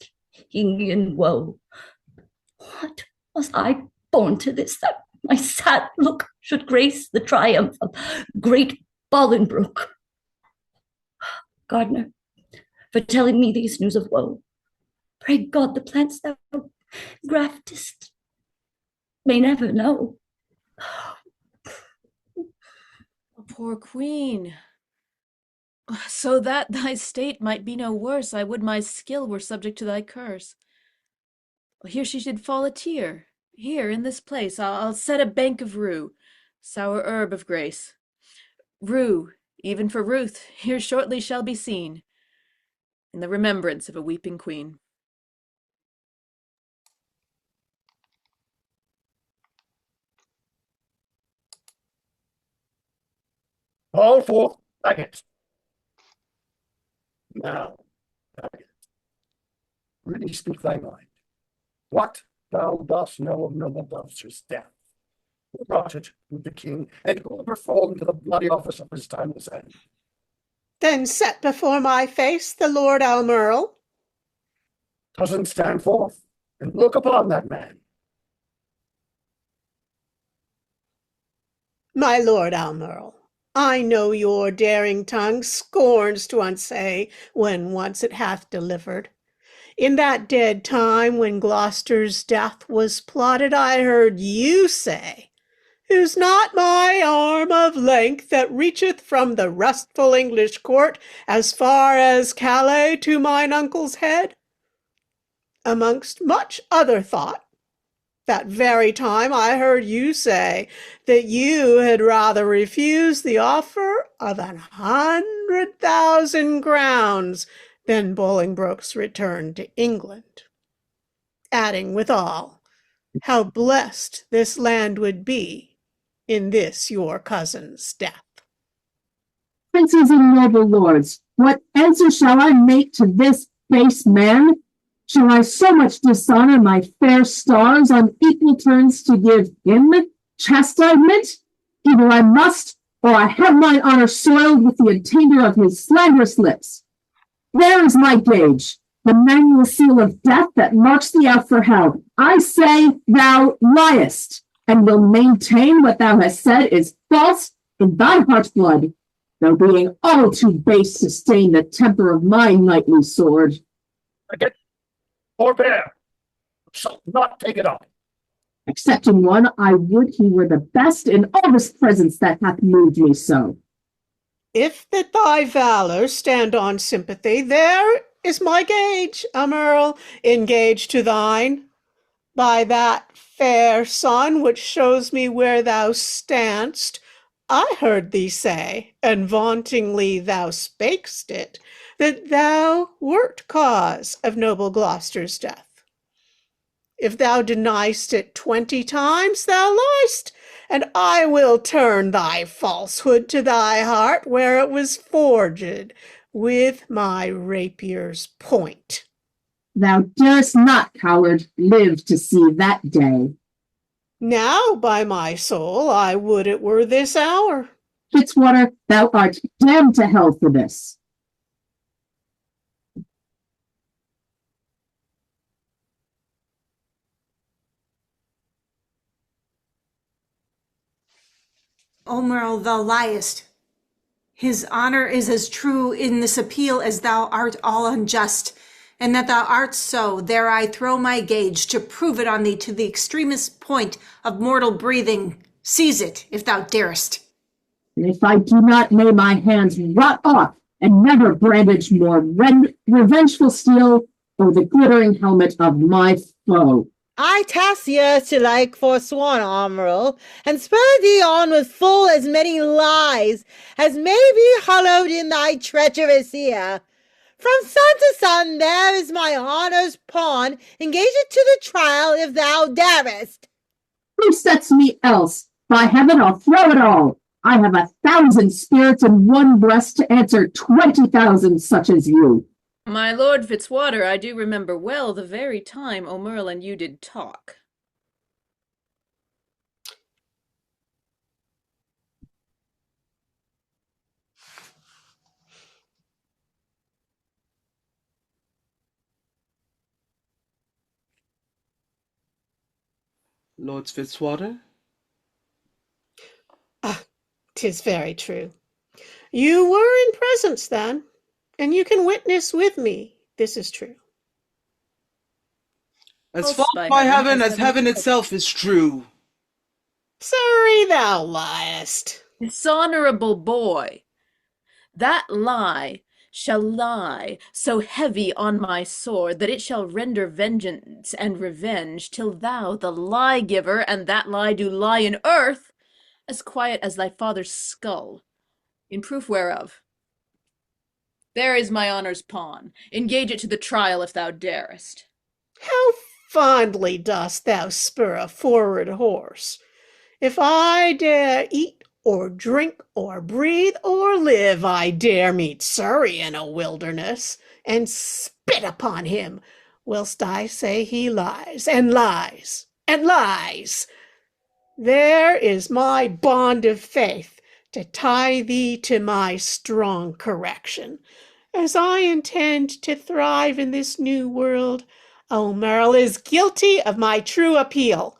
Speaker 10: king in woe. What was I born to this, that my sad look should grace the triumph of great Bolingbroke? Gardener, for telling me these news of woe, pray God the plants thou graftest may never know.
Speaker 8: Poor queen. So that thy state might be no worse, I would my skill were subject to thy curse. Here she did fall a tear. Here, in this place, I'll set a bank of rue, sour herb of grace. Rue, even for Ruth, here shortly shall be seen, in the remembrance of a weeping queen.
Speaker 3: Call forth faggot. Now, faggot, really speak thy mind. What thou dost know of noble Gloucester's death? Who brought it with the king, and who performed the bloody office of his timeless end?
Speaker 5: Then set before my face the Lord Almerle.
Speaker 3: Doesn't stand forth and look upon that man.
Speaker 5: My Lord Almerle, I know your daring tongue scorns to unsay when once it hath delivered. In that dead time when Gloucester's death was plotted, I heard you say, "Is not my arm of length that reacheth from the restful English court as far as Calais to mine uncle's head?" Amongst much other thought, that very time I heard you say that you had rather refuse the offer of 100,000 crowns than Bolingbroke's return to England. adding withal, how blessed this land would be in this your cousin's death.
Speaker 7: Princes and noble lords, what answer shall I make to this base man? Shall I so much dishonor my fair stars on equal terms to give him chastisement? Either I must, or I have mine honor soiled with the attainder of his slanderous lips. There is my gage, the manual seal of death that marks thee out for hell. I say thou liest, and will maintain what thou hast said is false in thy heart's blood, though being all too base to stain the temper of my knightly sword.
Speaker 3: Again, forbear, shalt not take it up.
Speaker 7: Excepting one, I would he were the best in all this presence that hath moved me so.
Speaker 5: If that thy valor stand on sympathy, there is my gage, Earl, engaged to thine. By that fair sun which shows me where thou standst, I heard thee say, and vauntingly thou spakest it, that thou wert cause of noble Gloucester's death. If thou deniest it 20 times, thou liest, and I will turn thy falsehood to thy heart where it was forged with my rapier's point.
Speaker 7: Thou darest not, coward, live to see that day.
Speaker 5: Now, by my soul, I would it were this hour.
Speaker 7: Fitzwater, thou art damned to hell for this.
Speaker 9: Omerl, thou liest. His honor is as true in this appeal as thou art all unjust, and that thou art so, there I throw my gage to prove it on thee to the extremest point of mortal breathing. Seize it, if thou darest.
Speaker 7: And if I do not, may my hands rot off, and never brandage more revengeful steel or the glittering helmet of my foe.
Speaker 4: I task ye to like forsworn, Omerl, and spur thee on with full as many lies as may be hollowed in thy treacherous ear. From sun to sun there is my honour's pawn, engage it to the trial if thou darest.
Speaker 7: Who sets me else? By heaven, I'll throw it all. I have 1,000 spirits in one breast to answer 20,000 such as you.
Speaker 8: My lord Fitzwater, I do remember well the very time Omerl and you did talk.
Speaker 1: Lords Fitzwater?
Speaker 5: 'Tis very true. You were in presence then, and you can witness with me this is true.
Speaker 1: As false by heaven as heaven itself is true.
Speaker 5: Sorry thou liest.
Speaker 8: Dishonorable boy, that lie shall lie so heavy on my sword that it shall render vengeance and revenge till thou, the lie-giver, and that lie do lie in earth, as quiet as thy father's skull, in proof whereof. There is my honour's pawn. Engage it to the trial if thou darest.
Speaker 5: How fondly dost thou spur a forward horse! If I dare eat or drink or breathe or live, I dare meet Surrey in a wilderness and spit upon him, whilst I say he lies and lies and lies. There is my bond of faith to tie thee to my strong correction. As I intend to thrive in this new world, Omerl is guilty of my true appeal.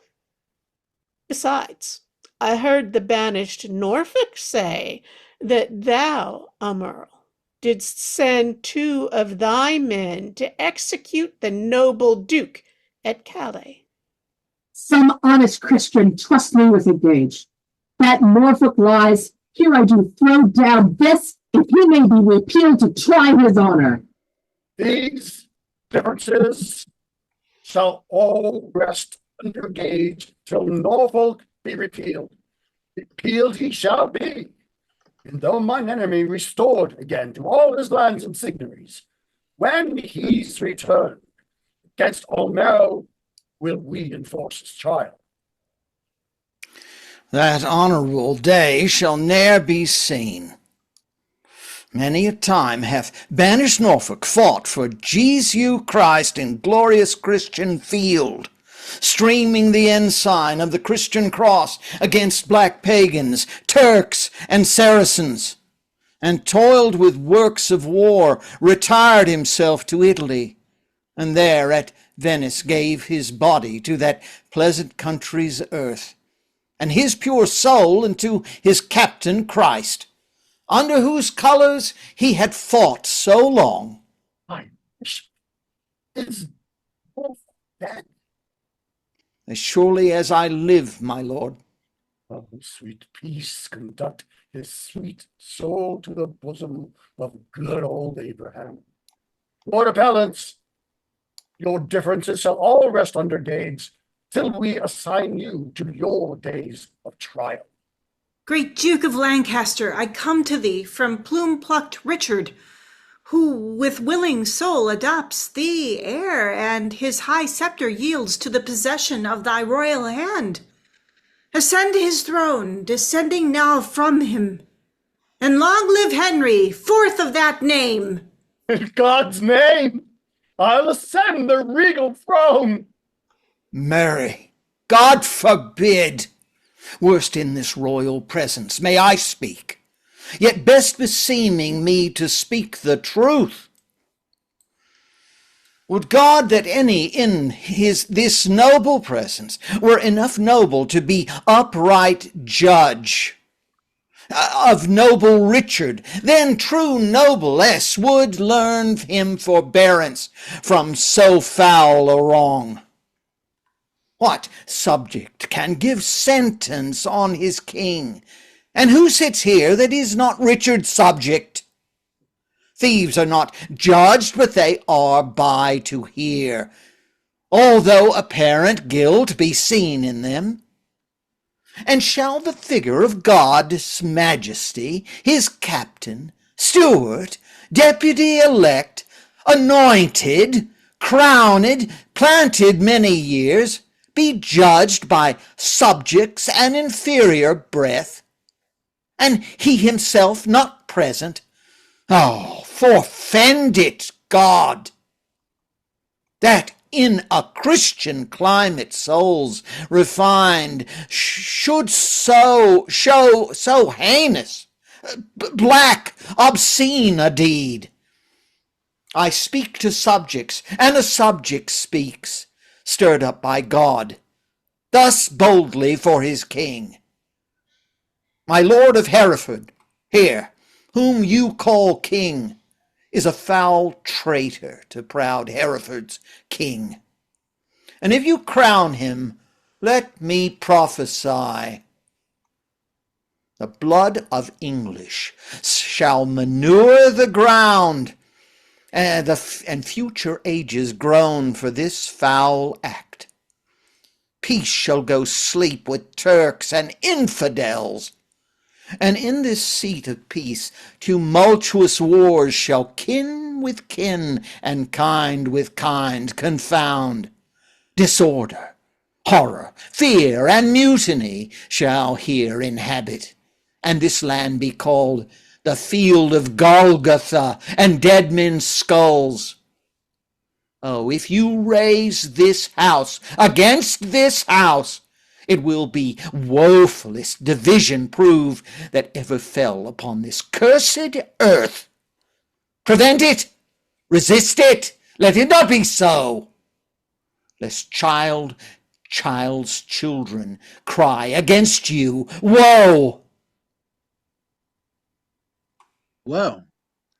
Speaker 5: Besides, I heard the banished Norfolk say that thou, Omerl, didst send 2 of thy men to execute the noble Duke at Calais.
Speaker 7: Some honest Christian trust me with a gage. That Norfolk lies, here I do throw down this, if he may be repealed to try his honor.
Speaker 3: These differences shall all rest under gage till Norfolk be repealed. Repealed he shall be, and though mine enemy restored again to all his lands and signories, when he's returned against Omerl will we enforce his trial.
Speaker 2: That honourable day shall ne'er be seen. Many a time hath banished Norfolk fought for Jesu Christ in glorious Christian field, streaming the ensign of the Christian cross against black pagans, Turks, and Saracens, and toiled with works of war, retired himself to Italy, and there at Venice gave his body to that pleasant country's earth, and his pure soul unto his captain Christ, under whose colours he had fought so long.
Speaker 3: My bishop is both dead.
Speaker 2: As surely as I live, my lord.
Speaker 3: Oh, sweet peace conduct his sweet soul to the bosom of good old Abraham. Lord Appellants, your differences shall all rest under gauge till we assign you to your days of trial.
Speaker 9: Great Duke of Lancaster, I come to thee from plume-plucked Richard, who with willing soul adopts thee heir, and his high sceptre yields to the possession of thy royal hand. Ascend his throne, descending now from him, and long live Henry, fourth of that name.
Speaker 3: In God's name, I'll ascend the regal throne.
Speaker 2: Mary, God forbid! Worst in this royal presence may I speak, yet best beseeming me to speak the truth. Would God that any in this noble presence were enough noble to be upright judge of noble Richard, then true noblesse would learn him forbearance from so foul a wrong. What subject can give sentence on his king? And who sits here that is not Richard's subject? Thieves are not judged, but they are by to hear, although apparent guilt be seen in them. And shall the figure of God's majesty, his captain, steward, deputy elect, anointed, crowned, planted many years, be judged by subjects and inferior breath, and he himself not present? Oh, forfend it, God, that in a Christian climate souls refined should show so heinous, black, obscene a deed. I speak to subjects, and a subject speaks, stirred up by God, thus boldly for his king. My lord of Hereford, here, whom you call king, is a foul traitor to proud Hereford's king. And if you crown him, let me prophesy, the blood of English shall manure the ground, and future ages groan for this foul act. Peace shall go sleep with Turks and infidels, and in this seat of peace tumultuous wars shall kin with kin and kind with kind confound. Disorder, horror, fear, and mutiny shall here inhabit, and this land be called the field of Golgotha and dead men's skulls. Oh, if you raise this house against this house, it will be woefulest division prove that ever fell upon this cursed earth. Prevent it, resist it, let it not be so, lest child's children cry against you, woe.
Speaker 6: Well,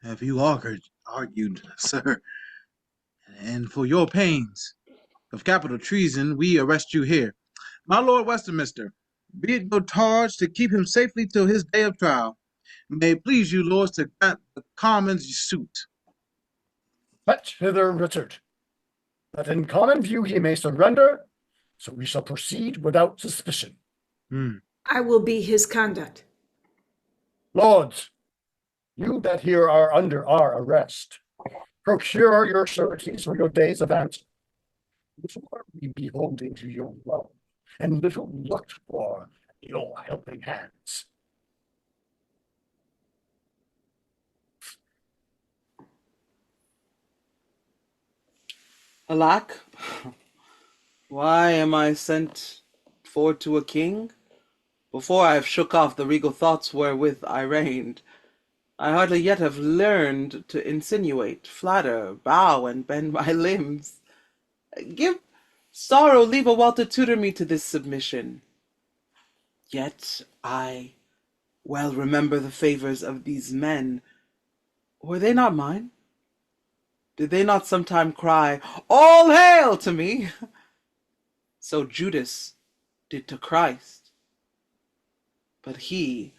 Speaker 6: have you argued, sir? And for your pains of capital treason, we arrest you here. My Lord Westminster, be it your charge to keep him safely till his day of trial. May it please you, lords, to grant the commons suit.
Speaker 3: Fetch hither Richard, that in common view he may surrender, so we shall proceed without suspicion.
Speaker 9: I will be his conduct.
Speaker 3: Lords, you that here are under our arrest, procure your sureties for your days of answer. before we beholding to your love, and little looked for your helping hands.
Speaker 1: Alack, why am I sent for to a king? Before I have shook off the regal thoughts wherewith I reigned, I hardly yet have learned to insinuate, flatter, bow, and bend my limbs. Give sorrow leave a while to tutor me to this submission. Yet I well remember the favors of these men. Were they not mine? Did they not sometime cry, "All hail" to me? So Judas did to Christ. But he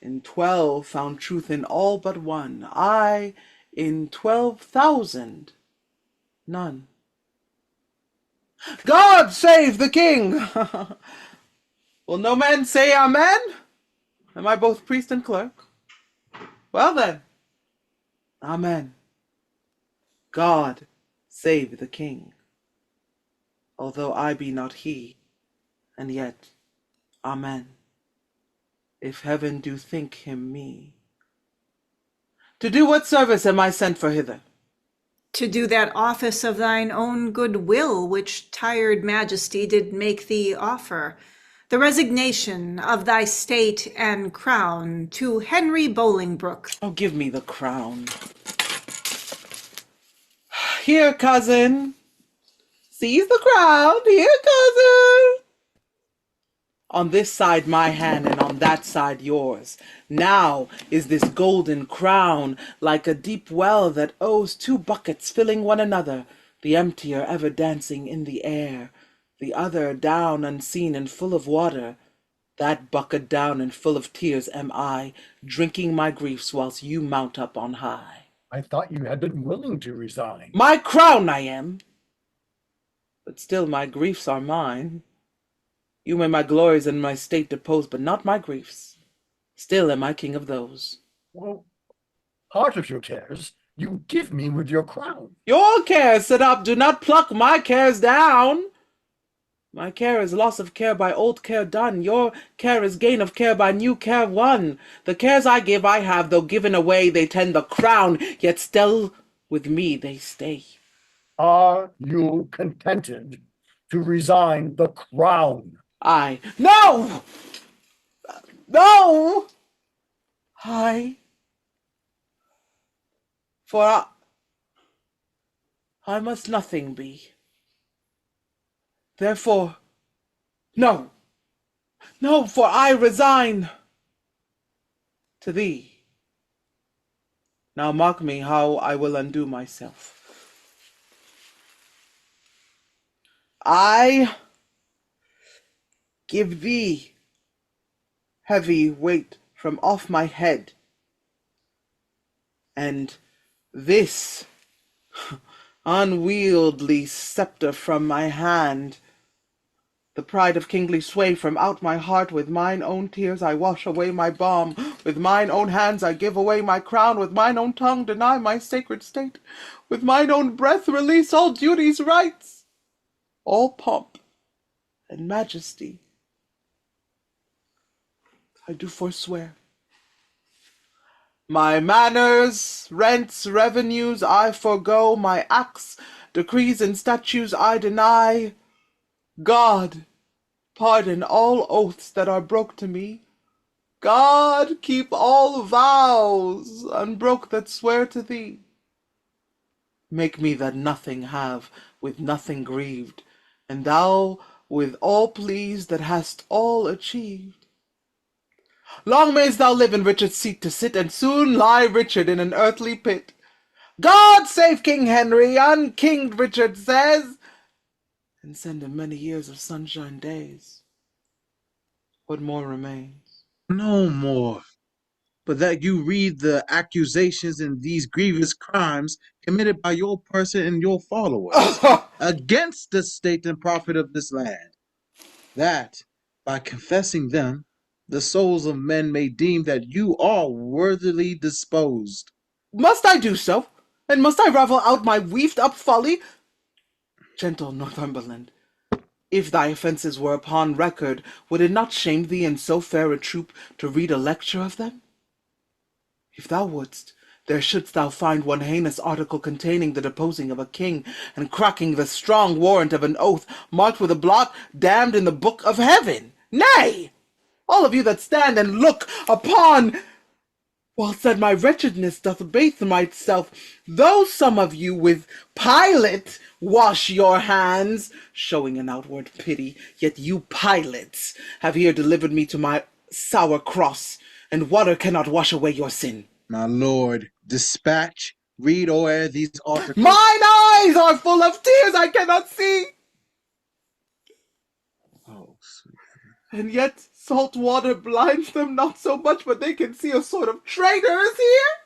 Speaker 1: in 12 found truth in all but one. I in 12,000 none. God save the king! Will no man say amen? Am I both priest and clerk? Well then, amen. God save the king. Although I be not he, and yet, amen. If heaven do think him me. To do what service am I sent for hither?
Speaker 9: To do that office of thine own good will, which tired majesty did make thee offer, the resignation of thy state and crown to Henry Bolingbroke.
Speaker 1: Oh, give me the crown. Here, cousin. Seize the crown. Here, cousin. On this side my hand, and on that side yours. Now is this golden crown like a deep well that owes 2 buckets filling one another, the emptier ever dancing in the air, the other down unseen and full of water. That bucket down and full of tears am I, drinking my griefs whilst you mount up on high.
Speaker 3: I thought you had been willing to resign.
Speaker 1: My crown I am, but still my griefs are mine. You may my glories and my state depose, but not my griefs. Still am I king of those.
Speaker 3: Well, part of your cares you give me with your crown.
Speaker 1: Your cares, sit up, do not pluck my cares down. My care is loss of care by old care done. Your care is gain of care by new care won. The cares I give I have, though given away, they tend the crown, yet still with me they stay.
Speaker 3: Are you contented to resign the crown?
Speaker 1: No! No! For I must nothing be. Therefore, no, for I resign to thee. Now mark me how I will undo myself. I give thee heavy weight from off my head, and this unwieldy scepter from my hand. The pride of kingly sway from out my heart. With mine own tears I wash away my balm. With mine own hands I give away my crown. With mine own tongue deny my sacred state. With mine own breath release all duty's rights, all pomp and majesty. I do forswear. My manors, rents, revenues I forego. My acts, decrees, and statutes I deny. God, pardon all oaths that are broke to me. God, keep all vows unbroke that swear to thee. Make me that nothing have, with nothing grieved, and thou with all pleased that hast all achieved. Long mayst thou live in Richard's seat to sit, and soon lie Richard in an earthly pit. God save King Henry, unkinged Richard says, and send him many years of sunshine days. What more remains?
Speaker 6: No more, but that you read the accusations in these grievous crimes committed by your person and your followers against the state and profit of this land, that, by confessing them, the souls of men may deem that you are worthily disposed.
Speaker 1: Must I do so? And must I ravel out my weaved up folly? Gentle Northumberland, if thy offences were upon record, would it not shame thee in so fair a troop to read a lecture of them? If thou wouldst, there shouldst thou find one heinous article containing the deposing of a king, and cracking the strong warrant of an oath, marked with a blot, damned in the book of heaven. Nay, all of you that stand and look upon, whilst that my wretchedness doth abate myself, though some of you with Pilate wash your hands, showing an outward pity, yet you Pilates have here delivered me to my sour cross, and water cannot wash away your sin.
Speaker 6: My lord, dispatch, read o'er these articles.
Speaker 1: Mine eyes are full of tears, I cannot see.
Speaker 6: Oh, sweet.
Speaker 1: And yet salt water blinds them not so much, but they can see a sort of traitor is here.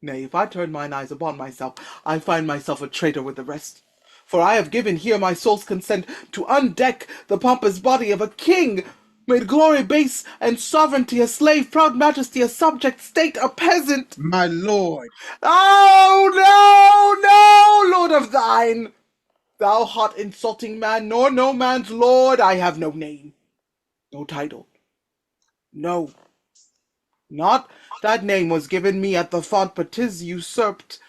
Speaker 1: Nay, if I turn mine eyes upon myself, I find myself a traitor with the rest. For I have given here my soul's consent to undeck the pompous body of a king, made glory base and sovereignty a slave, proud majesty a subject, state a peasant.
Speaker 6: My lord.
Speaker 1: Oh, no, no, lord of thine. Thou hot insulting man, nor no man's lord, I have no name, no title. No, not that name was given me at the font, but 'tis usurped.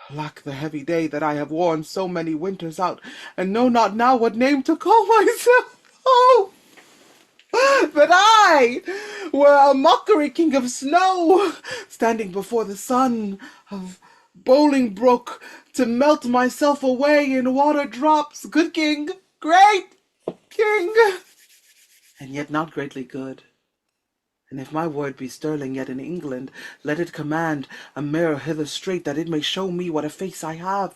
Speaker 1: Alack, the heavy day that I have worn so many winters out, and know not now what name to call myself. Oh, that I were a mockery king of snow, standing before the sun of Bolingbroke to melt myself away in water drops. Good king, great king, and yet not greatly good. And if my word be sterling yet in England, let it command a mirror hither straight, that it may show me what a face I have,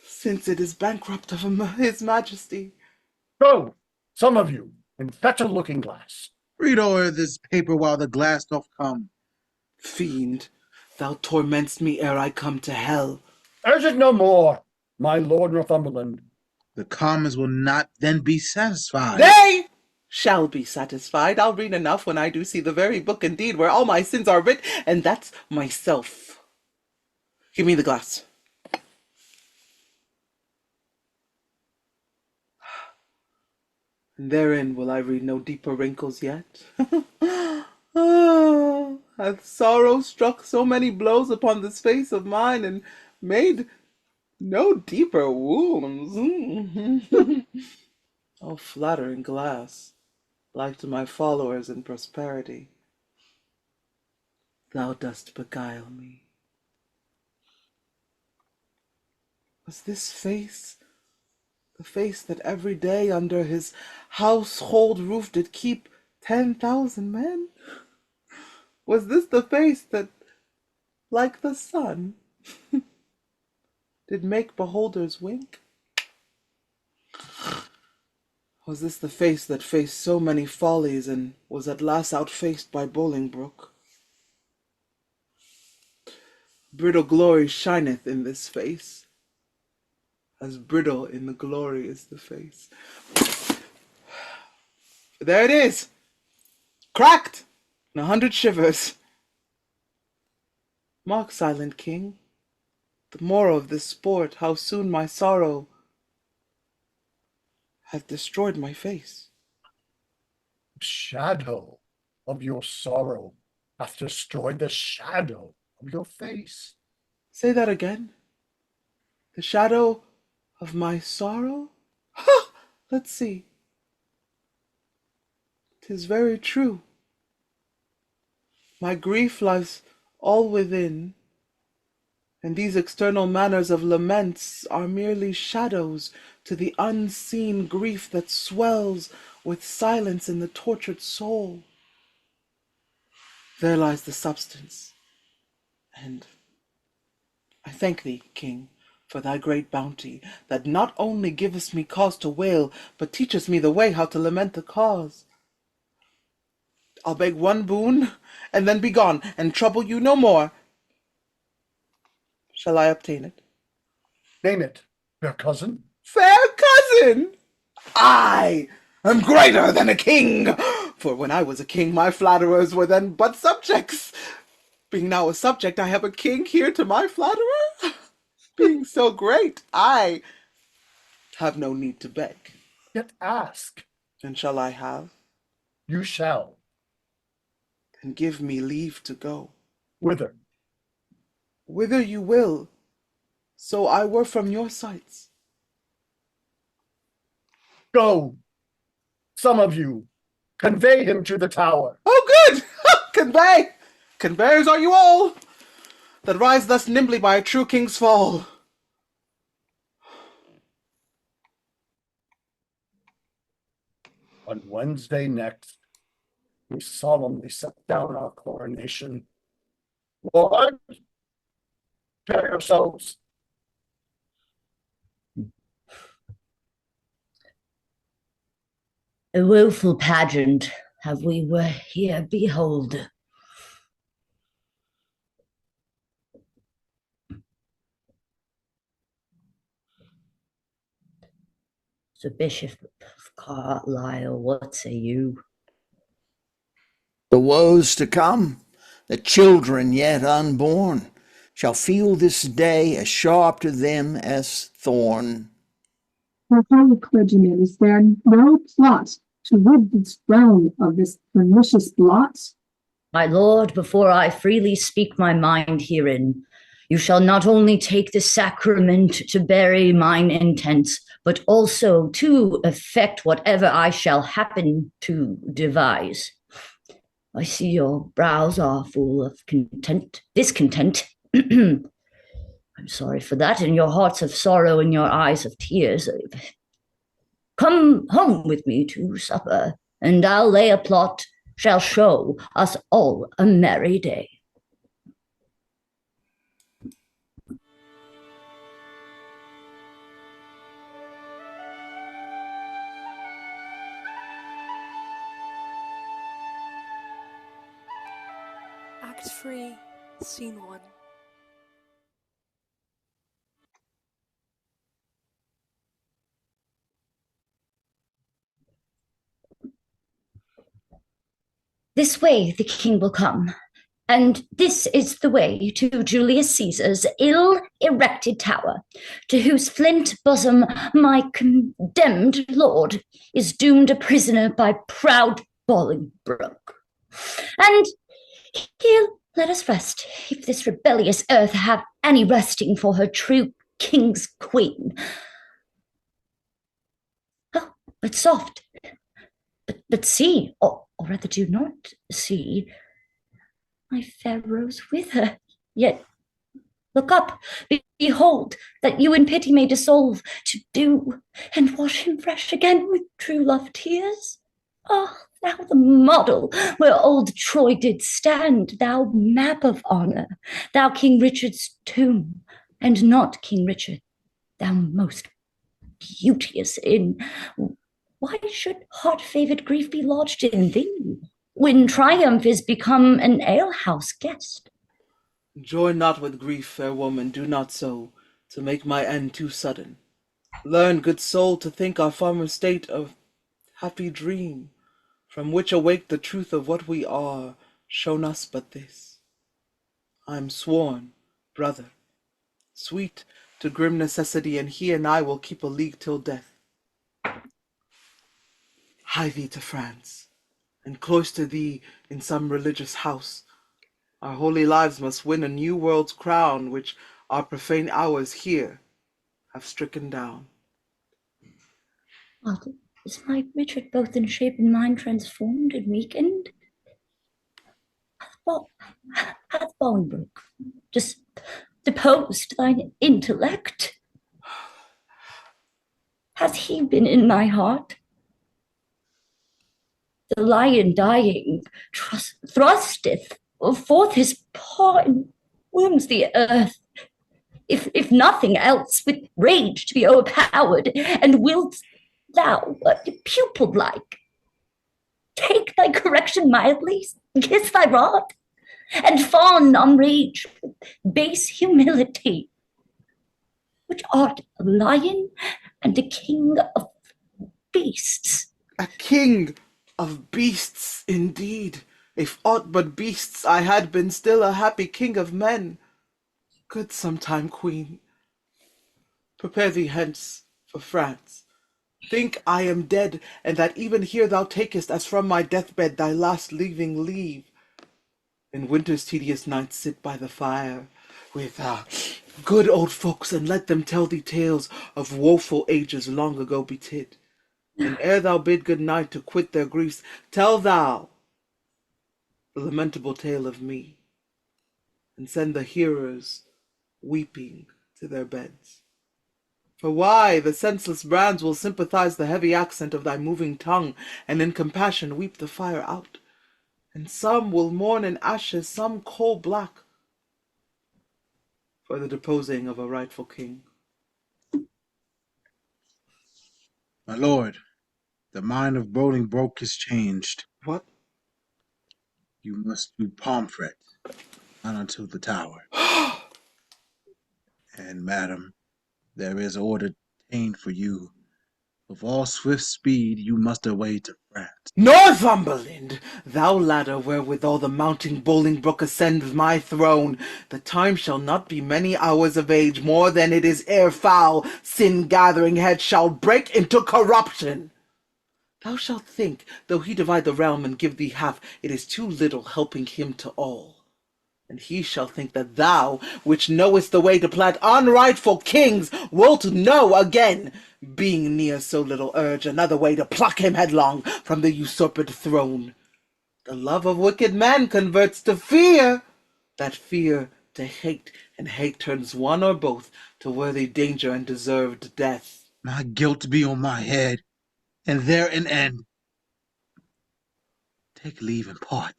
Speaker 1: since it is bankrupt of his majesty.
Speaker 3: Go, some of you, and fetch a looking-glass.
Speaker 6: Read o'er this paper while the glass doth come.
Speaker 1: Fiend, thou torment'st me ere I come to hell.
Speaker 3: Urge it no more, my lord Northumberland.
Speaker 6: The commons will not then be satisfied.
Speaker 1: They shall be satisfied. I'll read enough when I do see the very book indeed where all my sins are writ, and that's myself. Give me the glass. And therein will I read no deeper wrinkles yet. Ah, hath sorrow struck so many blows upon this face of mine, and made no deeper wounds. Oh, flattering glass, like to my followers in prosperity, thou dost beguile me. Was this face the face that every day under his household roof did keep 10,000 men? Was this the face that, like the sun, did make beholders wink? Was this the face that faced so many follies and was at last outfaced by Bolingbroke? Brittle glory shineth in this face, as brittle in the glory is the face. There it is, cracked in 100 shivers. Mark, silent king, the moral of this sport, how soon my sorrow hath destroyed my face.
Speaker 3: Shadow of your sorrow hath destroyed the shadow of your face.
Speaker 1: Say that again. The shadow of my sorrow? Ha! Let's see. 'Tis very true. My grief lies all within, and these external manners of laments are merely shadows to the unseen grief that swells with silence in the tortured soul. There lies the substance, and I thank thee, king, for thy great bounty, that not only givest me cause to wail, but teachest me the way how to lament the cause. I'll beg one boon, and then be gone, and trouble you no more. Shall I obtain it?
Speaker 3: Name it, fair cousin.
Speaker 1: Fair cousin! I am greater than a king, for when I was a king, my flatterers were then but subjects. Being now a subject, I have a king here to my flatterer. Being so great, I have no need to beg.
Speaker 3: Yet ask.
Speaker 1: And shall I have?
Speaker 3: You shall.
Speaker 1: Then give me leave to go.
Speaker 3: Whither?
Speaker 1: Whither you will, so I were from your sights.
Speaker 3: Go. Some of you. Convey him to the tower.
Speaker 1: Oh, good! Convey! Conveyors are you all, that rise thus nimbly by a true king's fall.
Speaker 3: On Wednesday next, we solemnly set down our coronation. Lord, prepare yourselves.
Speaker 10: A woeful pageant have we were here behold. Sir Bishop of Carlisle, what say you?
Speaker 2: The woes to come, the children yet unborn, shall feel this day as sharp to them as thorn.
Speaker 7: For holy clergyman, is there no plot to rid this realm of this pernicious blot?
Speaker 10: My lord, before I freely speak my mind herein, you shall not only take the sacrament to bury mine intents, but also to effect whatever I shall happen to devise. I see your brows are full of discontent. I'm sorry for that, and your hearts of sorrow and your eyes of tears. Come home with me to supper, and I'll lay a plot shall show us all a merry day.
Speaker 12: Act 3, Scene 1.
Speaker 10: This way the king will come, and this is the way to Julius Caesar's ill-erected tower, to whose flint bosom my condemned lord is doomed a prisoner by proud Bolingbroke. And here let us rest, if this rebellious earth have any resting for her true king's queen. Oh, but soft, but see, or rather do not see, my fair rose with her. Yet look up, behold, that you in pity may dissolve to dew, and wash him fresh again with true love tears. Ah, thou the model where old Troy did stand, thou map of honour, thou King Richard's tomb, and not King Richard, thou most beauteous in. Why should hard-favoured grief be lodged in thee, when triumph is become an alehouse guest?
Speaker 1: Joy not with grief, fair woman, do not so, to make my end too sudden. Learn, good soul, to think our former state a happy dream, from which awake the truth of what we are, shown us but this. I am sworn, brother, sweet to grim necessity, and he and I will keep a league till death. Hie thee to France, and cloister thee in some religious house. Our holy lives must win a new world's crown, which our profane hours here have stricken down.
Speaker 10: What, is my Richard both in shape and mind transformed and weakened? Hath Bolingbroke just deposed thine intellect? Has he been in my heart? The lion dying thrusteth forth his paw and wounds the earth, if nothing else, with rage to be overpowered, and wilt thou, pupil-like, take thy correction mildly, kiss thy rod, and fawn on rage with base humility, which art a lion and a king of beasts.
Speaker 1: A king of beasts, indeed. If aught but beasts I had been, still a happy king of men. Good sometime, queen, Prepare thee hence for France. Think I am dead, and that even here thou takest, as from my deathbed, thy last leaving leave. In winter's tedious nights sit by the fire with good old folks, and let them tell thee tales of woeful ages long ago betid. And ere thou bid good night to quit their griefs, tell thou the lamentable tale of me, and send the hearers weeping to their beds. For why, the senseless brands will sympathize the heavy accent of thy moving tongue, and in compassion weep the fire out. And some will mourn in ashes, some coal black, for the deposing of a rightful king.
Speaker 6: My lord, the mind of Bolingbroke is changed.
Speaker 1: What?
Speaker 6: You must do Pomfret, not unto the tower. And, madam, there is order detained for you. With all swift speed you must away to France.
Speaker 1: Northumberland, thou ladder wherewithal the mounting Bolingbroke ascends my throne, the time shall not be many hours of age, more than it is ere foul sin-gathering head shall break into corruption. Thou shalt think, though he divide the realm and give thee half, it is too little helping him to all. And he shall think that thou, which knowest the way to plant unrightful kings, wilt know again, being near so little urge, another way to pluck him headlong from the usurped throne. The love of wicked man converts to fear, that fear to hate, and hate turns one or both to worthy danger and deserved death.
Speaker 6: My guilt be on my head, and there an end. Take leave and part,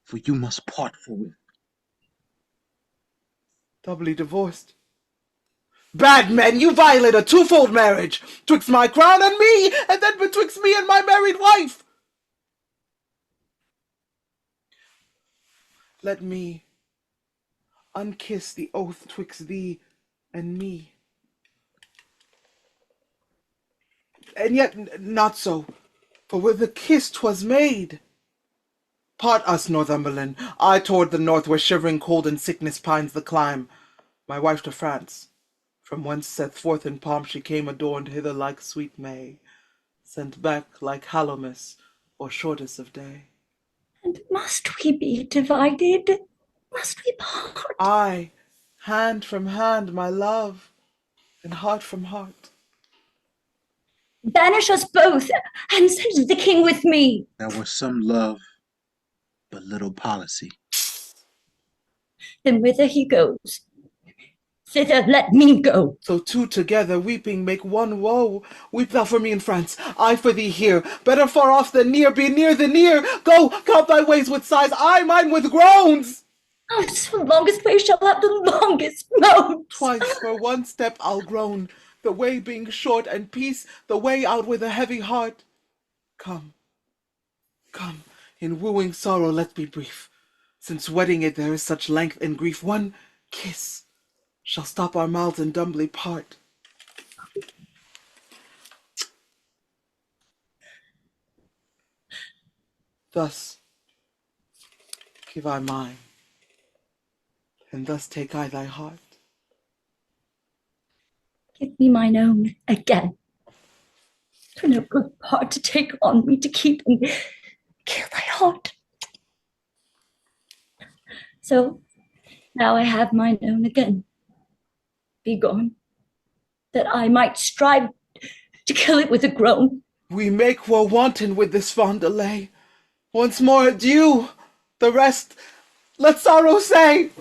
Speaker 6: for you must part forthwith.
Speaker 1: Doubly divorced. Bad men, you violate a twofold marriage, twixt my crown and me, and then betwixt me and my married wife. Let me unkiss the oath twixt thee and me. And yet not so, for with the kiss 'twas made. Part us, Northumberland, I toward the north, where shivering cold and sickness pines the clime, my wife to France, from whence set forth in pomp she came adorned hither like sweet May, sent back like Halomus, or shortest of day.
Speaker 10: And must we be divided? Must we part?
Speaker 1: Aye, hand from hand, my love, and heart from heart.
Speaker 10: Banish us both, and send the king with me.
Speaker 6: There was some love, but little policy.
Speaker 10: And whither he goes, thither let me go.
Speaker 1: So two together, weeping, make one woe. Weep thou for me in France, I for thee here. Better far off than near, be near than near. Go, count thy ways with sighs, I mine with groans.
Speaker 10: Oh, so the longest way shall have the longest moans.
Speaker 1: Twice for one step I'll groan, the way being short, and peace the way out with a heavy heart. Come, come, in wooing sorrow let's be brief, since wedding it there is such length and grief. One kiss shall stop our mouths and dumbly part. Thus give I mine, and thus take I thy heart.
Speaker 10: Give me mine own again. For no good part to take on me to keep and kill thy heart. So now I have mine own again. Be gone, that I might strive to kill it with a groan.
Speaker 1: We make woe wanton with this fond delay. Once more adieu, the rest let sorrow say.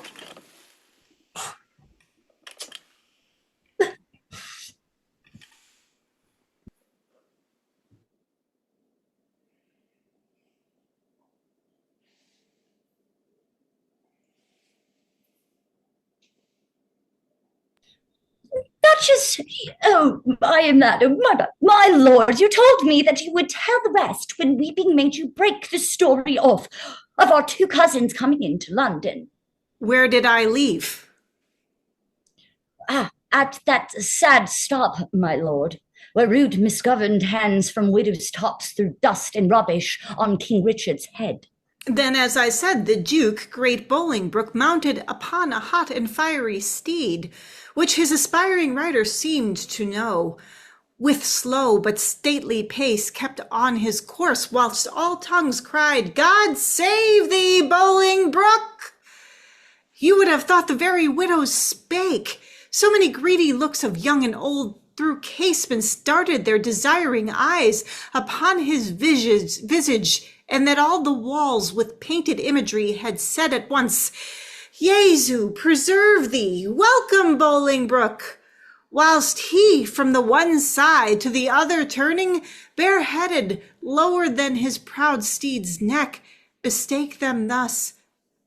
Speaker 10: Duchess, oh, my madam, my lord, you told me that you would tell the rest when weeping made you break the story off of our two cousins coming into London.
Speaker 9: Where did I leave?
Speaker 10: At that sad stop, my lord, where rude misgoverned hands from widows' tops threw dust and rubbish on King Richard's head.
Speaker 9: Then, as I said, the Duke, great Bolingbroke, mounted upon a hot and fiery steed, which his aspiring rider seemed to know, with slow but stately pace kept on his course, whilst all tongues cried, God save thee, Bolingbroke! You would have thought the very widows spake. So many greedy looks of young and old through casements darted their desiring eyes upon his visage, and that all the walls with painted imagery had said at once, Jesu, preserve thee, welcome, Bolingbroke! Whilst he, from the one side to the other turning, bareheaded, lower than his proud steed's neck, bespake them thus,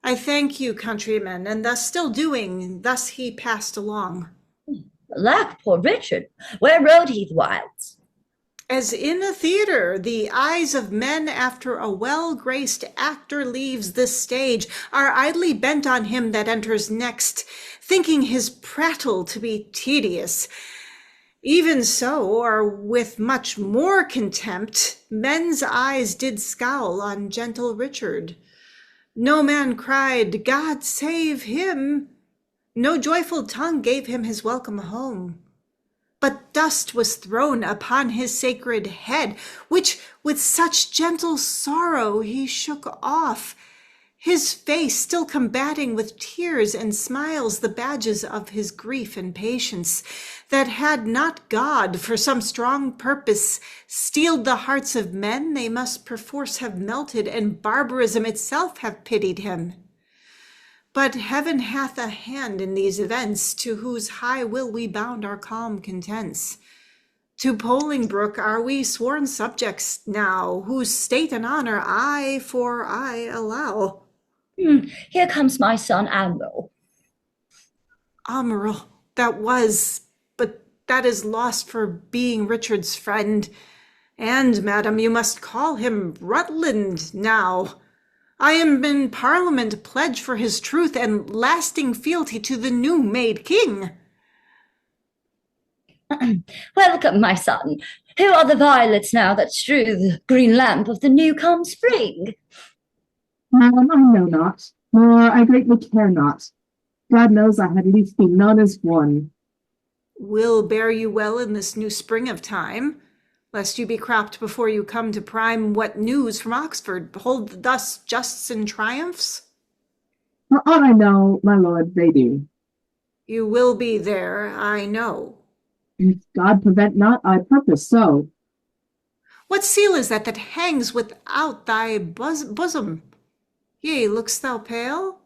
Speaker 9: I thank you, countrymen, and thus still doing, thus he passed along.
Speaker 10: Alack, poor Richard, where rode he the whiles?
Speaker 9: As in a theatre, the eyes of men after a well-graced actor leaves the stage are idly bent on him that enters next, thinking his prattle to be tedious. Even so, or with much more contempt, men's eyes did scowl on gentle Richard. No man cried, God save him. No joyful tongue gave him his welcome home. But dust was thrown upon his sacred head, which with such gentle sorrow he shook off, his face still combating with tears and smiles the badges of his grief and patience, that had not God, for some strong purpose, steeled the hearts of men, they must perforce have melted, and barbarism itself have pitied him. But heaven hath a hand in these events, to whose high will we bound our calm contents. To Bolingbroke are we sworn subjects now, whose state and honor I for I allow.
Speaker 10: Here comes my son Admiral.
Speaker 9: Admiral, that was, but that is lost for being Richard's friend. And, madam, you must call him Rutland now. I am in Parliament pledged for his truth and lasting fealty to the new-made king.
Speaker 10: Welcome, my son. Who are the violets now that strew the green lamp of the new-come spring?
Speaker 7: Madam, I know not, nor I greatly care not. God knows I had least be none as one.
Speaker 9: Will bear you well in this new spring of time, lest you be cropped before you come to prime. What news from Oxford hold thus justs and triumphs?
Speaker 7: For aught I know, my lord, they do.
Speaker 9: You will be there, I know.
Speaker 7: If God prevent not, I purpose so.
Speaker 9: What seal is that hangs without thy bosom? Yea, look'st thou pale?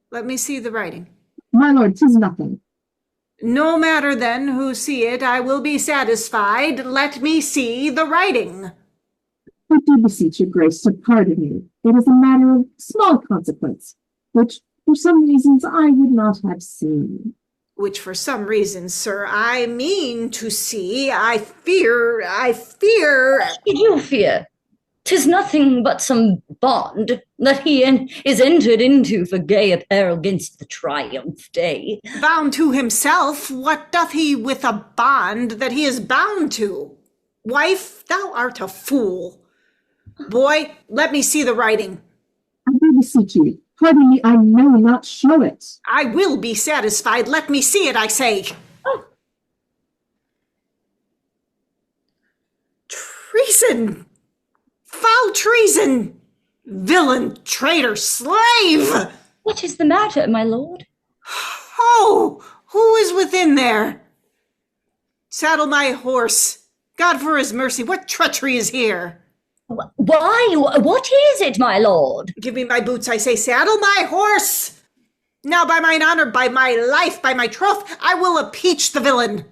Speaker 9: Let me see the writing.
Speaker 7: My lord, 'tis nothing.
Speaker 9: No matter then who see it, I will be satisfied. Let me see the writing.
Speaker 7: I do beseech your grace to pardon me. It is a matter of small consequence, which for some reasons I would not have seen.
Speaker 9: Which for some reasons, sir, I mean to see. I fear.
Speaker 10: What did you fear? 'Tis nothing but some bond that he is entered into for gay apparel against the triumph day.
Speaker 9: Bound to himself, what doth he with a bond that he is bound to? Wife, thou art a fool. Boy, let me see the writing.
Speaker 7: I do beseech you, pardon me, I may not show it.
Speaker 9: I will be satisfied. Let me see it, I say.
Speaker 10: Oh.
Speaker 9: Treason! Foul treason! Villain, traitor, slave!
Speaker 10: What is the matter, my lord?
Speaker 9: Oh, who is within there? Saddle my horse. God for his mercy, what treachery is here?
Speaker 10: Why, what is it, my lord?
Speaker 9: Give me my boots, I say. Saddle my horse. Now by mine honor, by my life, by my troth, I will impeach the villain.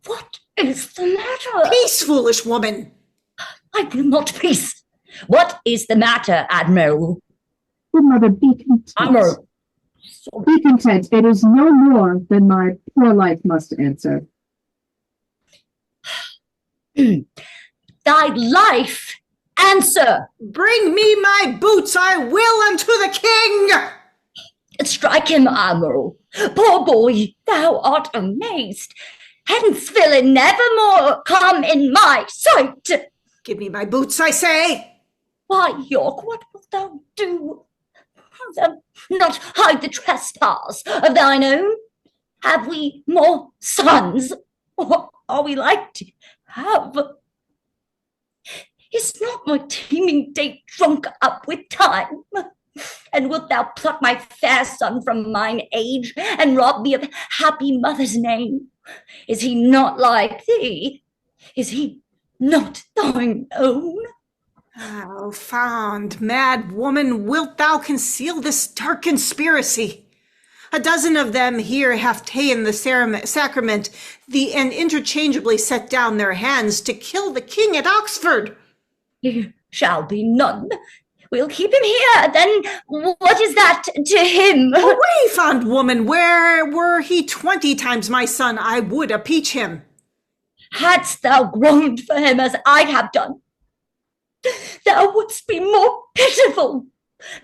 Speaker 10: What is the matter?
Speaker 9: Peace, foolish woman.
Speaker 10: I will not peace. What is the matter, Admiral?
Speaker 7: Good mother, be content.
Speaker 10: Admiral.
Speaker 7: Be content. It is no more than my poor life must answer.
Speaker 10: Thy life answer.
Speaker 9: Bring me my boots, I will unto the king.
Speaker 10: Strike him, Admiral. Poor boy, thou art amazed. Hence, villain, nevermore come in my sight.
Speaker 9: Give me my boots, I say.
Speaker 10: Why, York, what wilt thou do? Wilt thou not hide the trespass of thine own? Have we more sons? Or are we like to have? Is not my teeming date drunk up with time? And wilt thou pluck my fair son from mine age, and rob me of happy mother's name? Is he not like thee? Is he not thine own?
Speaker 9: Oh, fond, mad woman, wilt thou conceal this dark conspiracy? A dozen of them here have ta'en the sacrament, and interchangeably set down their hands to kill the king at Oxford.
Speaker 10: There shall be none. We'll keep him here, then what is that to him?
Speaker 9: Away, fond woman, where were he 20 times my son, I would appeach him.
Speaker 10: Hadst thou groaned for him as I have done, thou wouldst be more pitiful.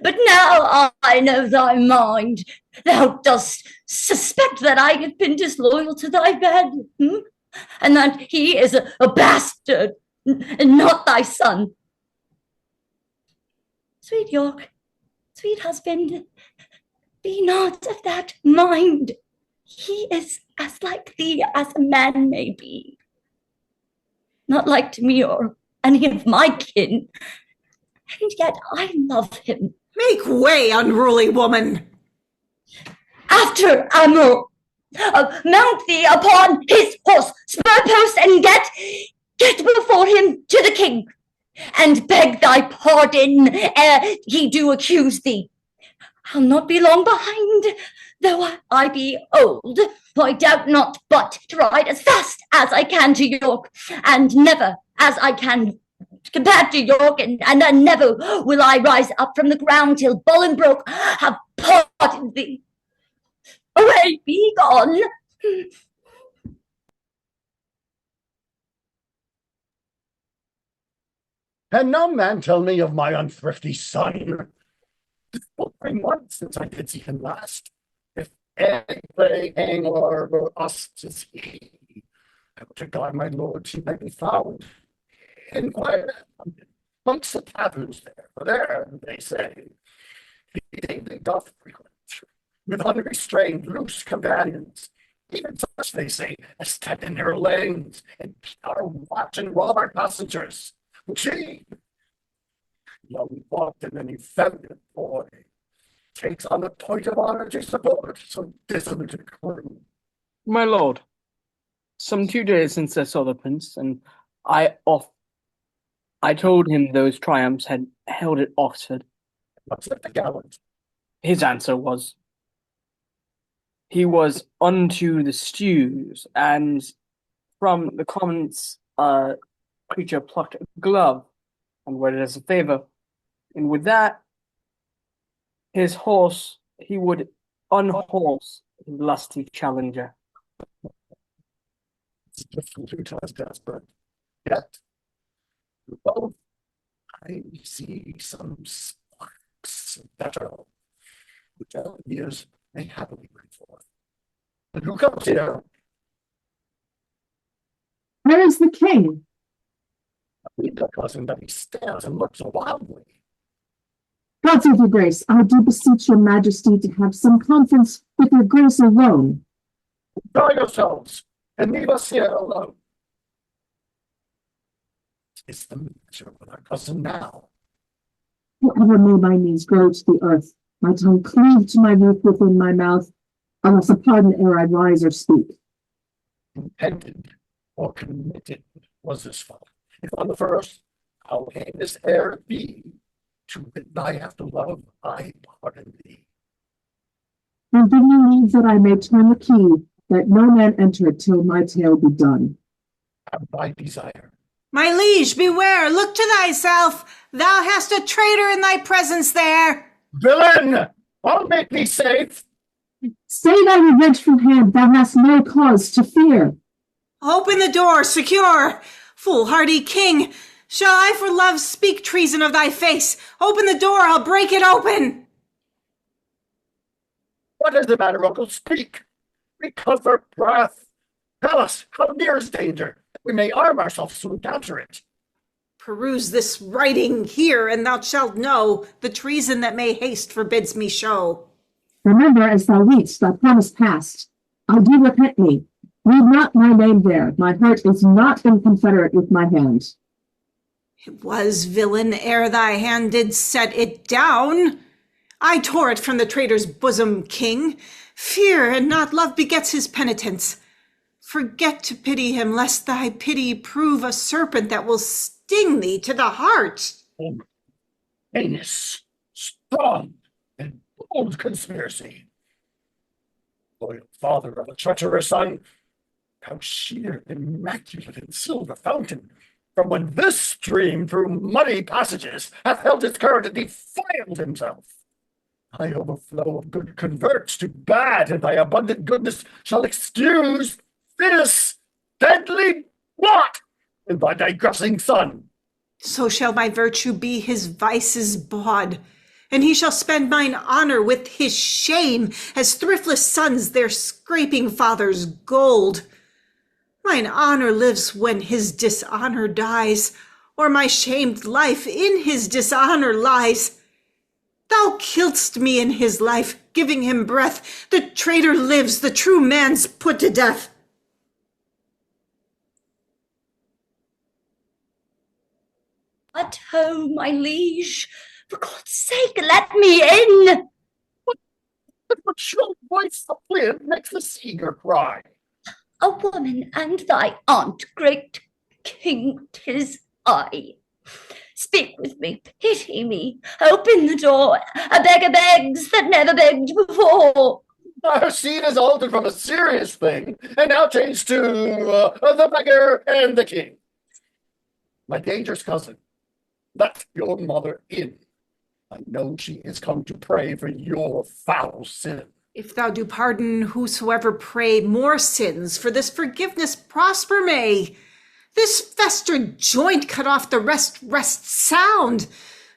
Speaker 10: But now I know thy mind. Thou dost suspect that I have been disloyal to thy bed, and that he is a bastard, and not thy son. Sweet York, sweet husband, be not of that mind. He is as like thee as a man may be. Not like to me or any of my kin, and yet I love him.
Speaker 9: Make way, unruly woman.
Speaker 10: After Amor, mount thee upon his horse, spur post, and get before him to the king, and beg thy pardon ere he do accuse thee. I'll not be long behind, though I be old. I doubt not but to ride as fast as I can to York, and never as I can compared to York, and never will I rise up from the ground till Bolingbroke have pardoned thee. Away, be gone.
Speaker 3: Can no man tell me of my unthrifty son? 'Tis full 3 months since I did see him last. If any plague hang o'er us, 'tis he. I would to God, my lord, she might be found. Inquire amongst the taverns there, for there, they say, he daily doth frequent, with unrestrained loose companions, even such, they say, as stand in their lanes, and our watch and rob our passengers. Which he, young wanton and effeminate boy, takes on the point of honor to support so dissolute a crew.
Speaker 11: My lord, some 2 days since I saw the prince, and I told him those triumphs had held at Oxford.
Speaker 3: What's with the gallant?
Speaker 11: His answer was, he was unto the stews, and from the commons creature plucked a glove, and wear it as a favor. And with that, his horse, he would unhorse his lusty challenger.
Speaker 3: It's just too desperate. Yet, both I see some sparks better, which our years may happily bring forth. And who comes here?
Speaker 7: Where is the king?
Speaker 3: The cousin that he stares and looks so wildly.
Speaker 7: Gods with your grace, I do beseech your majesty to have some conference with your grace alone.
Speaker 3: Draw yourselves and leave us here alone. It's the measure with our cousin now.
Speaker 7: Whoever may my knees grow to the earth, my tongue cleave to my roof within my mouth, unless a pardon ere I rise or speak.
Speaker 3: Intended or committed was this fault. If on the first, how heinous ere it be, to wit thy after-love, I pardon thee.
Speaker 7: And give me leave that I may turn the key, that no man enter till my tale be done.
Speaker 3: Have thy desire.
Speaker 9: My liege, beware, look to thyself. Thou hast a traitor in thy presence there.
Speaker 3: Villain! I'll make thee safe.
Speaker 7: Stay thy revenge from hand, thou hast no cause to fear.
Speaker 9: Open the door, secure. Foolhardy king, shall I for love speak treason of thy face? Open the door, I'll break it open.
Speaker 3: What is the matter, uncle? Speak. Recover breath. Tell us, how near is danger, that we may arm ourselves to encounter it.
Speaker 9: Peruse this writing here, and thou shalt know the treason that may haste forbids me show.
Speaker 7: Remember, as thou readst, thy promise past. I do repent me. Read not my name there. My heart is not inconfederate with my hand.
Speaker 9: It was, villain, ere thy hand did set it down. I tore it from the traitor's bosom, king. Fear and not love begets his penitence. Forget to pity him, lest thy pity prove a serpent that will sting thee to the heart.
Speaker 3: Heinous, strong, and bold conspiracy. Loyal father of a treacherous son, how sheer, immaculate, and silver fountain, from when this stream through muddy passages hath held its current and defiled himself. Thy overflow of good converts to bad, and thy abundant goodness shall excuse this deadly blot in thy digressing son.
Speaker 9: So shall my virtue be his vices bawd, and he shall spend mine honor with his shame, as thriftless sons their scraping father's gold. Mine honor lives when his dishonor dies, or my shamed life in his dishonor lies. Thou killedst me in his life, giving him breath. The traitor lives, the true man's put to death.
Speaker 10: But, oh, my liege, for God's sake, let me in.
Speaker 3: What shrill voice suppliant makes the seeger cry?
Speaker 10: A woman and thy aunt, great king, 'tis I. Speak with me, pity me, open the door. A beggar begs that never begged before.
Speaker 3: Our scene is altered from a serious thing, and now changed to the beggar and the king. My dangerous cousin, let your mother in. I know she is come to pray for your foul sin.
Speaker 9: If thou do pardon whosoever pray more sins, for this forgiveness prosper may. This festered joint cut off the rest sound.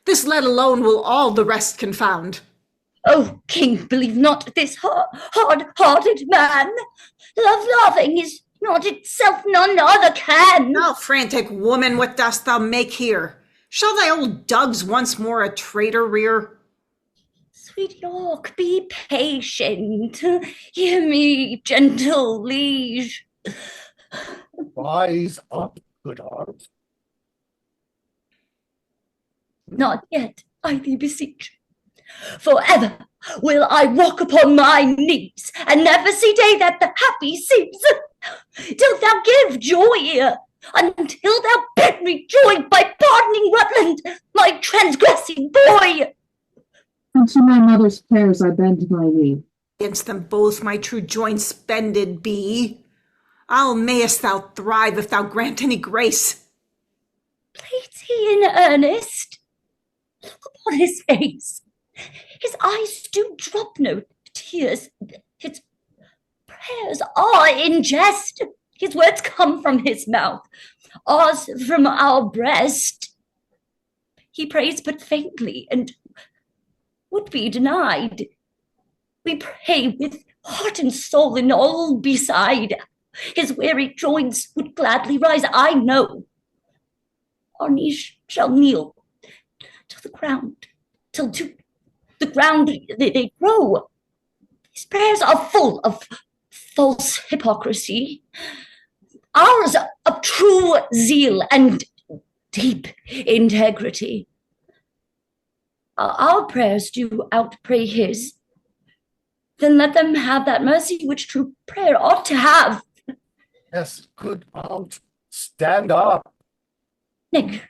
Speaker 9: This let alone will all the rest confound.
Speaker 10: Oh, king, believe not this hard-hearted man. Love-loving is not itself, none other can.
Speaker 9: Thou frantic woman, what dost thou make here? Shall thy old dugs once more a traitor rear?
Speaker 10: Sweet York, be patient. Hear me, gentle liege.
Speaker 3: Rise up, good heart.
Speaker 10: Not yet, I thee beseech. Forever will I walk upon my knees, and never see day that the happy seems, till thou give joy, until thou bid me joy by pardoning Rutland, my transgressing boy.
Speaker 7: And to my mother's prayers I bend my knee.
Speaker 9: Against them both my true joints bended be. I'll mayest thou thrive if thou grant any grace.
Speaker 10: Pleads he in earnest? Look upon his face. His eyes do drop no tears. His prayers are in jest. His words come from his mouth, ours from our breast. He prays but faintly, and would be denied. We pray with heart and soul and all beside. His weary joints would gladly rise, I know. Our knees shall kneel till the ground, till to the ground they grow. His prayers are full of false hypocrisy, ours of true zeal and deep integrity. Our prayers do outpray his. Then let them have that mercy which true prayer ought to have.
Speaker 3: Yes, good aunt, stand up.
Speaker 10: Nick,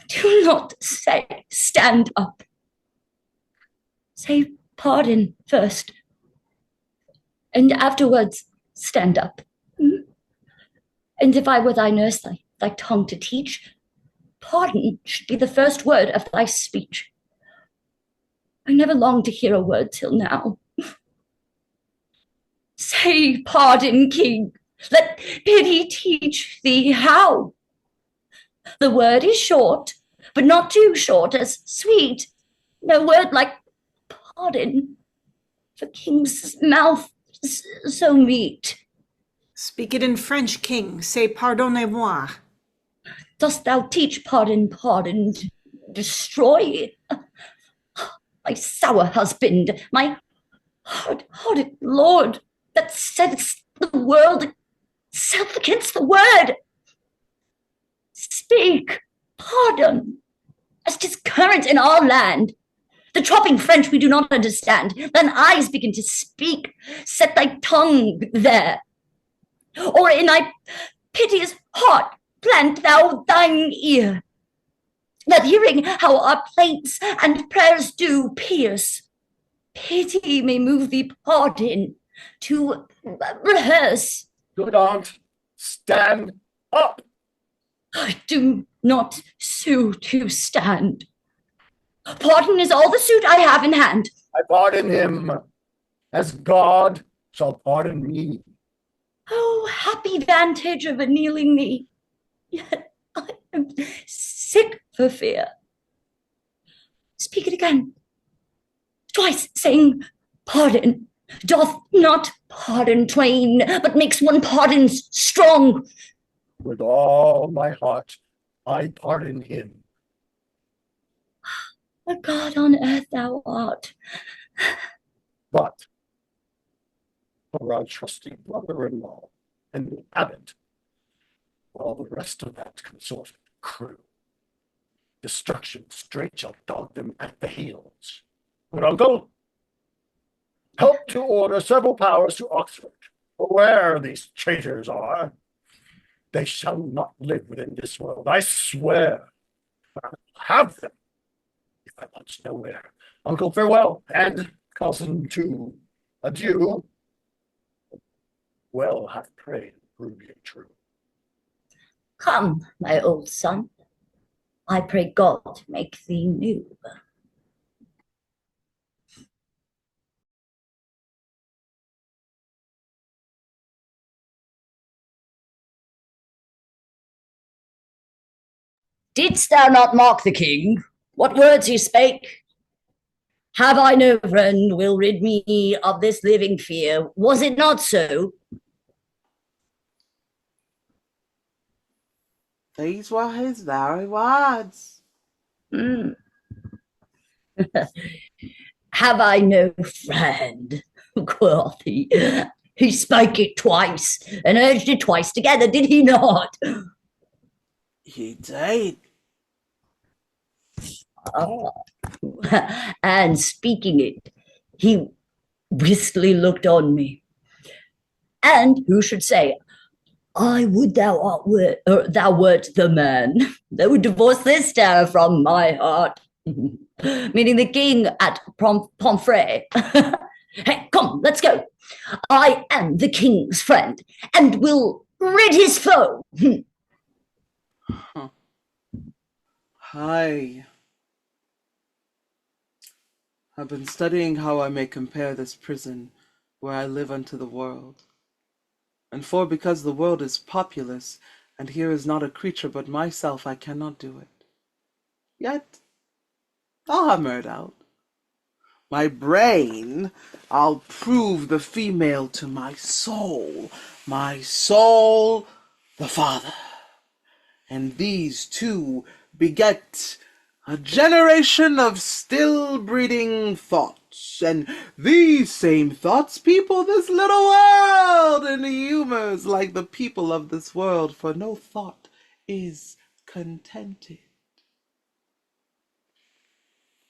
Speaker 10: do not say stand up. Say pardon first, and afterwards stand up. And if I were thy nurse, thy tongue to teach, pardon should be the first word of thy speech. I never longed to hear a word till now. Say pardon, king. Let pity teach thee how. The word is short, but not too short, as sweet. No word like pardon, for king's mouth so meet.
Speaker 9: Speak it in French, king. Say pardonnez-moi.
Speaker 10: Dost thou teach pardon, pardon, destroy? My sour husband, my hard-hearted lord, that settest the world itself against the word. Speak, pardon, as 'tis current in our land. The chopping French we do not understand. Thine eyes begin to speak. Set thy tongue there. Or in thy piteous heart plant thou thine ear, that hearing how our plaints and prayers do pierce, pity may move thee pardon to rehearse.
Speaker 3: Good aunt, stand up.
Speaker 10: I do not sue to stand. Pardon is all the suit I have in hand.
Speaker 3: I pardon him, as God shall pardon me.
Speaker 10: Oh, happy vantage of a kneeling knee! Yet I am sick for fear. Speak it again. Twice saying pardon doth not pardon twain, but makes one pardon strong.
Speaker 3: With all my heart, I pardon him.
Speaker 10: A God on earth thou art.
Speaker 3: But for our trusty brother-in-law and the abbot, all the rest of that consorted crew, destruction straight shall dog them at the heels. Good uncle, help to order several powers to Oxford, for where these traitors are, they shall not live within this world, I swear. I'll have them, if I once know where. Uncle, farewell, and cousin too, adieu. Well hath prayed, prove ye true.
Speaker 10: Come, my old son, I pray God make thee new. Didst thou not mark the king? What words he spake? Have I no friend will rid me of this living fear? Was it not so?
Speaker 1: These were his very words.
Speaker 10: Mm. Have I no friend? Quoth he. He spake it twice and urged it twice together, did he not?
Speaker 1: He did.
Speaker 10: And speaking it, he wistfully looked on me. And who should say, I would thou wert the man that would divorce this terror from my heart. Meaning the king at Pomfrey. Hey, come, let's go. I am the king's friend and will rid his foe.
Speaker 1: Hi. I've been studying how I may compare this prison where I live unto the world. And because the world is populous, and here is not a creature but myself, I cannot do it. Yet I'll hammer it out. My brain, I'll prove the female to my soul the father. And these two beget a generation of still breeding thoughts, and these same thoughts people this little world in humors like the people of this world, for no thought is contented.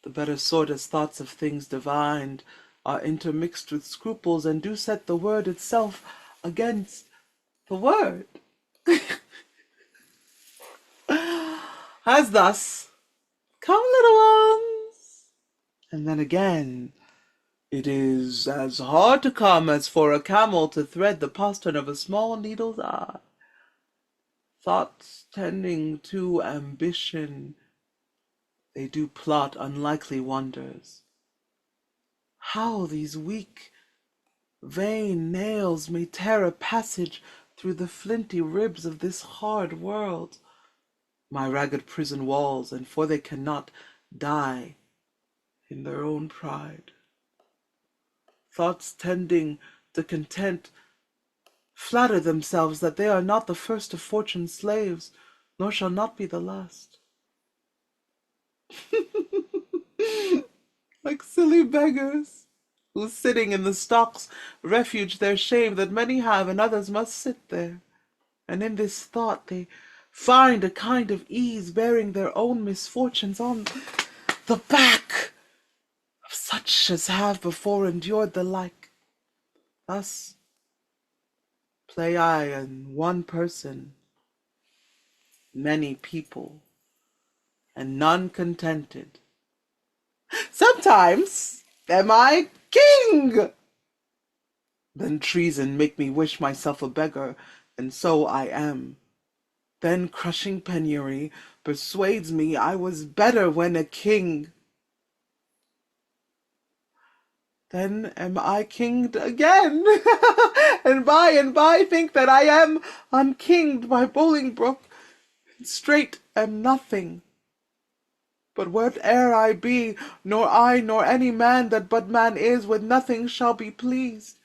Speaker 1: The better sort as thoughts of things divined are intermixed with scruples, and do set the word itself against the word. As thus, come little ones, and then again, it is as hard to come as for a camel to thread the postern of a small needle's eye. Thoughts tending to ambition, they do plot unlikely wonders. How these weak, vain nails may tear a passage through the flinty ribs of this hard world, my ragged prison walls, and for they cannot die in their own pride. Thoughts tending to content flatter themselves that they are not the first of fortune's slaves, nor shall not be the last. Like silly beggars, who sitting in the stocks refuge their shame that many have and others must sit there. And in this thought they find a kind of ease, bearing their own misfortunes on the back of such as have before endured the like. Thus play I in one person, many people, and none contented. Sometimes am I king, then treason make me wish myself a beggar, and so I am. Then crushing penury persuades me I was better when a king. Then am I kinged again, and by think that I am unkinged by Bolingbroke, and straight am nothing. But whate'er I be, nor I nor any man that but man is, with nothing shall be pleased,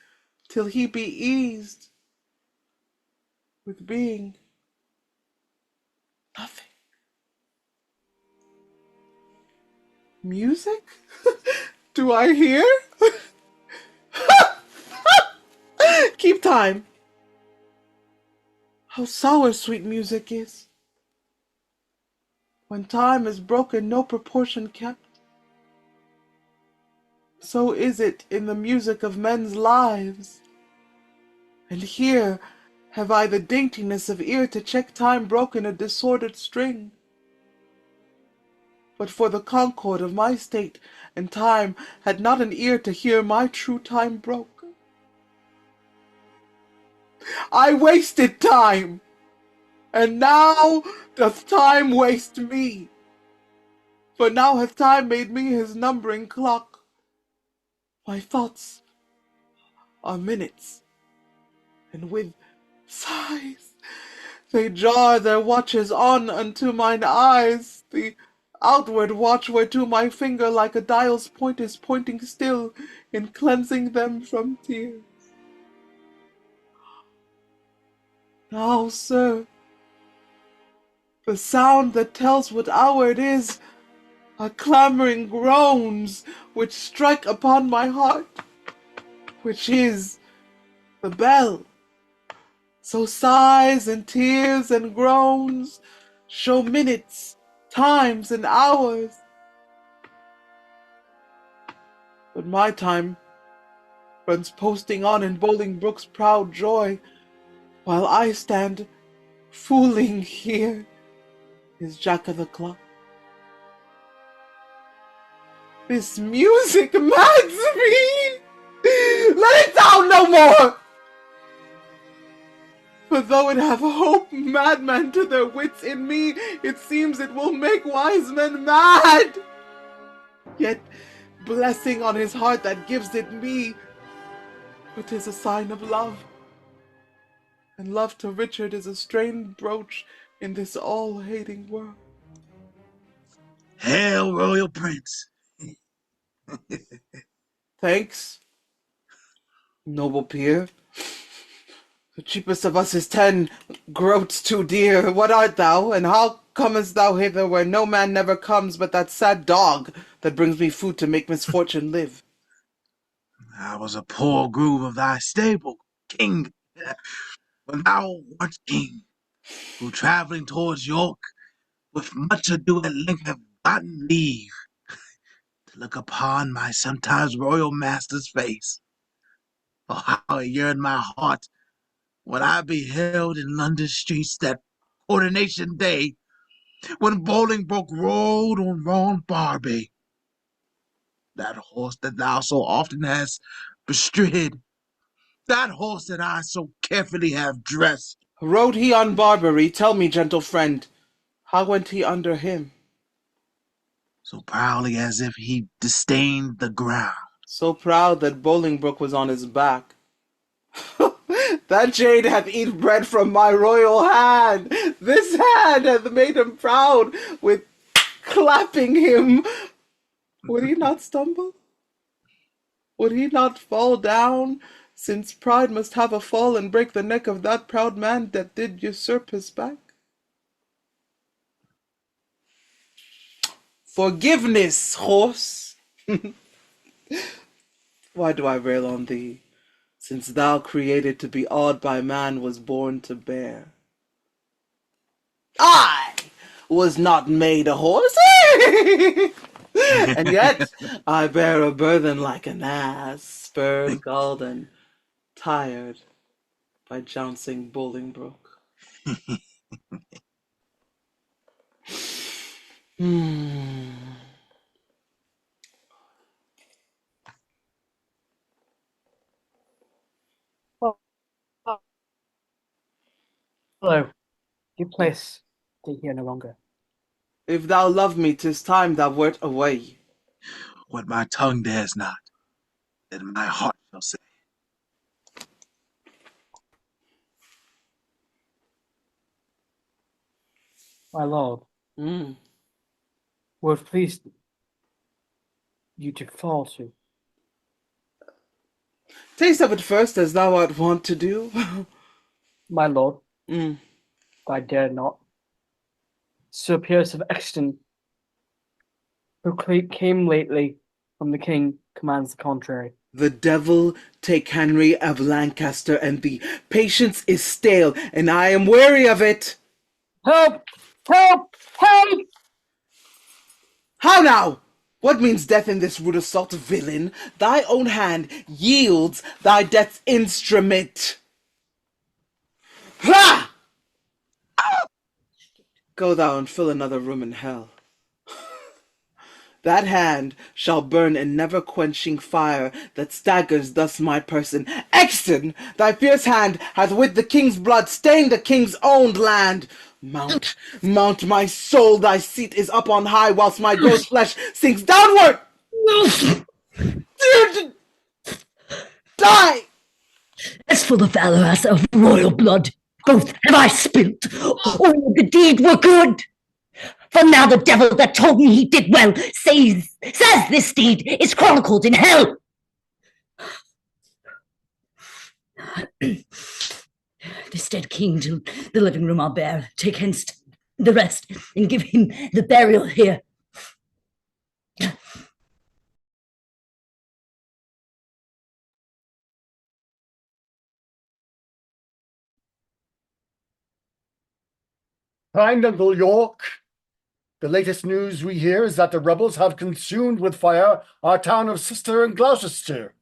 Speaker 1: till he be eased with being nothing. Music? Do I hear? Keep time. How sour sweet music is, when time is broken, no proportion kept. So is it in the music of men's lives. And here have I the daintiness of ear to check time broken a disordered string. But for the concord of my state, and time had not an ear to hear my true time broke. I wasted time, and now doth time waste me. For now hath time made me his numbering clock. My thoughts are minutes, and with sighs they jar their watches on unto mine eyes. The outward watch whereto my finger like a dial's point is pointing still, in cleansing them from tears. Now, sir, the sound that tells what hour it is are clamoring groans which strike upon my heart, which is the bell. So sighs and tears and groans show minutes, times, and hours. But my time runs posting on in Bolingbroke's proud joy, while I stand fooling here, is Jack of the clock. This music mads me! Let it down no more! For though it have hope madmen to their wits in me, it seems it will make wise men mad. Yet blessing on his heart that gives it me, for 'tis a sign of love. And love to Richard is a strained brooch in this all-hating world.
Speaker 6: Hail, royal prince!
Speaker 1: Thanks, noble peer. The cheapest of us is 10 groats too dear. What art thou, and how comest thou hither where no man never comes but that sad dog that brings me food to make misfortune live?
Speaker 6: I was a poor groom of thy stable, king, when thou wert king, who travelling towards York, with much ado at length have gotten leave to look upon my sometimes royal master's face. Oh, how it yearned my heart when I beheld in London streets that coronation day, when Bolingbroke rode on Ron Barbie, that horse that thou so often hast bestrid, that horse that I so carefully have dressed.
Speaker 1: Rode he on Barbary? Tell me, gentle friend, how went he under him?
Speaker 6: So proudly as if he disdained the ground.
Speaker 1: So proud that Bolingbroke was on his back. That jade hath eat bread from my royal hand. This hand hath made him proud with clapping him. Would he not stumble? Would he not fall down, since pride must have a fall and break the neck of that proud man that did usurp his back? Forgiveness, horse. Why do I rail on thee, since thou created to be awed by man was born to bear? I was not made a horse, and yet I bear a burthen like an ass, spurred, galled, and tired by jouncing Bolingbroke.
Speaker 11: Hello. You place stay here no longer.
Speaker 1: If thou love me, 'tis time thou wert away.
Speaker 6: What my tongue dares not, that my heart shall say.
Speaker 11: My lord,
Speaker 1: Mm.
Speaker 11: we're pleased you to fall to.
Speaker 1: Taste of it first, as thou art wont to do.
Speaker 11: My lord,
Speaker 1: Mm.
Speaker 11: I dare not. Sir Piers of Exton, who came lately from the king, commands the contrary.
Speaker 1: The devil take Henry of Lancaster and thee. Patience is stale, and I am weary of it.
Speaker 11: Help! Help! Help!
Speaker 1: How now? What means death in this rude assault, villain? Thy own hand yields thy death's instrument. Ha! Go thou and fill another room in hell. That hand shall burn in never-quenching fire that staggers thus my person. Exton, thy fierce hand hath with the king's blood stained the king's owned land. Mount, mount, my soul, thy seat is up on high, whilst my gross flesh sinks downward. Die!
Speaker 10: As for the valor as of royal blood, both have I spilt. Oh, the deed were good. For now the devil that told me he did well says this deed is chronicled in hell. This dead king to the living room I'll bear. Take hence the rest and give him the burial here.
Speaker 3: Kind Uncle York, the latest news we hear is that the rebels have consumed with fire our town of Cister and Gloucester,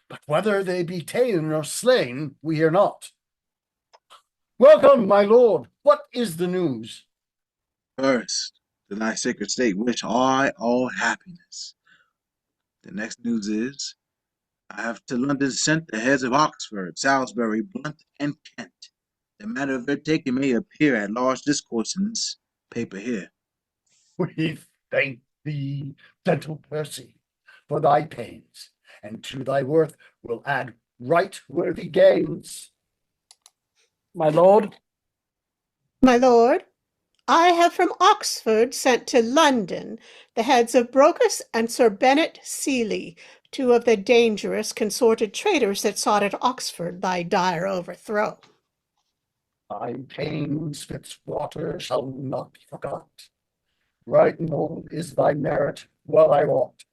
Speaker 3: but whether they be ta'en or slain, we hear not. Welcome, my lord. What is the news?
Speaker 6: First, to thy sacred state wish I all happiness. The next news is, I have to London sent the heads of Oxford, Salisbury, Blunt, and Kent. The matter of their taking may appear at large discourse in this paper here.
Speaker 3: We thank thee, gentle Percy, for thy pains, and to thy worth will add right worthy gains.
Speaker 11: My lord,
Speaker 5: My lord, I have from Oxford sent to London the heads of Brocas and Sir Bennet Seeley, two of the dangerous consorted traitors that sought at Oxford thy dire overthrow.
Speaker 3: Thy pains, Fitzwater, shall not be forgot. Right noble is thy merit, well I wot.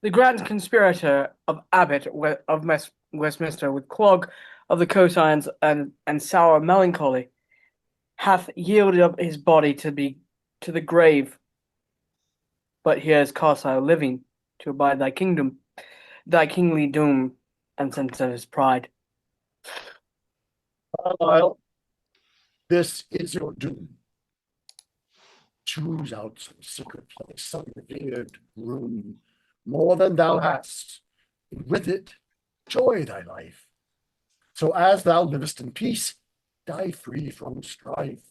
Speaker 11: the grand conspirator of Abbot of Westminster with clog of the cosigns and sour melancholy hath yielded up his body to the grave, but here is Carlisle living to abide thy kingdom, thy kingly doom, and sense of his pride.
Speaker 3: Carlyle, this is your doom. Choose out some secret place, some revered room, more than thou hast, and with it joy thy life. So as thou livest in peace, die free from strife.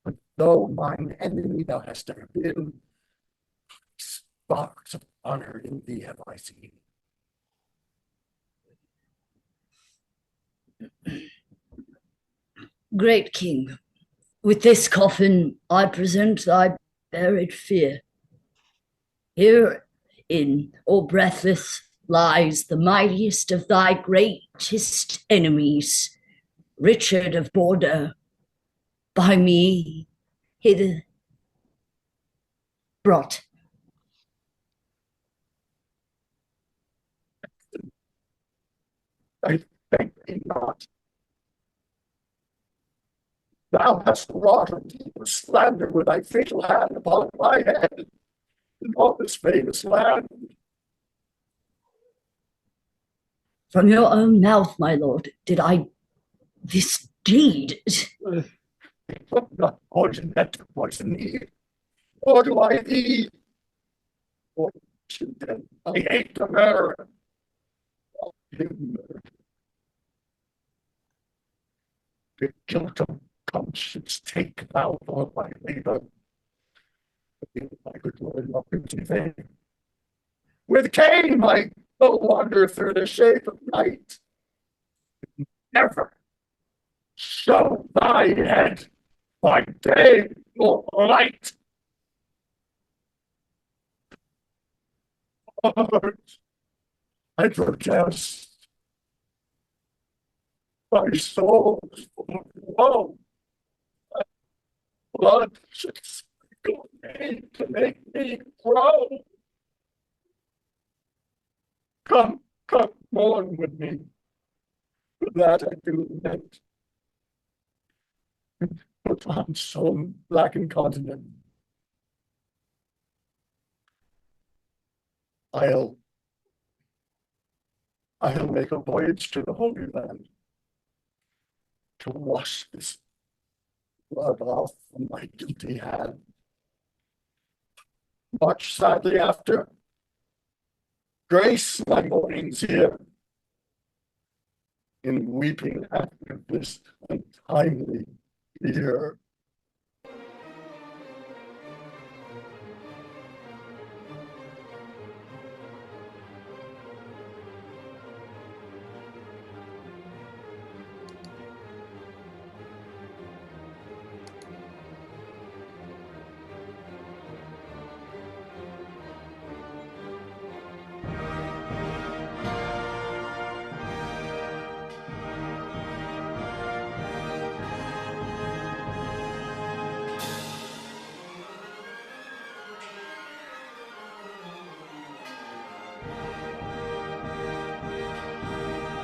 Speaker 3: But though mine enemy thou hast ever been, sparks of honor in thee have I seen.
Speaker 10: Great king, with this coffin I present thy buried fear. Herein, O breathless, lies the mightiest of thy greatest enemies, Richard of Bordeaux, by me hither brought.
Speaker 3: I thank thee not. Thou hast wrought a deeper slander with thy fatal hand upon my head in all this famous land.
Speaker 10: From your own mouth, my lord, did I this deed.
Speaker 3: Not poison that to poison thee, or do I thee? Washington, I hate America. The guilt of conscience take thou for my labor. My good Lord, not in vain. With Cain I go wander through the shape of night. Never show thy head by day or light. Lord, I protest. My soul is full of woe. Blood should sprinkle me to make me grow. Come, mourn with me. For that I do lament. Put on some blackened continent. I'll make a voyage to the Holy Land to wash this blood off from my guilty hand. Much sadly after, grace my mornings here in weeping after this untimely year.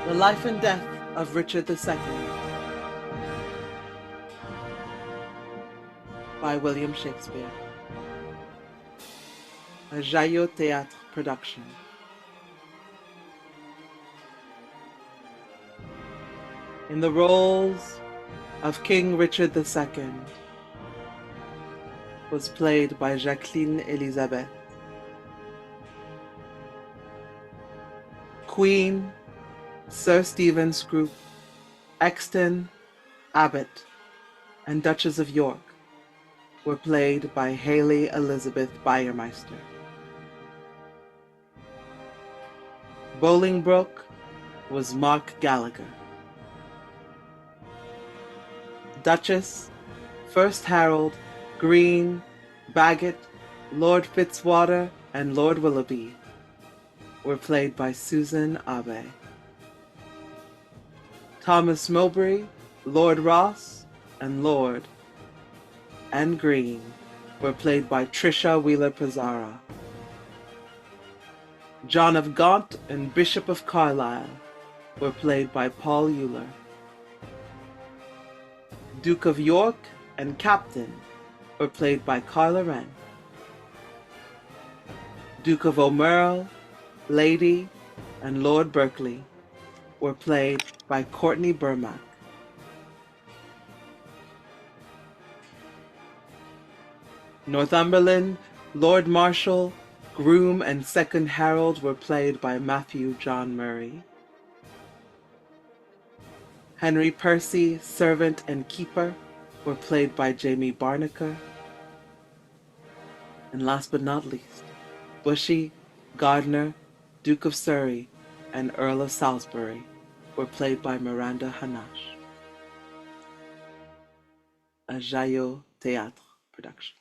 Speaker 1: The Life and Death of Richard II by William Shakespeare. A JaYo Théâtre production. In the roles of King Richard II was played by Jacqueline Elizabeth. Queen, Sir Stephen Scrope, Exton, Abbott, and Duchess of York were played by Haley Elizabeth Bayermeister. Bolingbroke was Mark Gallagher. Duchess, First Harold, Green, Bagot, Lord Fitzwater, and Lord Willoughby were played by Susan Abbey. Thomas Mowbray, Lord Ross, and Lord and Green were played by Trisha Wheeler-Pizarro. John of Gaunt and Bishop of Carlisle were played by Paul Euler. Duke of York and Captain were played by Carla Wren. Duke of O'Merle, Lady, and Lord Berkeley were played by Courtney Burmack. Northumberland, Lord Marshal, Groom, and Second Harold were played by Matthew John Murray. Henry Percy, Servant and Keeper, were played by Jamie Barnaker. And last but not least, Bushy, Gardner, Duke of Surrey, and Earl of Salisbury were played by Miranda Hanash. A JaYo Théâtre production.